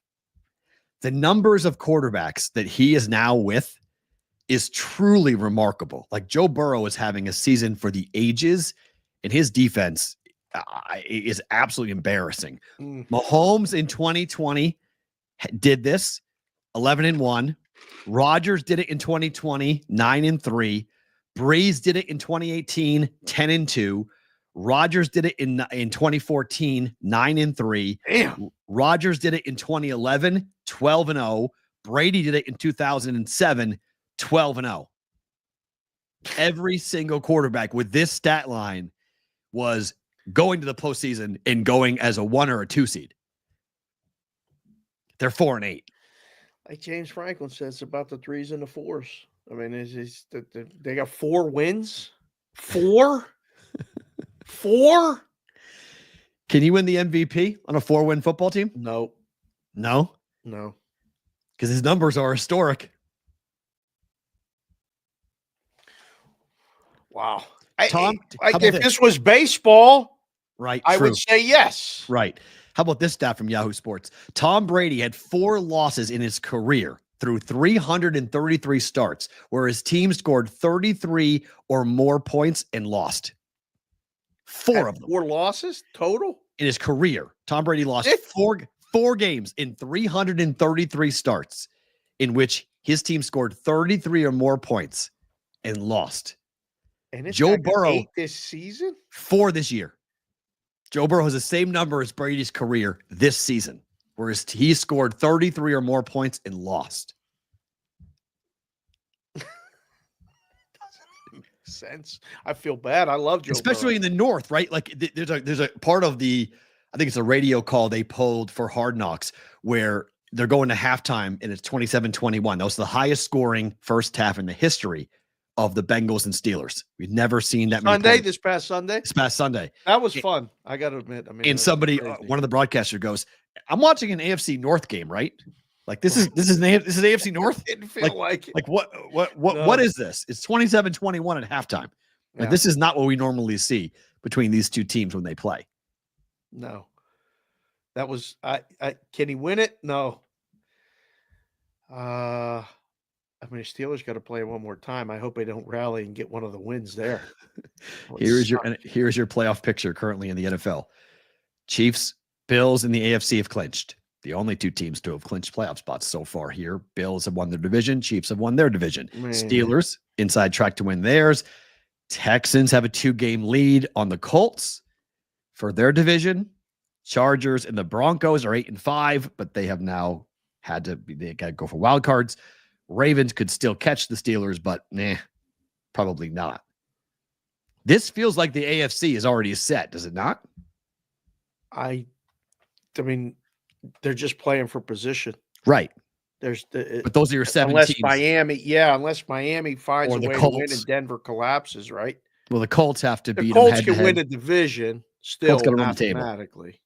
S6: The numbers of quarterbacks that he is now with is truly remarkable. Like, Joe Burrow is having a season for the ages, and his defense is absolutely embarrassing. Mahomes in 2020 did this, 11-1. Rodgers did it in 2020, 9-3. Breeze did it in 2018, 10-2. Rodgers did it in 2014, 9-3.
S7: Damn.
S6: Rodgers did it in 2011, 12-0. Brady did it in 2007, 12-0. Every single quarterback with this stat line was going to the postseason and going as a 1 or a 2 seed. They're 4-8.
S7: Like James Franklin says about the 3s and the 4s. I mean, they got 4 wins? 4? 4?
S6: Can you win the MVP on a 4-win football team?
S7: No.
S6: No?
S7: No.
S6: Because his numbers are historic.
S7: Wow.
S6: Tom,
S7: if this was baseball,
S6: right?
S7: I would say yes.
S6: Right. How about this stat from Yahoo Sports? Tom Brady had 4 losses in his career through 333 starts, where his team scored 33 or more points and lost. 4 of them.
S7: 4 losses total?
S6: In his career. Tom Brady lost 4 games in 333 starts in which his team scored 33 or more points and lost.
S7: And it's
S6: Joe Burrow
S7: 8 this season?
S6: 4 this year. Joe Burrow has the same number as Brady's career this season, whereas he scored 33 or more points and lost.
S7: Doesn't make sense. I feel bad. I love Joe
S6: Especially
S7: Burrow.
S6: in the North, right? Like, there's a part of the, I think it's a radio call they pulled for Hard Knocks where they're going to halftime and it's 27-21. That was the highest scoring first half in the history of the Bengals and Steelers. We've never seen that many points.
S7: This past Sunday?
S6: This past Sunday.
S7: That was fun. I got to admit. I mean,
S6: and somebody, one of the broadcasters goes, "I'm watching an AFC North game, right? Like, this is AFC North?
S7: Didn't feel like it.
S6: Like what is this? It's 27-21 at halftime. Like, this is not what we normally see between these two teams when they play.
S7: No. That was can he win it? No. I mean, the Steelers got to play one more time. I hope they don't rally and get one of the wins there.
S6: Here's your playoff picture currently in the NFL. Chiefs, Bills, and the AFC have clinched. The only 2 teams to have clinched playoff spots so far here. Bills have won their division. Chiefs have won their division. Man. Steelers inside track to win theirs. Texans have a 2-game lead on the Colts for their division. Chargers and the Broncos are 8-5, but they have now they got to go for wild cards. Ravens could still catch the Steelers, but probably not. This feels like the AFC is already set, does it not?
S7: I mean, they're just playing for position.
S6: Right.
S7: But
S6: those are your 7
S7: unless
S6: teams.
S7: Unless Miami finds a way
S6: Colts.
S7: to win and Denver collapses, right?
S6: Well, the Colts have to beat
S7: them
S6: them
S7: head-to-head. The Colts can win a division still mathematically.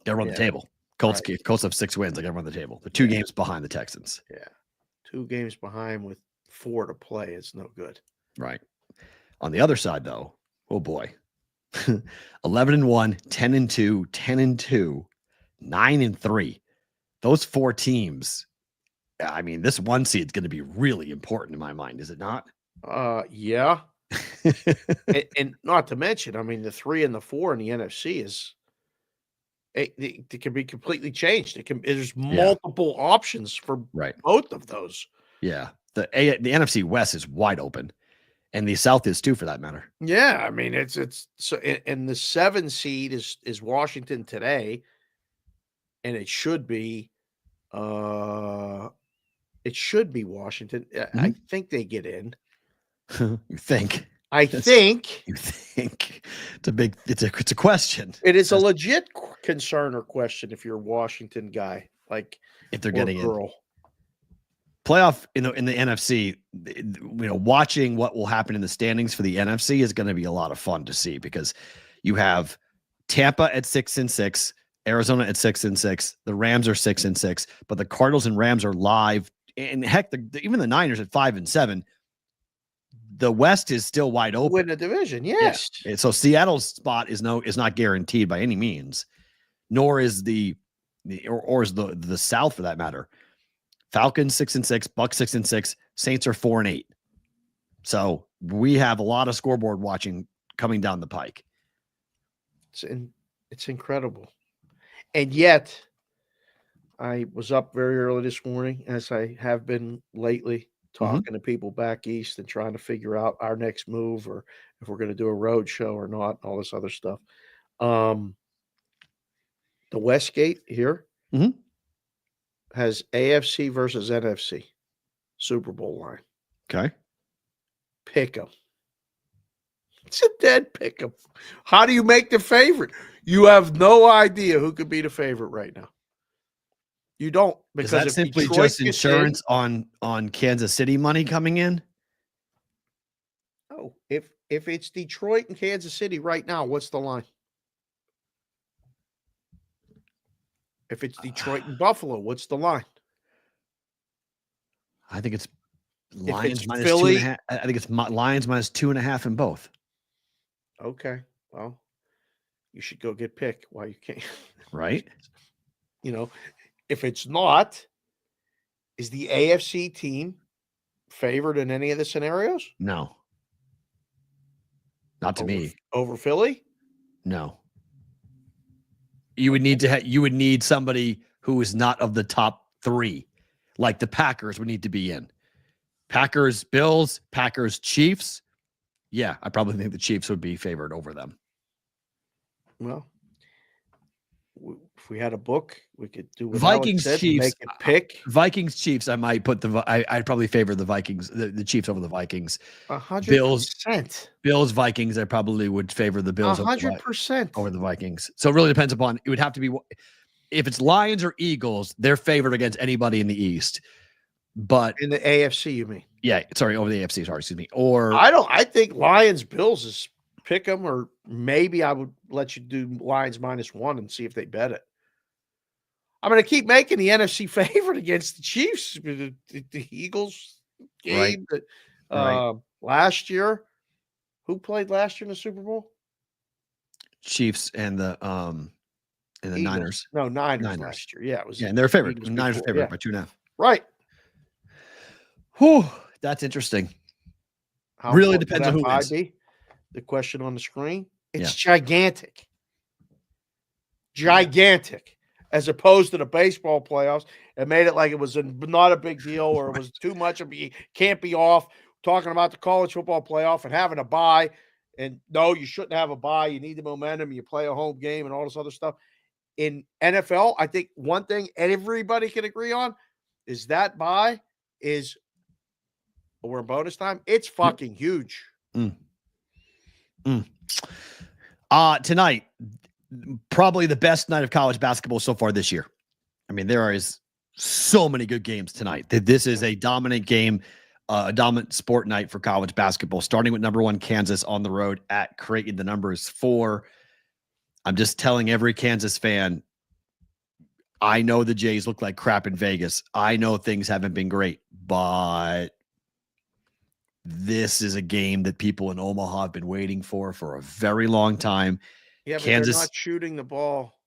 S6: Got to run the table. Colts have 6 wins. They got to run the table. They're 2 games behind the Texans.
S7: Yeah. 2 games behind with 4 to play. It's no good.
S6: Right. On the other side, though, oh boy. 11-1, 10-2, 10-2, 9-3. Those 4 teams I mean, this 1 seed is going to be really important in my mind, is it not?
S7: Yeah. and not to mention, I mean, the 3 and the 4 in the NFC is it can be completely changed. There's multiple options for both of those.
S6: Yeah. The NFC West is wide open, and the South is too, for that matter.
S7: Yeah, I mean, it's so, and the 7 seed is Washington today, and it should be Washington. I think they get in.
S6: You think?
S7: I think.
S6: You think it's a question.
S7: It is a legit concern or question if you're a Washington guy, like
S6: if they're getting
S7: in.
S6: Playoff in the NFC, watching what will happen in the standings for the NFC is going to be a lot of fun to see, because you have Tampa at 6-6, Arizona at 6-6, the Rams are 6-6, but the Cardinals and Rams are live, and heck, even the Niners at 5-7. The West is still wide open.
S7: Win the division, yes.
S6: Yeah. So Seattle's spot is not guaranteed by any means, nor is the South, for that matter. Falcons 6-6, Bucks 6-6, Saints are 4-8. So we have a lot of scoreboard watching coming down the pike.
S7: It's incredible. And yet, I was up very early this morning, as I have been lately, talking to people back east and trying to figure out our next move, or if we're going to do a road show or not, all this other stuff. The Westgate here has AFC versus NFC Super Bowl line.
S6: Okay.
S7: Pick 'em. It's a dead pick 'em. How do you make the favorite? You have no idea who could be the favorite right now. You don't, because
S6: is that simply
S7: Detroit
S6: just insurance on Kansas City money coming in?
S7: Oh, if it's Detroit and Kansas City right now, what's the line? If it's Detroit and Buffalo, what's the line?
S6: I think it's Lions minus
S7: Philly,
S6: 2.5. I think it's Lions minus 2.5 in both.
S7: Okay, well, you should go get pick while you can.
S6: Right?
S7: If it's not, is the AFC team favored in any of the scenarios?
S6: No. Not to me.
S7: Over Philly?
S6: No. You would need somebody who is not of the top 3, like the Packers would need to be in. Packers, Bills, Packers, Chiefs. Yeah, I probably think the Chiefs would be favored over them.
S7: Well, if we had a book, we could do what
S6: Vikings,
S7: Alex said,
S6: Chiefs.
S7: make it pick.
S6: Vikings, Chiefs. I might put I'd probably favor the Vikings, the Chiefs over the Vikings.
S7: 100%.
S6: Bills, Vikings. I probably would favor the Bills
S7: 100%
S6: over the Vikings. So it really depends upon. It would have to be, if it's Lions or Eagles, they're favored against anybody in the East. But
S7: in the AFC, you mean?
S6: Yeah, sorry, over the AFC. Sorry, excuse me. Or
S7: I think Lions Bills is pick them, or maybe I would let you do Lions -1 and see if they bet it. I'm going to keep making the NFC favorite against the Chiefs. The Eagles game last year. Who played last year in the Super Bowl?
S6: Chiefs and the Niners.
S7: No, Niners last year. Yeah, it was.
S6: Yeah, and they're favored. The Niners are favored by 2.5.
S7: Right.
S6: Whew, that's interesting.
S7: How
S6: really depends on who wins.
S7: The question on the screen. It's gigantic. Gigantic. As opposed to the baseball playoffs, it made it like it was not a big deal, or it was too much of can't be off. Talking about the college football playoff and having a bye, and no, you shouldn't have a bye. You need the momentum. You play a home game and all this other stuff. In NFL, I think one thing everybody can agree on is that bye is, we're in bonus time. It's fucking huge.
S6: Tonight, probably the best night of college basketball so far this year. I mean, there is so many good games tonight. This is a dominant game, a dominant sport night for college basketball, starting with number 1 Kansas on the road at Creighton. The number is 4. I'm just telling every Kansas fan, I know the Jays look like crap in Vegas. I know things haven't been great, but this is a game that people in Omaha have been waiting for a very long time.
S7: Yeah, but
S6: Kansas,
S7: they're not shooting the ball.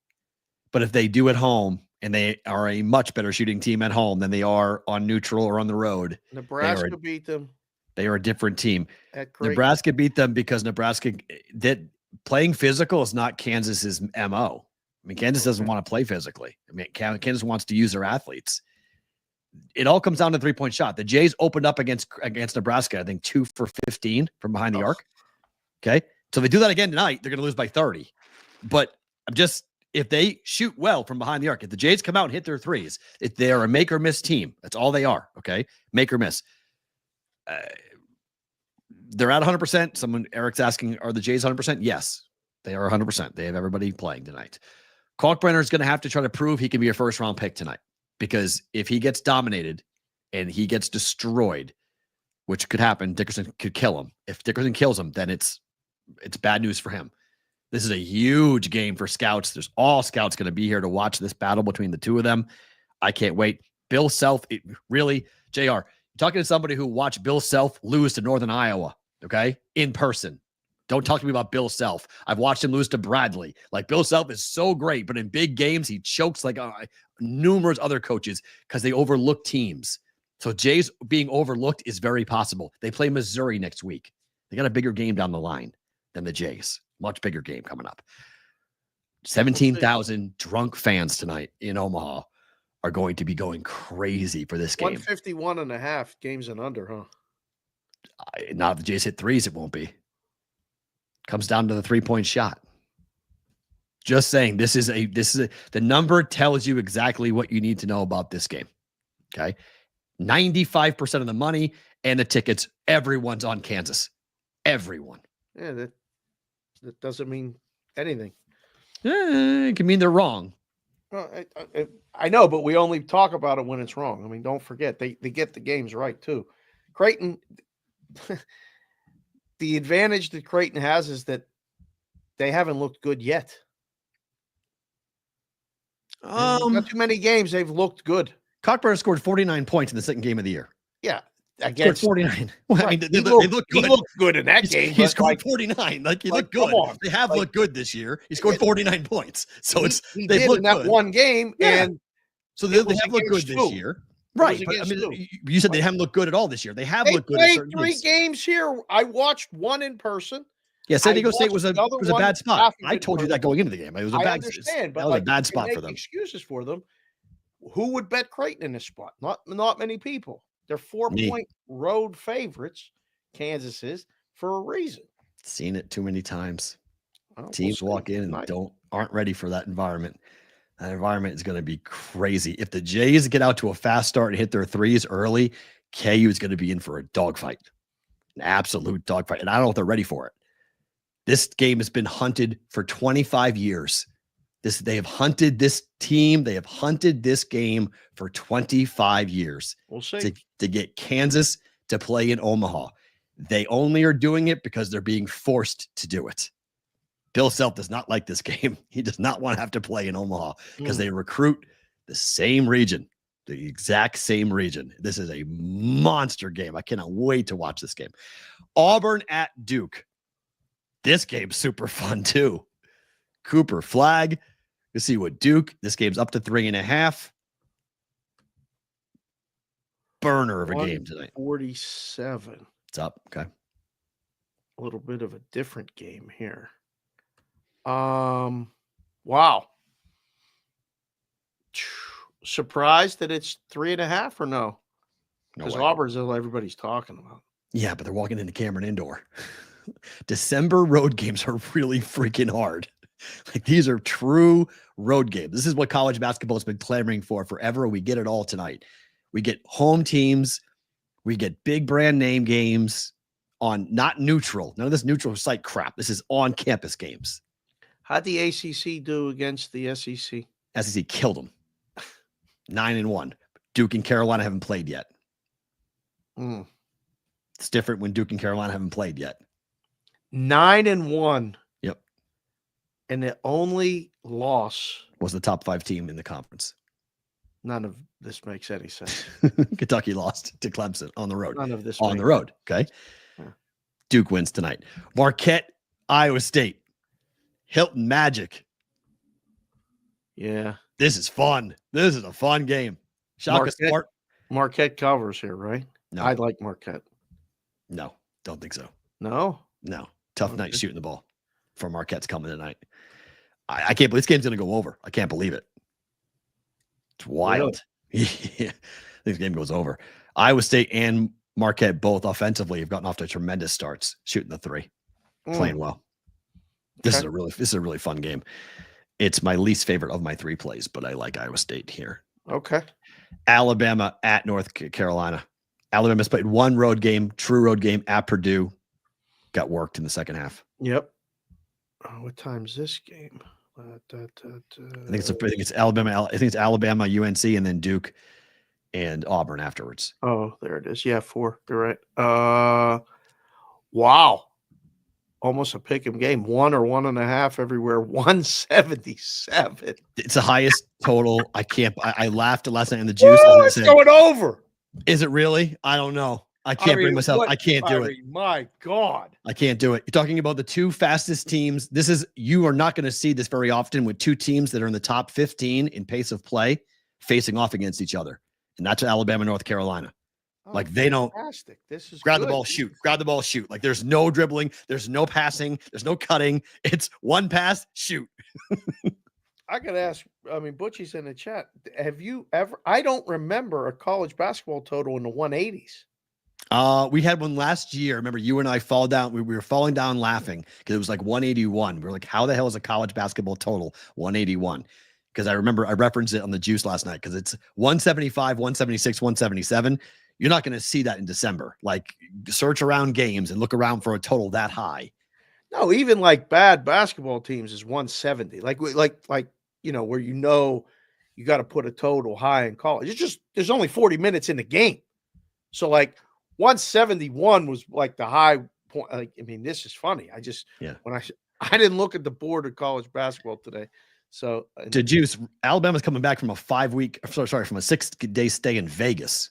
S6: But if they do at home, and they are a much better shooting team at home than they are on neutral or on the road.
S7: Nebraska beat them.
S6: They are a different team.
S7: At Creighton.
S6: Nebraska beat them because Nebraska did playing physical is not Kansas's MO. I mean, Kansas doesn't want to play physically. I mean, Kansas wants to use their athletes. It all comes down to 3-point shot. The Jays opened up against Nebraska, I think 2 for 15 from behind the arc. Okay. So if they do that again tonight, they're going to lose by 30. But if they shoot well from behind the arc, if the Jays come out and hit their threes, if they are a make or miss team, that's all they are. Okay. Make or miss. They're at 100%. Eric's asking, are the Jays 100%? Yes, they are 100%. They have everybody playing tonight. Kalkbrenner is going to have to try to prove he can be a first-round pick tonight, because if he gets dominated and he gets destroyed, which could happen, Dickerson could kill him. If Dickerson kills him, then it's bad news for him. This is a huge game for scouts. There's all scouts going to be here to watch this battle between the two of them. I can't wait. Bill Self, really, JR, you're talking to somebody who watched Bill Self lose to Northern Iowa, okay, in person. Don't talk to me about Bill Self. I've watched him lose to Bradley. Like, Bill Self is so great, but in big games, he chokes like numerous other coaches because they overlook teams. So Jays being overlooked is very possible. They play Missouri next week. They got a bigger game down the line than the Jays. Much bigger game coming up. 17,000 drunk fans tonight in Omaha are going to be going crazy for this game.
S7: 151.5 games and under, huh?
S6: Not if the Jays hit threes, it won't be. Comes down to the 3-point shot. Just saying, the number tells you exactly what you need to know about this game. Okay. 95% of the money and the tickets, everyone's on Kansas. Everyone.
S7: Yeah, that doesn't mean anything.
S6: It can mean they're wrong.
S7: Well, I know, but we only talk about it when it's wrong. I mean, don't forget, they get the games right too. Creighton, the advantage that Creighton has is that they haven't looked good yet. Not too many games they've looked good.
S6: Cockburn scored 49 points in the second game of the year.
S7: Yeah.
S6: Against 49. Well,
S7: right.
S6: I mean, they look good.
S7: He looked good in that game.
S6: He scored 49. He looked good. They have looked good this year. He scored 49 points. So
S7: he did in that one game.
S6: Yeah.
S7: And
S6: so they have looked good this year. Right. But, I mean, you said they haven't looked good at all this year. They have looked good.
S7: They played 3 games here. I watched one in person.
S6: Yeah, San Diego State was a bad spot. I told you that going into the game. It was a bad spot. That was a bad spot for them.
S7: Excuses for them. Who would bet Creighton in this spot? Not many people. They're 4-point road favorites. Kansas is, for a reason.
S6: Seen it too many times. Teams walk in and aren't ready for that environment. That environment is going to be crazy. If the Jays get out to a fast start and hit their threes early, KU is going to be in for a dogfight, an absolute dogfight. And I don't know if they're ready for it. This game has been hunted for 25 years. They have hunted this team. They have hunted this game for 25 years.
S7: We'll see.
S6: To get Kansas to play in Omaha. They only are doing it because they're being forced to do it. Bill Self does not like this game. He does not want to have to play in Omaha because they recruit the same region, the exact same region. This is a monster game. I cannot wait to watch this game. Auburn at Duke. This game's super fun too. Cooper Flag. You see what Duke. This game's up to 3.5. Burner of a game tonight.
S7: 47.
S6: It's up. Okay.
S7: A little bit of a different game here. Wow. Surprised that it's 3.5 or no? Because Auburn's all everybody's talking about.
S6: Yeah, but they're walking into Cameron Indoor. December road games are really freaking hard. Like, these are true road games. This is what college basketball has been clamoring for forever. We get it all tonight. We get home teams. We get big brand name games on not neutral. None of this neutral site crap. This is on campus games.
S7: How'd the ACC do against the SEC?
S6: SEC killed them. 9-1. Duke and Carolina haven't played yet. It's different when Duke and Carolina haven't played yet.
S7: 9-1.
S6: Yep.
S7: And the only loss
S6: was the top 5 team in the conference.
S7: None of this makes any sense.
S6: Kentucky lost to Clemson on the road.
S7: None of this
S6: on the road. Okay. Yeah. Duke wins tonight. Marquette, Iowa State. Hilton Magic.
S7: Yeah.
S6: This is fun. This is a fun game. Shaka Smart.
S7: Marquette covers here, right?
S6: No.
S7: I like Marquette.
S6: No, don't think so.
S7: No?
S6: No. Tough night shooting the ball for Marquette's coming tonight. I can't believe this game's going to go over. I can't believe it. It's wild. Really? Yeah. This game goes over. Iowa State and Marquette both offensively have gotten off to tremendous starts, shooting the three, playing well. This is a really fun game. It's my least favorite of my 3 plays, but I like Iowa State here.
S7: Okay.
S6: Alabama at North Carolina. Alabama's played one road game, true road game at Purdue. Got worked in the second half.
S7: Yep. What time's this game?
S6: I think it's Alabama. I think it's Alabama, UNC, and then Duke and Auburn afterwards.
S7: Oh, there it is. Yeah, 4. You're right. Wow. Almost a pick 'em game. 1 or 1.5 everywhere. 177.
S6: It's the highest total. I laughed last night in the juice.
S7: Oh, it's going over.
S6: Is it really? I don't know. I can't bring myself. I can't do it.
S7: My God.
S6: I can't do it. You're talking about the 2 fastest teams. You are not going to see this very often with 2 teams that are in the top 15 in pace of play facing off against each other. And that's Alabama, North Carolina.
S7: Oh,
S6: they don't
S7: This is
S6: grab the ball, shoot, grab the ball, shoot. Like there's no dribbling, there's no passing, there's no cutting. It's one pass, shoot.
S7: I got to ask, Butchie's in the chat. Have you ever, I don't remember a college basketball total in the 180s.
S6: We had one last year. Remember, you and I fall down. We were falling down laughing because it was like 181. We were like, how the hell is a college basketball total 181? Because I remember I referenced it on the juice last night because it's 175, 176, 177. You're not going to see that in December. Like search around games and look around for a total that high.
S7: No, even like bad basketball teams is 170. Like where you got to put a total high in college. It's just there's only 40 minutes in the game. So like 171 was like the high point. Like, this is funny. When I didn't look at the board of college basketball today. So
S6: to juice, Alabama's coming back from a 6-day stay in Vegas.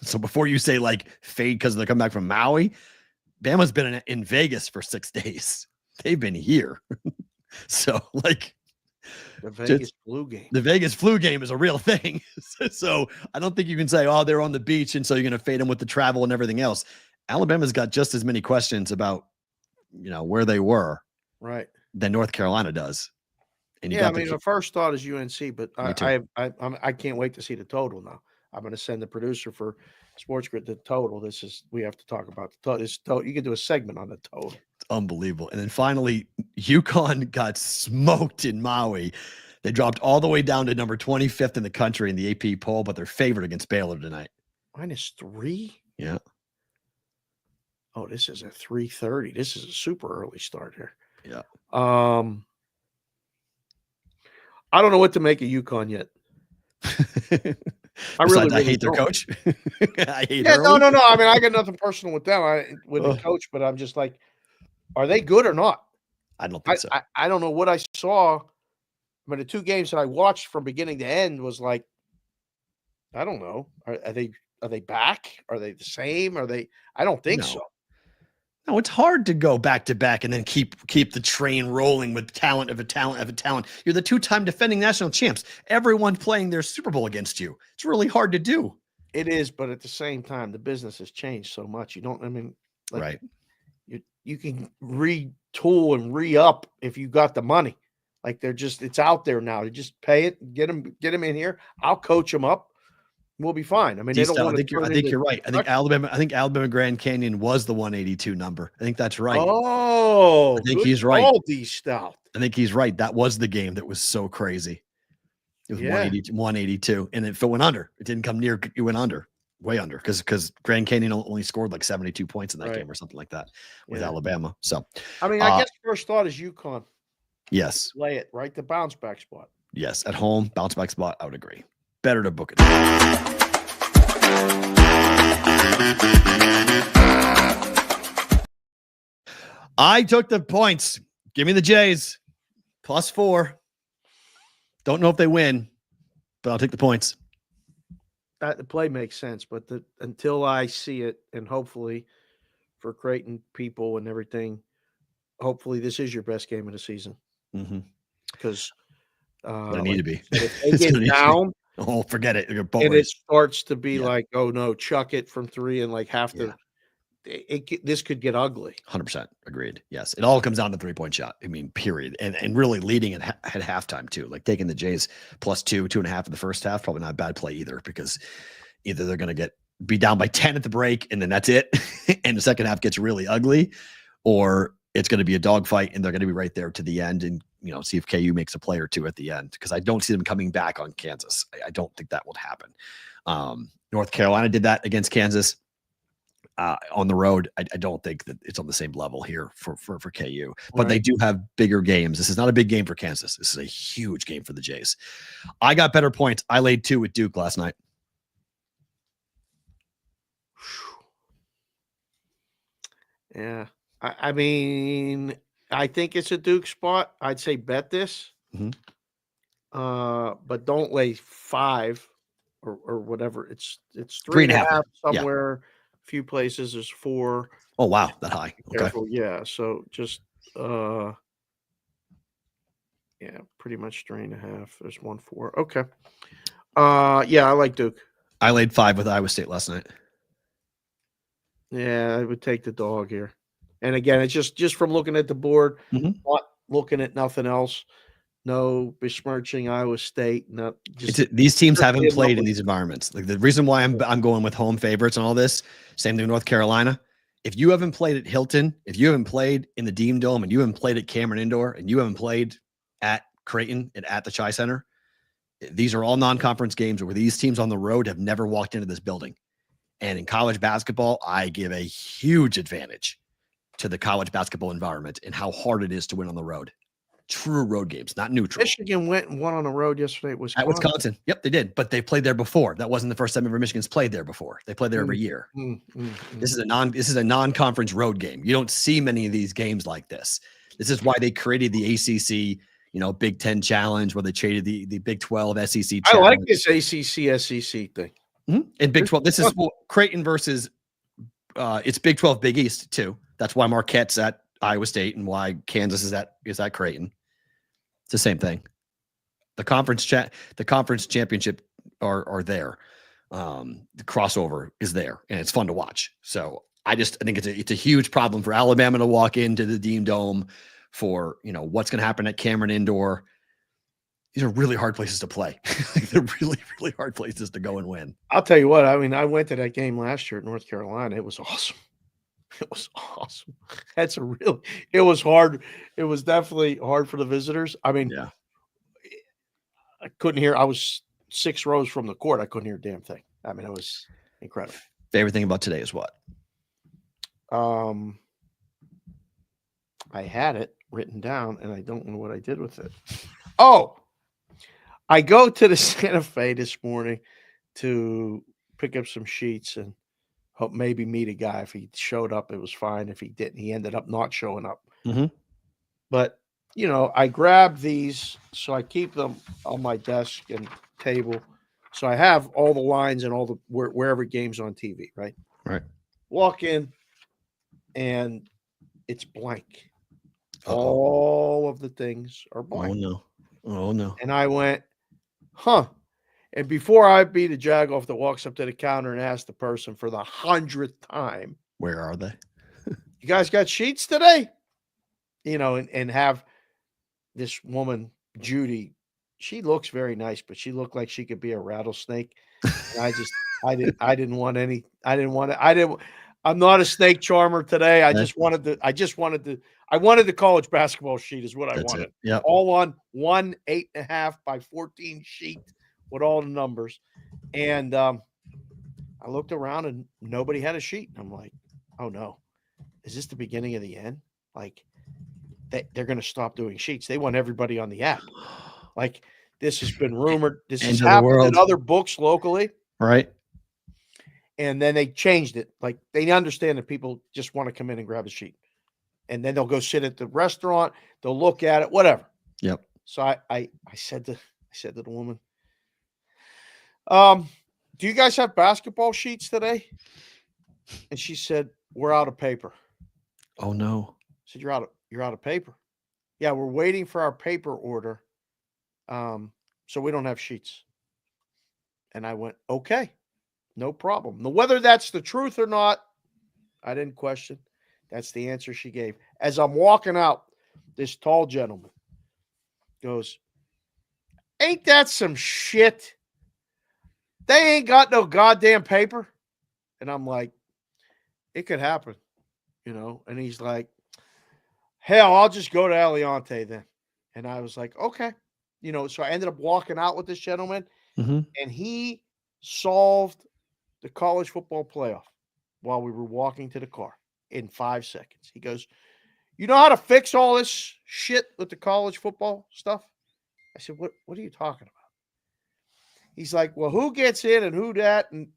S6: So before you say like fade because they're coming back from Maui, Bama's been in Vegas for 6 days. They've been here. So like
S7: the Vegas flu game.
S6: The Vegas flu game is a real thing. So I don't think you can say, oh, they're on the beach. And so you're going to fade them with the travel and everything else. Alabama's got just as many questions about, where they were.
S7: Right.
S6: Than North Carolina does. And
S7: the first thought is UNC, but I can't wait to see the total now. I'm going to send the producer for SportsGrid the total. We have to talk about the total. You can do a segment on the total.
S6: It's unbelievable. And then finally, UConn got smoked in Maui. They dropped all the way down to number 25th in the country in the AP poll, but they're favored against Baylor tonight.
S7: -3?
S6: Yeah.
S7: Oh, this is a 3:30. This is a super early start here.
S6: Yeah.
S7: I don't know what to make of UConn yet.
S6: I hate their coach. I hate.
S7: Yeah, no. I got nothing personal with them. With the coach, but I'm just like, are they good or not?
S6: I don't think so.
S7: I don't know what I saw. The 2 games that I watched from beginning to end was like, I don't know. Are they back? Are they the same? I don't think so.
S6: No, it's hard to go back to back and then keep the train rolling with talent of a talent. You're the 2-time defending national champs. Everyone playing their Super Bowl against you. It's really hard to do.
S7: It is, but at the same time, the business has changed so much.
S6: Right.
S7: You can retool and re-up if you got the money. Like it's out there now. You just pay it, get them in here. I'll coach them up. We'll be fine. They don't want to.
S6: I think you're right. I think Alabama Grand Canyon was the 182 number. I think that's right.
S7: Oh,
S6: I think he's right.
S7: Stout.
S6: I think he's right. That was the game that was so crazy. It was 182, and if it went under, it didn't come near. It went under, way under, because Grand Canyon only scored like 72 points in that game or something like that with Alabama. So,
S7: I guess first thought is UConn.
S6: Yes,
S7: lay it right to bounce back spot.
S6: Yes, at home bounce back spot. I would agree. Better to book it. I took the points. Give me the Jays. +4. Don't know if they win, but I'll take the points.
S7: The play makes sense, but until I see it, and hopefully for Creighton people and everything, hopefully this is your best game of the season.
S6: Mm-hmm.
S7: Because
S6: They need to be.
S7: If they get down,
S6: oh, forget it. You're
S7: and it starts to be
S6: Yeah.
S7: like, oh no, chuck it from 3 and like have to. This could get ugly.
S6: 100% agreed. Yes, it all comes down to 3-point shot. I mean, period. And really leading at halftime too, like taking the Jays plus 2.5 in the first half, probably not a bad play either, because either they're going to be down by 10 at the break and then that's it, and the second half gets really ugly, or it's going to be a dogfight and they're going to be right there to the end and see if KU makes a play or two at the end, because I don't see them coming back on Kansas. I don't think that will happen. North Carolina did that against Kansas. On the road, I don't think that it's on the same level here for KU, but They do have bigger games. This is not a big game for Kansas. This is a huge game for the Jays. I got better points. I laid 2 with Duke last night.
S7: Yeah. I mean, I think it's a Duke spot. I'd say bet this, but don't lay 5 or whatever. It's 3.5 somewhere. Yeah. Few places there's 4.
S6: Oh wow, that high. Okay.
S7: Yeah. So just pretty much 3.5. There's 1 4. Okay. Yeah, I like Duke.
S6: I laid 5 with Iowa State last night.
S7: Yeah, I would take the dog here. And again, it's just from looking at the board, not looking at nothing else. No besmirching Iowa State.
S6: These teams haven't played in these environments. Like the reason why I'm going with home favorites and all this. Same thing with North Carolina. If you haven't played at Hilton, if you haven't played in the Dean Dome, and you haven't played at Cameron Indoor, and you haven't played at Creighton and at the Chi Center, these are all non-conference games where these teams on the road have never walked into this building. And in college basketball, I give a huge advantage to the college basketball environment and how hard it is to win on the road. True road games, not neutral.
S7: Michigan went and won on the road yesterday at Wisconsin.
S6: At Wisconsin. Yep, they did. But they played there before. That wasn't the first time ever Michigan's played there before. They played there every year. This is a non-conference road game. You don't see many of these games like this. This is why they created the ACC, Big Ten Challenge, where they traded the Big 12 SEC Challenge.
S7: I like this ACC SEC thing.
S6: And Big 12. This is Creighton versus it's Big 12 Big East too. That's why Marquette's at Iowa State and why Kansas is at Creighton. It's the same thing. The conference championship are there. The crossover is there, and it's fun to watch. So I think it's a huge problem for Alabama to walk into the Dean Dome for what's going to happen at Cameron Indoor. These are really hard places to play. They're really, really hard places to go and win.
S7: I'll tell you what. I mean, I went to that game last year at North Carolina. It was awesome. It was awesome. It was hard. It was definitely hard for the visitors. I mean, I couldn't hear. I was 6 rows from the court. I couldn't hear a damn thing. I mean, it was incredible.
S6: Favorite thing about today is what?
S7: I had it written down, and I don't know what I did with it. Oh, I go to the Santa Fe this morning to pick up some sheets and hope maybe meet a guy. If he showed up, it was fine. If he didn't, he ended up not showing up. But, I grabbed these, so I keep them on my desk and table. So I have all the lines and all the wherever game's on TV, right?
S6: Right.
S7: Walk in, and it's blank. All of the things are blank.
S6: Oh, no.
S7: And I went, huh. And before I beat a jag off that walks up to the counter and asks the person for the 100th time,
S6: where are they?
S7: You guys got sheets today? And have this woman, Judy, she looks very nice, but she looked like she could be a rattlesnake. And I didn't want it. I'm not a snake charmer today. I wanted the college basketball sheet is what I wanted.
S6: Yeah.
S7: All on 1 8.5 by 14 sheet with all the numbers. And I looked around and nobody had a sheet. I'm like, oh no, is this the beginning of the end? Like they're going to stop doing sheets. They want everybody on the app. Like this has been rumored. This has happened in other books locally.
S6: Right.
S7: And then they changed it. Like they understand that people just want to come in and grab a sheet. And then they'll go sit at the restaurant. They'll look at it, whatever.
S6: Yep.
S7: So I said to the woman, do you guys have basketball sheets today? And she said, we're out of paper.
S6: Oh no.
S7: I said, you're out of paper. Yeah, we're waiting for our paper order So we don't have sheets. And I went, okay, no problem. Now, whether that's the truth or not, I didn't question. That's the answer she gave. As I'm walking out, this tall gentleman goes, ain't that some shit? They ain't got no goddamn paper. And I'm like, it could happen, And he's like, hell, I'll just go to Eliante then. And I was like, okay. So I ended up walking out with this gentleman, and he solved the college football playoff while we were walking to the car in 5 seconds. He goes, you know how to fix all this shit with the college football stuff? I said, what are you talking about? He's like, well, who gets in and who that? And,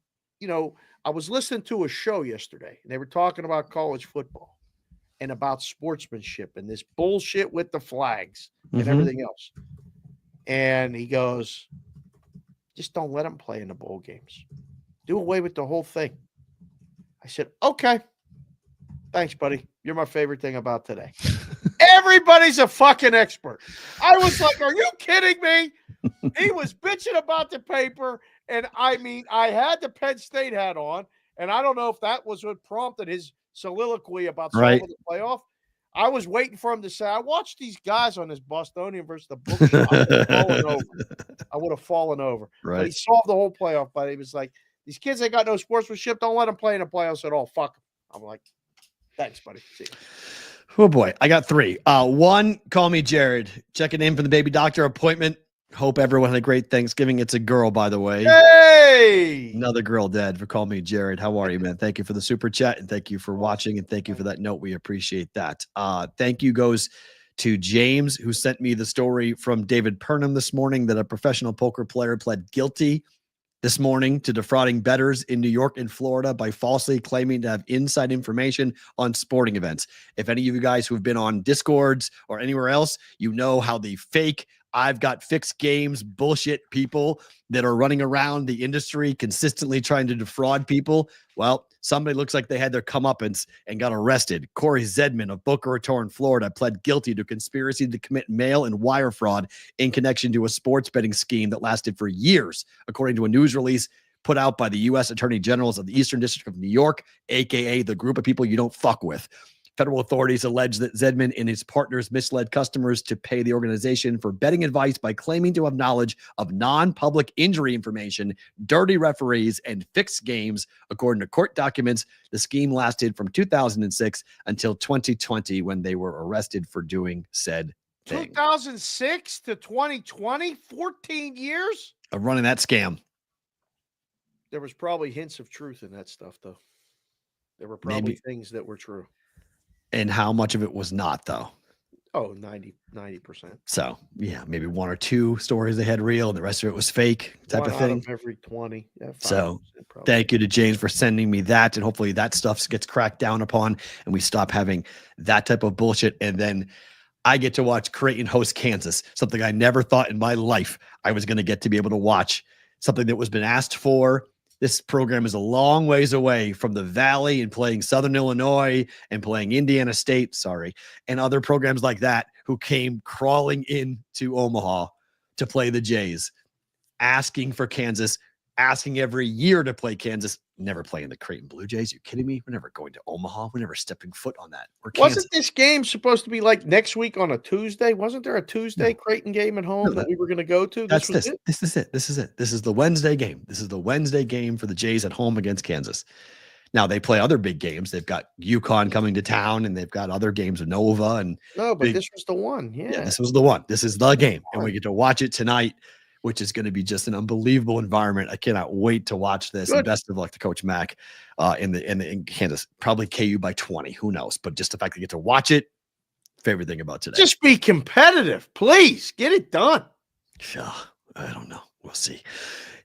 S7: I was listening to a show yesterday, and they were talking about college football and about sportsmanship and this bullshit with the flags and everything else. And he goes, just don't let them play in the bowl games. Do away with the whole thing. I said, okay. Thanks, buddy. You're my favorite thing about today. Everybody's a fucking expert. I was like, are you kidding me? He was bitching about the paper. And I mean, I had the Penn State hat on. And I don't know if that was what prompted his soliloquy about solving the playoff. I was waiting for him to say, I watched these guys on this Bostonian versus the bookshop. I would have fallen over.
S6: Right.
S7: But he solved the whole playoff. But he was like, these kids ain't got no sportsmanship. Don't let them play in the playoffs at all. Fuck them. I'm like, thanks, buddy. See you.
S6: Oh, boy. I got 3. 1, call me Jared. Checking in for the baby doctor appointment. Hope everyone had a great Thanksgiving. It's a girl, by the way.
S7: Hey!
S6: Another girl dead for call me Jared. How are you, man? Thank you for the super chat, and thank you for watching, and thank you for that note. We appreciate that. Thank you goes to James, who sent me the story from David Purnham this morning that a professional poker player pled guilty this morning to defrauding bettors in New York and Florida by falsely claiming to have inside information on sporting events. If any of you guys who have been on Discords or anywhere else, you know how the fake I've got fixed games bullshit people that are running around the industry consistently trying to defraud people. Well, somebody looks like they had their comeuppance and got arrested. Corey Zedman of Boca Raton, Florida, pled guilty to conspiracy to commit mail and wire fraud in connection to a sports betting scheme that lasted for years, according to a news release put out by the U.S. Attorney Generals of the Eastern District of New York, a.k.a. the group of people you don't fuck with. Federal authorities allege that Zedman and his partners misled customers to pay the organization for betting advice by claiming to have knowledge of non-public injury information, dirty referees, and fixed games. According to court documents, the scheme lasted from 2006 until 2020 when they were arrested for doing said thing.
S7: 2006 to 2020, 14 years?
S6: Of running that scam.
S7: There was probably hints of truth in that stuff, though. There were probably things that were true.
S6: And how much of it was not, though?
S7: Oh, 90%.
S6: So, yeah, maybe 1 or 2 stories they had real, and the rest of it was fake type of thing.
S7: Every 20. Yeah,
S6: so, thank you to James for sending me that, and hopefully that stuff gets cracked down upon, and we stop having that type of bullshit. And then I get to watch Creighton host Kansas, something I never thought in my life I was going to get to be able to watch, something that was been asked for. This program is a long ways away from the Valley and playing Southern Illinois and playing Indiana State, and other programs like that who came crawling into Omaha to play the Jays, asking for Kansas, asking every year to play Kansas, never playing the Creighton Blue Jays. You kidding me? We're never going to Omaha. We're never stepping foot on that.
S7: Wasn't this game supposed to be like next week on a Tuesday? Wasn't there a Tuesday Creighton game at home that we were going to go to?
S6: This is it. This is the Wednesday game. This is the Wednesday game for the Jays at home against Kansas. Now they play other big games. They've got UConn coming to town, and they've got other games with Nova. And
S7: this was the one. Yeah,
S6: this was the one. This is the game, and we get to watch it tonight, which is going to be just an unbelievable environment. I cannot wait to watch this. And best of luck to Coach Mack in Kansas. Probably KU by 20. Who knows? But just the fact that you get to watch it, favorite thing about today.
S7: Just be competitive, please. Get it done.
S6: I don't know. We'll see.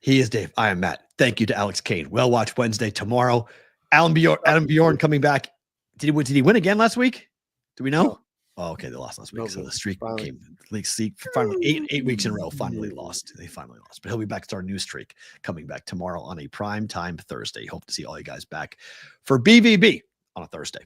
S6: He is Dave. I am Matt. Thank you to Alex Kane. Well, watch Wednesday tomorrow. Adam Bjorn coming back. Did he win again last week? Do we know?
S7: No.
S6: Oh, okay. They lost last week. So the streak came. Finally, 8 weeks in a row. Finally lost. They finally lost. But he'll be back to our new streak coming back tomorrow on a prime time Thursday. Hope to see all you guys back for BVB on a Thursday.